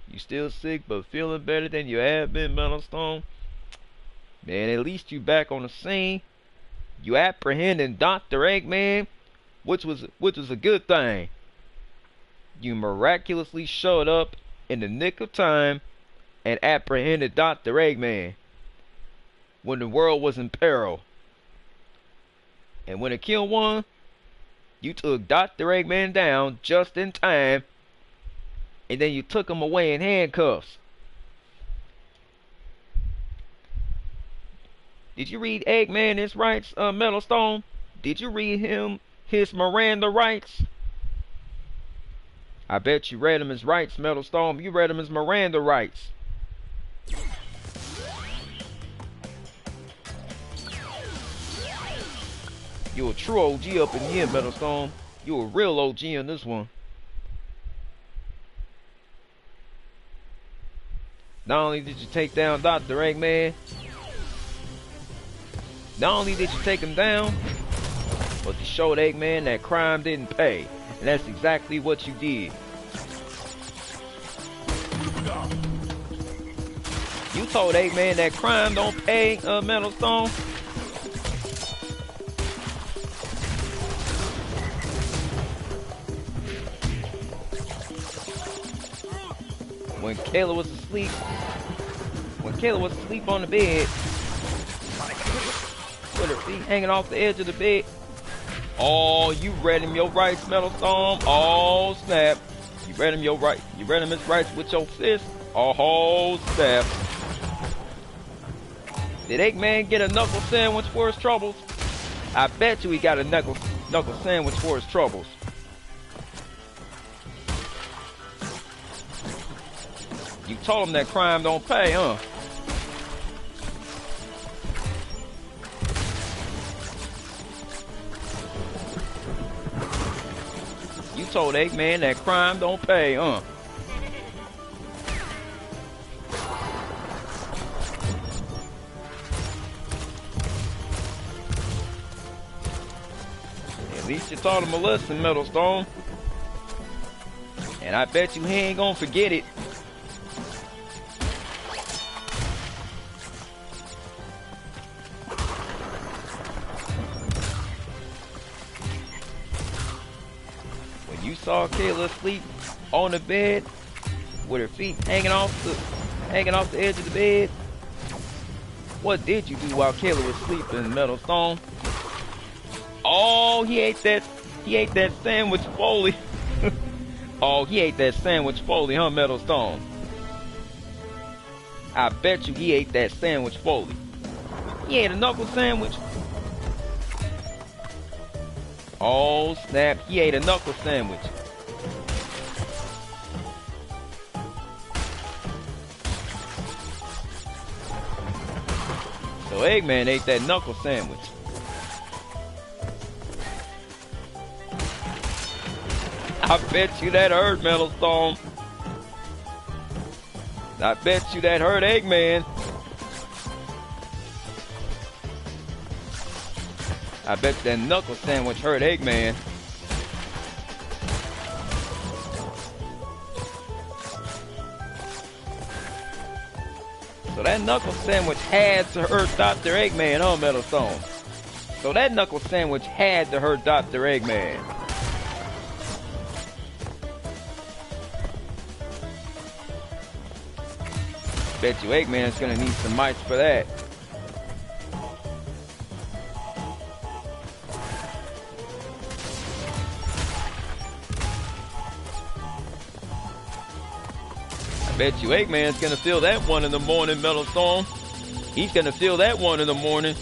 You still sick but feeling better than you have been, Metal Stone? Man, at least you back on the scene. You apprehending Dr. Eggman, which was a good thing. You miraculously showed up in the nick of time and apprehended Dr. Eggman when the world was in peril. And when it killed one, you took Dr. Eggman down just in time. And then you took him away in handcuffs. Did you read Eggman his rights, Metal Stone? Did you read him his Miranda rights? I bet you read him his rights, Metal Storm. You read him his Miranda rights. You a true OG up in here, Metal Storm. You a real OG in this one. Not only did you take down Dr. Eggman, not only did you take him down, but you showed Eggman that crime didn't pay. And that's exactly what you did. You told Eggman that crime don't pay, Metal Stone. When Kayla was asleep on the bed, with her feet hanging off the edge of the bed. Oh, you read him your rights, Metal Storm. Oh, snap. You read him your right. You read him his rights with your fist. Oh, snap. Did Eggman get a knuckle sandwich for his troubles? I bet you he got a knuckle sandwich for his troubles. You told him that crime don't pay, huh? You told Eggman that crime don't pay, huh? At least you taught him a lesson, Metal Stone. And I bet you he ain't gonna forget it. When you saw Kayla asleep on the bed with her feet hanging off the edge of the bed, what did you do while Kayla was sleeping, Metal Stone? Oh, he ate that sandwich Foley. Oh, he ate that sandwich Foley, huh, Metal Stone? I bet you he ate that sandwich Foley. He ate a knuckle sandwich. Oh, snap, he ate a knuckle sandwich. So Eggman ate that knuckle sandwich. I bet you that hurt, Metal Storm. I bet you that hurt Eggman. I bet that knuckle sandwich hurt Eggman. So that knuckle sandwich had to hurt Dr. Eggman, huh, Metal Storm? So that knuckle sandwich had to hurt Dr. Eggman. Bet you Eggman's gonna need some mites for that. I bet you Eggman's gonna feel that one in the morning, Metal Storm. He's gonna feel that one in the morning.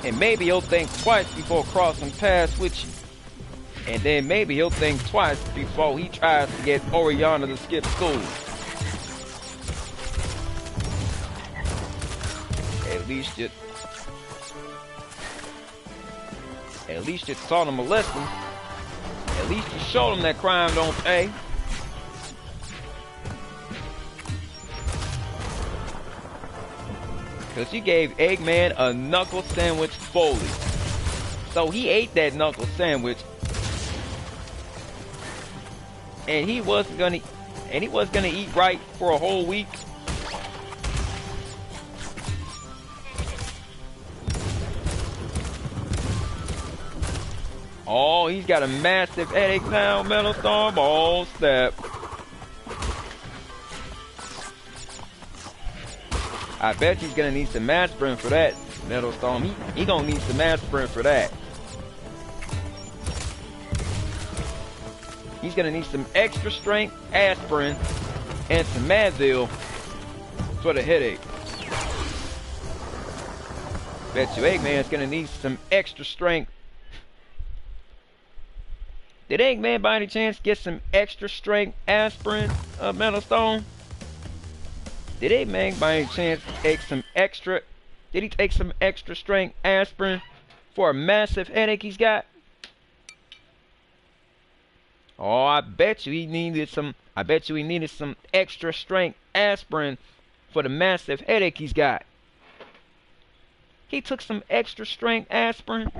And maybe he'll think twice before crossing paths with you. And then maybe he'll think twice before he tries to get Oriana to skip school. At least you taught him a lesson. At least you showed him that crime don't pay. Because you gave Eggman a knuckle sandwich Foley. So he ate that knuckle sandwich. And he wasn't gonna eat right for a whole week. Oh, he's got a massive headache now, Metal Storm. Oh, snap. I bet he's gonna need some aspirin for that, Metal Storm. He gonna need some aspirin for that. He's gonna need some extra strength aspirin and some Advil for the headache. Bet you Eggman's gonna need some extra strength Did Eggman by any chance get some extra strength aspirin of Metal Stone? Did Eggman by any chance take some extra? Did he take some extra strength aspirin for a massive headache he's got? Oh, I bet you he needed some. I bet you he needed some extra strength aspirin for the massive headache he's got. He took some extra strength aspirin.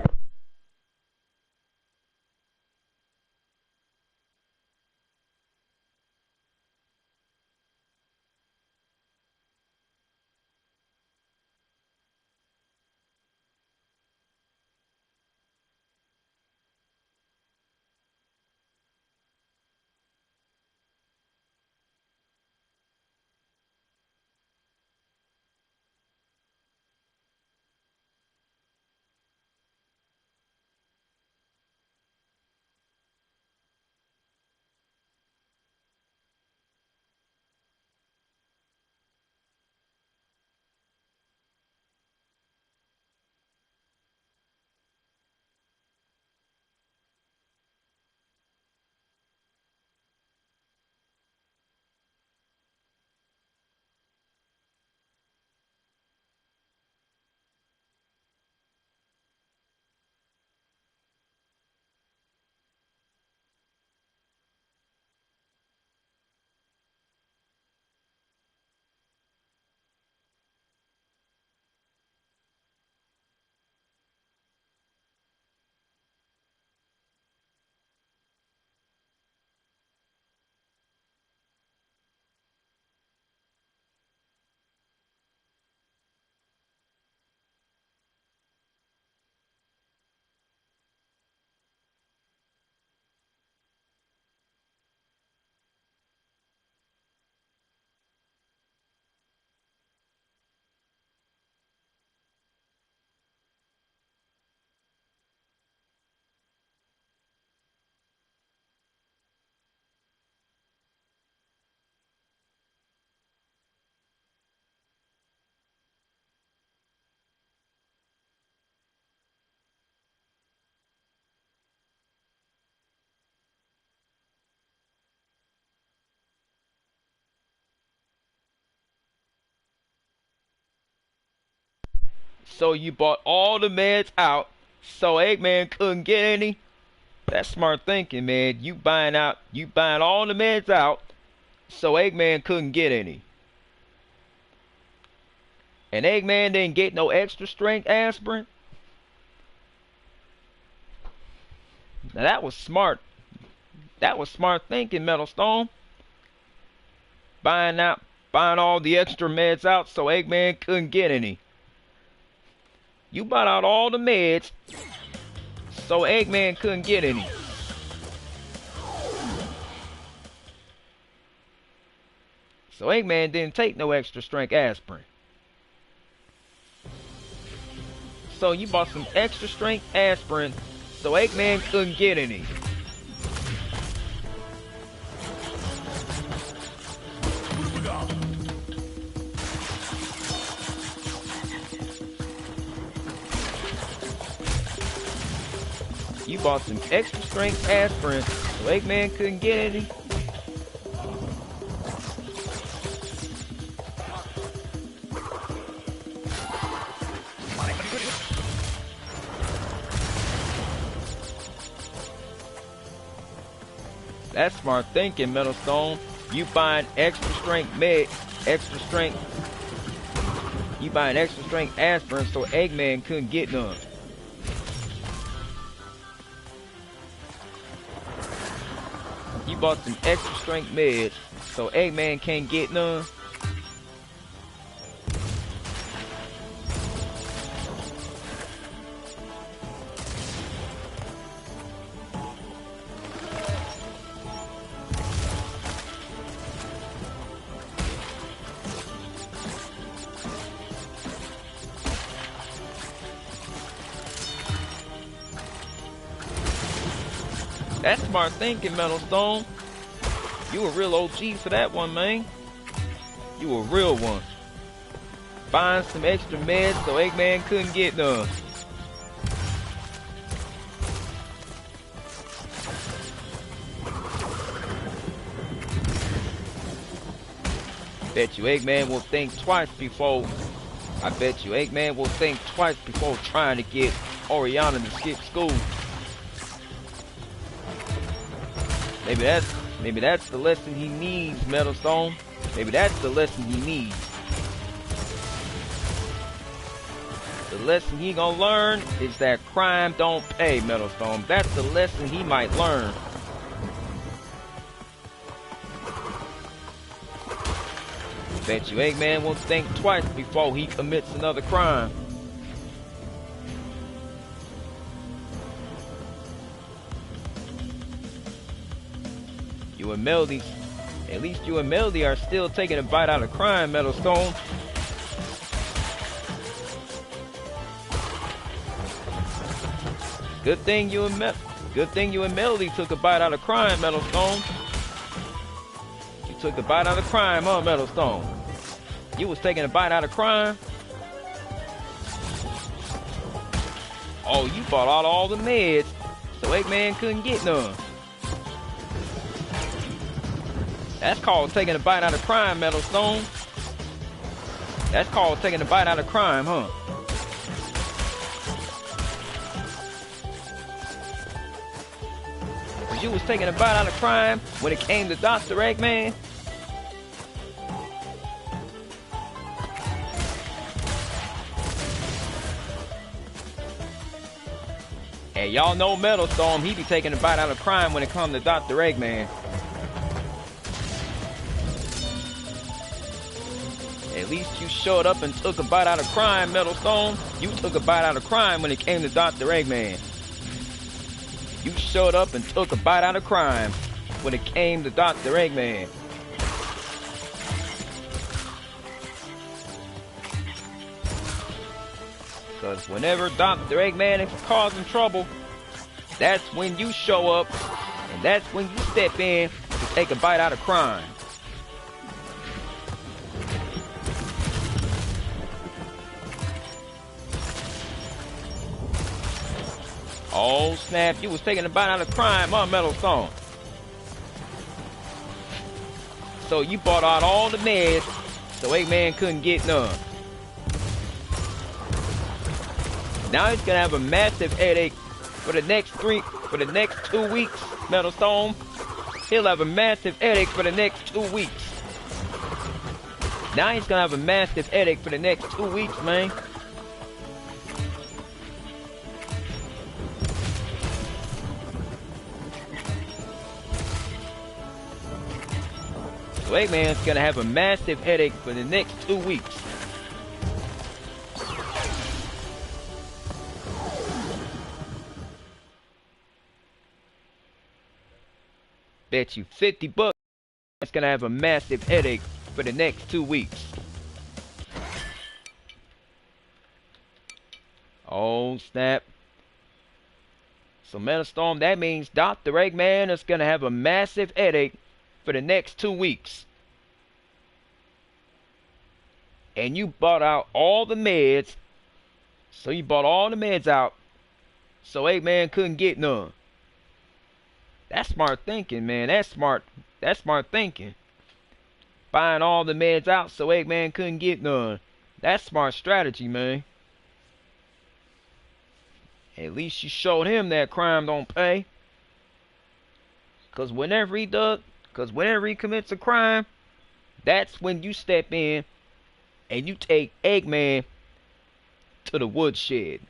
So you bought all the meds out so Eggman couldn't get any? That's smart thinking, man. You buying all the meds out so Eggman couldn't get any. And Eggman didn't get no extra strength aspirin? Now that was smart. That was smart thinking, Metal Stone. Buying all the extra meds out so Eggman couldn't get any. You bought out all the meds so Eggman couldn't get any. So Eggman didn't take no extra strength aspirin. So you bought some extra strength aspirin so Eggman couldn't get any. You bought some extra strength aspirin so Eggman couldn't get any. That's smart thinking, Metal Stone. You buying extra strength You buying extra strength aspirin so Eggman couldn't get none. You bought some extra strength meds so Eggman can't get none. That's smart thinking, Metal Stone. You a real OG for that one, man. You a real one. Buying some extra meds so Eggman couldn't get none. Bet you Eggman will think twice before. I bet you Eggman will think twice before trying to get Oriana to skip school. Maybe that's the lesson he needs, Metal Stone. Maybe that's the lesson he needs. The lesson he gonna learn is that crime don't pay, Metal Stone. That's the lesson he might learn. Bet you Eggman will think twice before he commits another crime. You and Melody, at least you and Melody are still taking a bite out of crime, Metal Stone. Good thing you and Melody took a bite out of crime, Metal Stone. You took a bite out of crime, huh, Metal Stone? You was taking a bite out of crime. Oh, you bought out all the meds, so Eggman couldn't get none. That's called taking a bite out of crime, Metal Stone. That's called taking a bite out of crime, huh? You was taking a bite out of crime when it came to Dr. Eggman. And y'all know Metal Storm, he be taking a bite out of crime when it comes to Dr. Eggman. At least you showed up and took a bite out of crime, Metal Stone. You took a bite out of crime when it came to Dr. Eggman. You showed up and took a bite out of crime when it came to Dr. Eggman. Because whenever Dr. Eggman is causing trouble, that's when you show up, and that's when you step in to take a bite out of crime. Oh snap, you was taking a bite out of crime, huh, Metal Stone? So you bought out all the meds, so Eggman couldn't get none. Now he's gonna have a massive headache for the next 2 weeks, Metal Stone. He'll have a massive headache for the next 2 weeks. Now he's gonna have a massive headache for the next 2 weeks, man. So Eggman's gonna have a massive headache for the next 2 weeks. Bet you $50 it's gonna have a massive headache for the next 2 weeks. Oh snap. So Metal Storm, that means Dr. Eggman is gonna have a massive headache for the next 2 weeks. And you bought out all the meds. So you bought all the meds out, so Eggman couldn't get none. That's smart thinking, man. That's smart thinking. Buying all the meds out so Eggman couldn't get none. That's smart strategy, man. At least you showed him that crime don't pay. Cause whenever he commits a crime, that's when you step in and you take Eggman to the woodshed.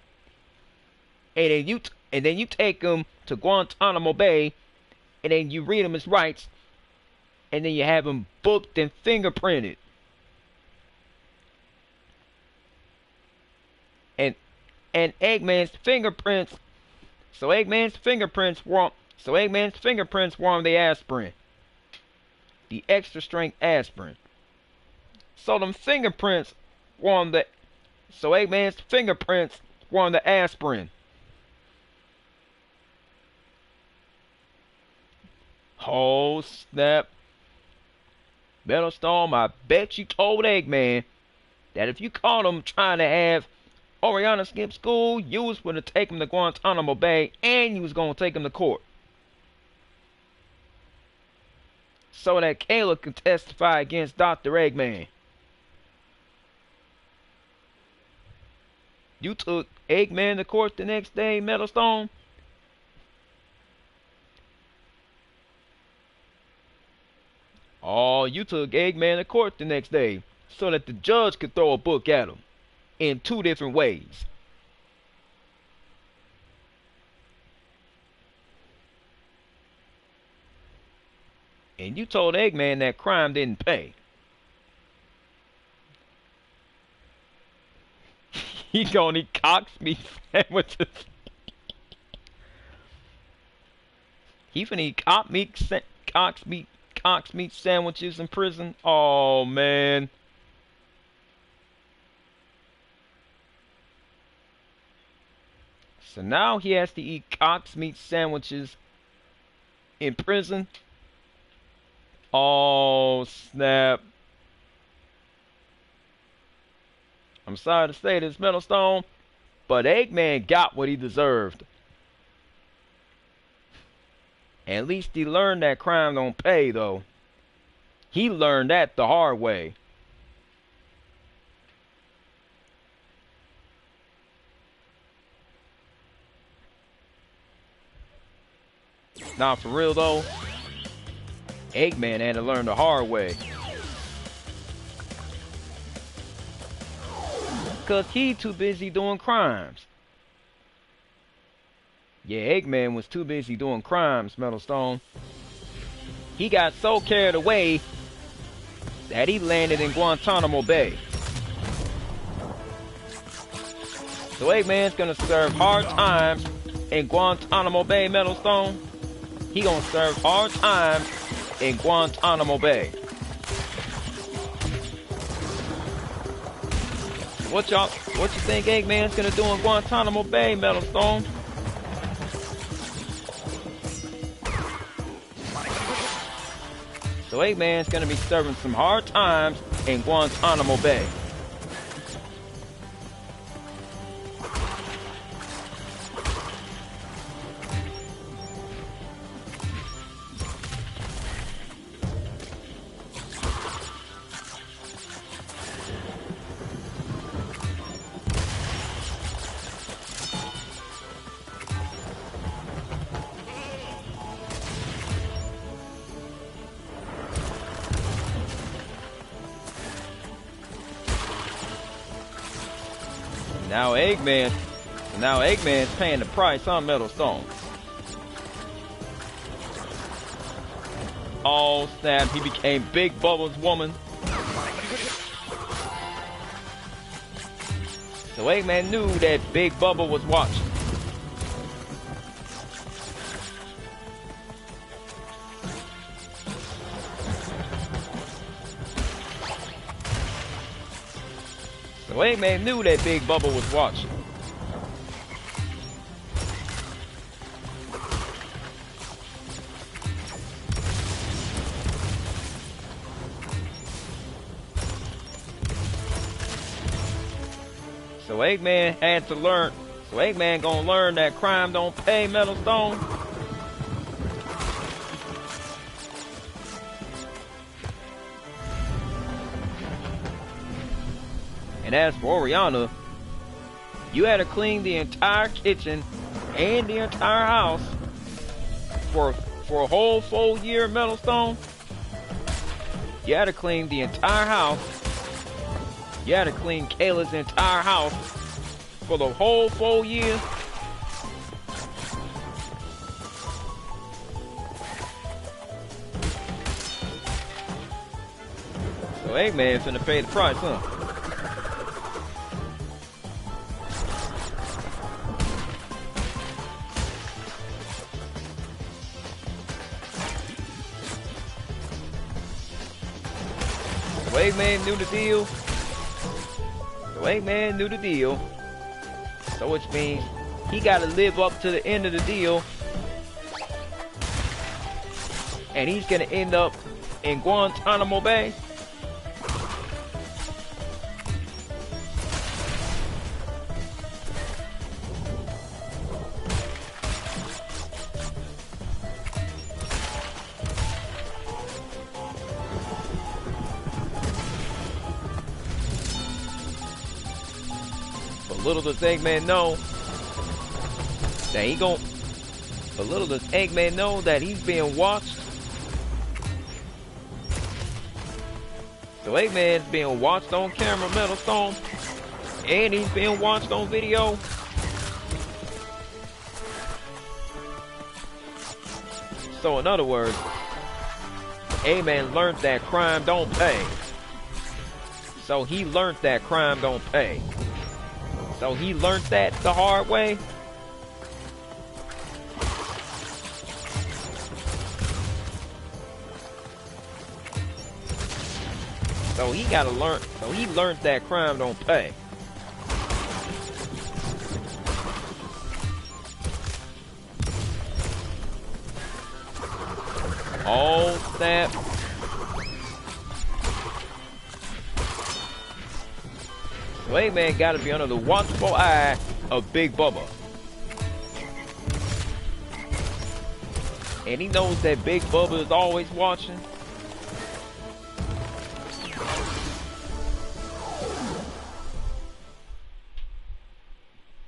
And then you take him to Guantanamo Bay, and then you read him his rights, and then you have him booked and fingerprinted. And Eggman's fingerprints, so Eggman's fingerprints warm the aspirin. The extra strength aspirin. So them fingerprints so Eggman's fingerprints warm the aspirin. Oh snap. Metal Storm, I bet you told Eggman that if you caught him trying to have Oriana skip school, you was going to take him to Guantanamo Bay and you was going to take him to court. so that Kayla could testify against Dr. Eggman. You took Eggman to court the next day, Metalstone? Oh, you took Eggman to court the next day so that the judge could throw a book at him in 2 different ways. And you told Eggman that crime didn't pay. He gonna eat cox meat sandwiches. He finna eat cox meat sandwiches in prison. Oh man. So now he has to eat cox meat sandwiches in prison. Oh snap. I'm sorry to say this, Metalstone, but Eggman got what he deserved. At least he learned that crime don't pay, though. He learned that the hard way. Nah, for real, though, Eggman had to learn the hard way. Because he too busy doing crimes. Yeah, Eggman was too busy doing crimes, Metalstone. He got so carried away that he landed in Guantanamo Bay. So Eggman's gonna serve hard times in Guantanamo Bay, Metalstone. He gonna serve hard times in Guantanamo Bay. What you think Eggman's gonna do in Guantanamo Bay, Metalstone? So Eggman's gonna be serving some hard times in Guantanamo Bay. Now Eggman's paying the price on Metalstone. Oh snap, he became Big Bubba's woman. So Eggman knew that Big Bubba was watching. So Eggman knew that Big Bubba was watching. So Eggman had to learn. So Eggman gonna learn that crime don't pay, Metalstone. And as for Oriana, you had to clean the entire kitchen and the entire house for a whole full year, Metalstone. You had to clean the entire house. You had to clean Kayla's entire house for the whole full year. So Eggman's finna pay the price, huh? So Eggman knew the deal. Eggman knew the deal, so which means he got to live up to the end of the deal, and he's gonna end up in Guantanamo Bay. little does Eggman know that little does Eggman know that he's being watched. So Eggman's being watched on camera, Metal Storm, and he's being watched on video. So in other words, Eggman learned that crime don't pay. So he learned that crime don't pay. So he learned that the hard way. So he gotta learn. So he learned that crime don't pay. Oh snap! So Eggman gotta be under the watchful eye of Big Bubba, and he knows that Big Bubba is always watching.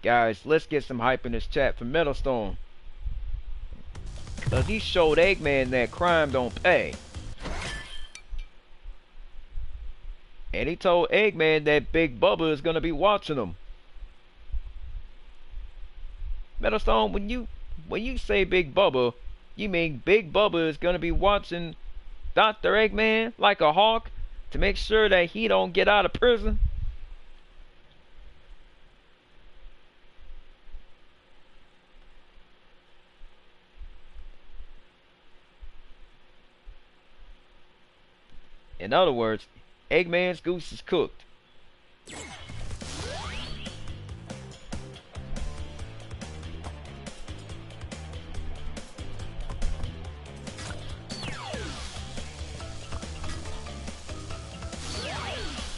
Guys, let's get some hype in this chat for Metal Storm. Cause he showed Eggman that crime don't pay. And he told Eggman that Big Bubba is gonna be watching him. Metal Storm, when you say Big Bubba, you mean Big Bubba is gonna be watching Dr. Eggman like a hawk to make sure that he don't get out of prison? In other words, Eggman's goose is cooked.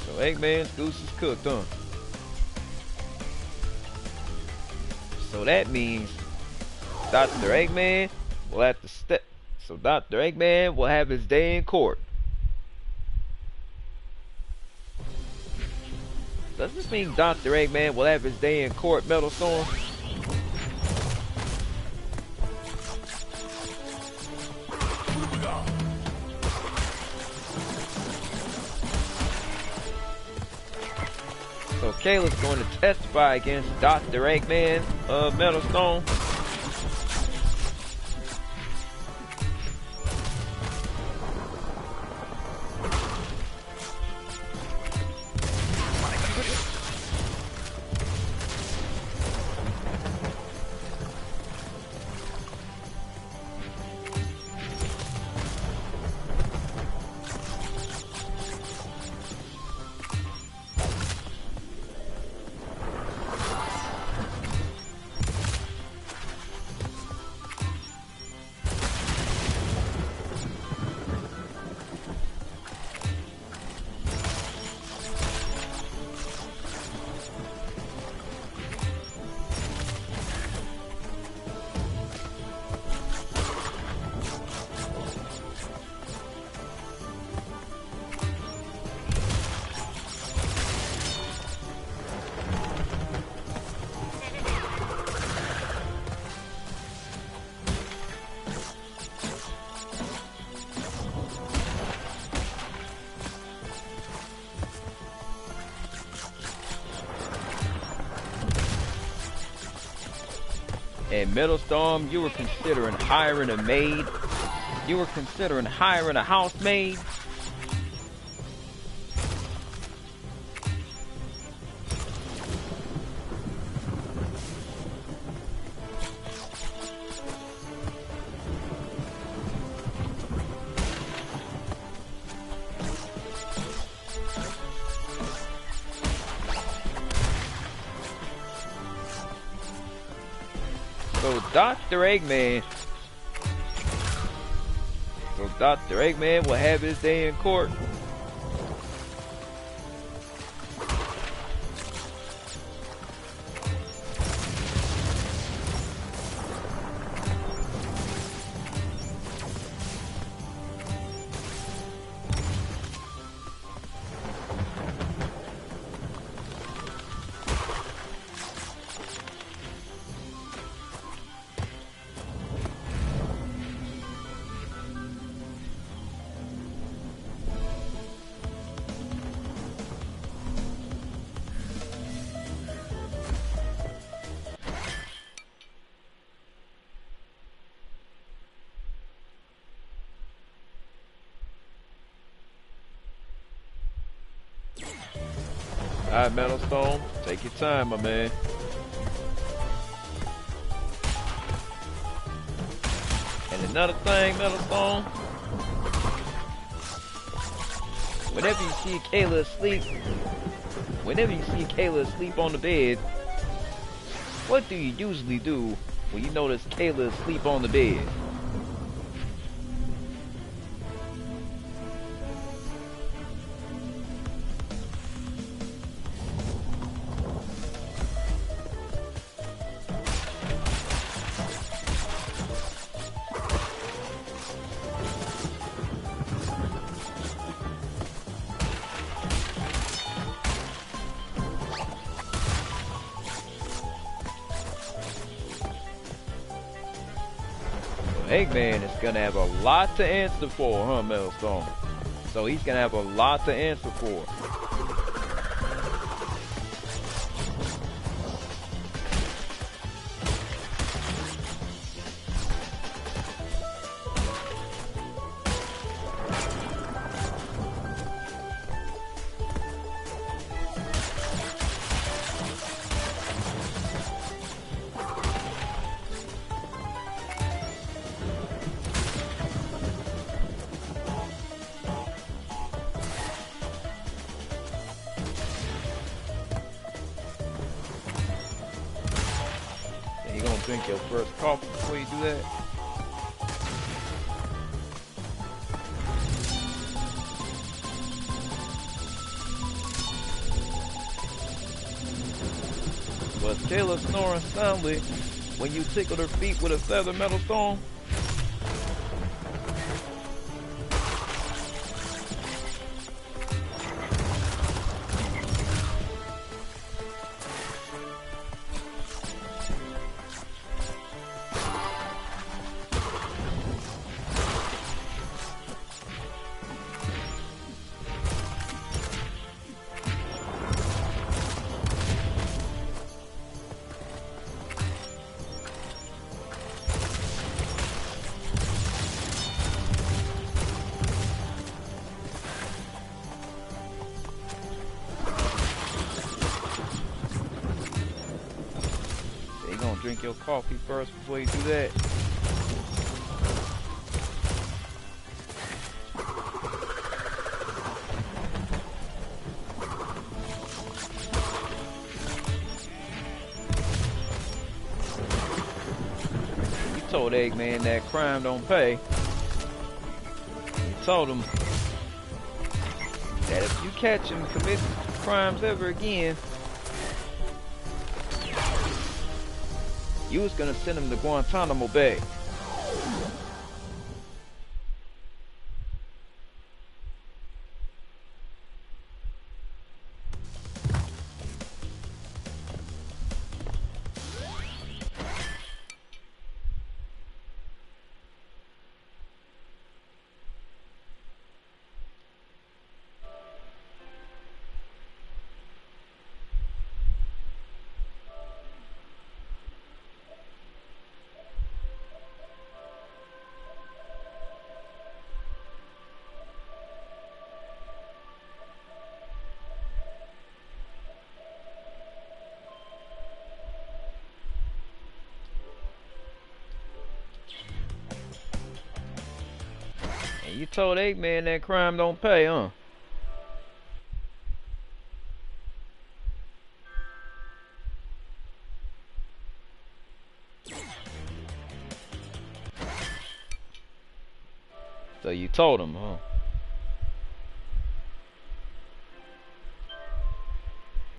So Eggman's goose is cooked, huh? So that means Dr. Eggman will have to step. So Dr. Eggman will have his day in court. Does this mean Dr. Eggman will have his day in court, Metal Storm? So Kayla's going to testify against Dr. Eggman of Metal Storm. And Metal Storm, you were considering hiring a maid. You were considering hiring a housemaid. So Dr. Eggman will have his day in court. Alright, Metal Stone, take your time, my man. And another thing, Metal Stone, whenever you see Kayla asleep on the bed, what do you usually do when you notice Kayla asleep on the bed? Eggman is gonna have a lot to answer for, huh, Melstone? So he's gonna have a lot to answer for. You gonna drink your first coffee before you do that? Was Kayla snoring soundly when you tickled her feet with a feather, Metal Stone? Drink your coffee first before you do that. You told Eggman that crime don't pay. You told him that if you catch him committing crimes ever again, you was gonna send him to Guantanamo Bay. You told Eggman that crime don't pay, huh? So you told him, huh?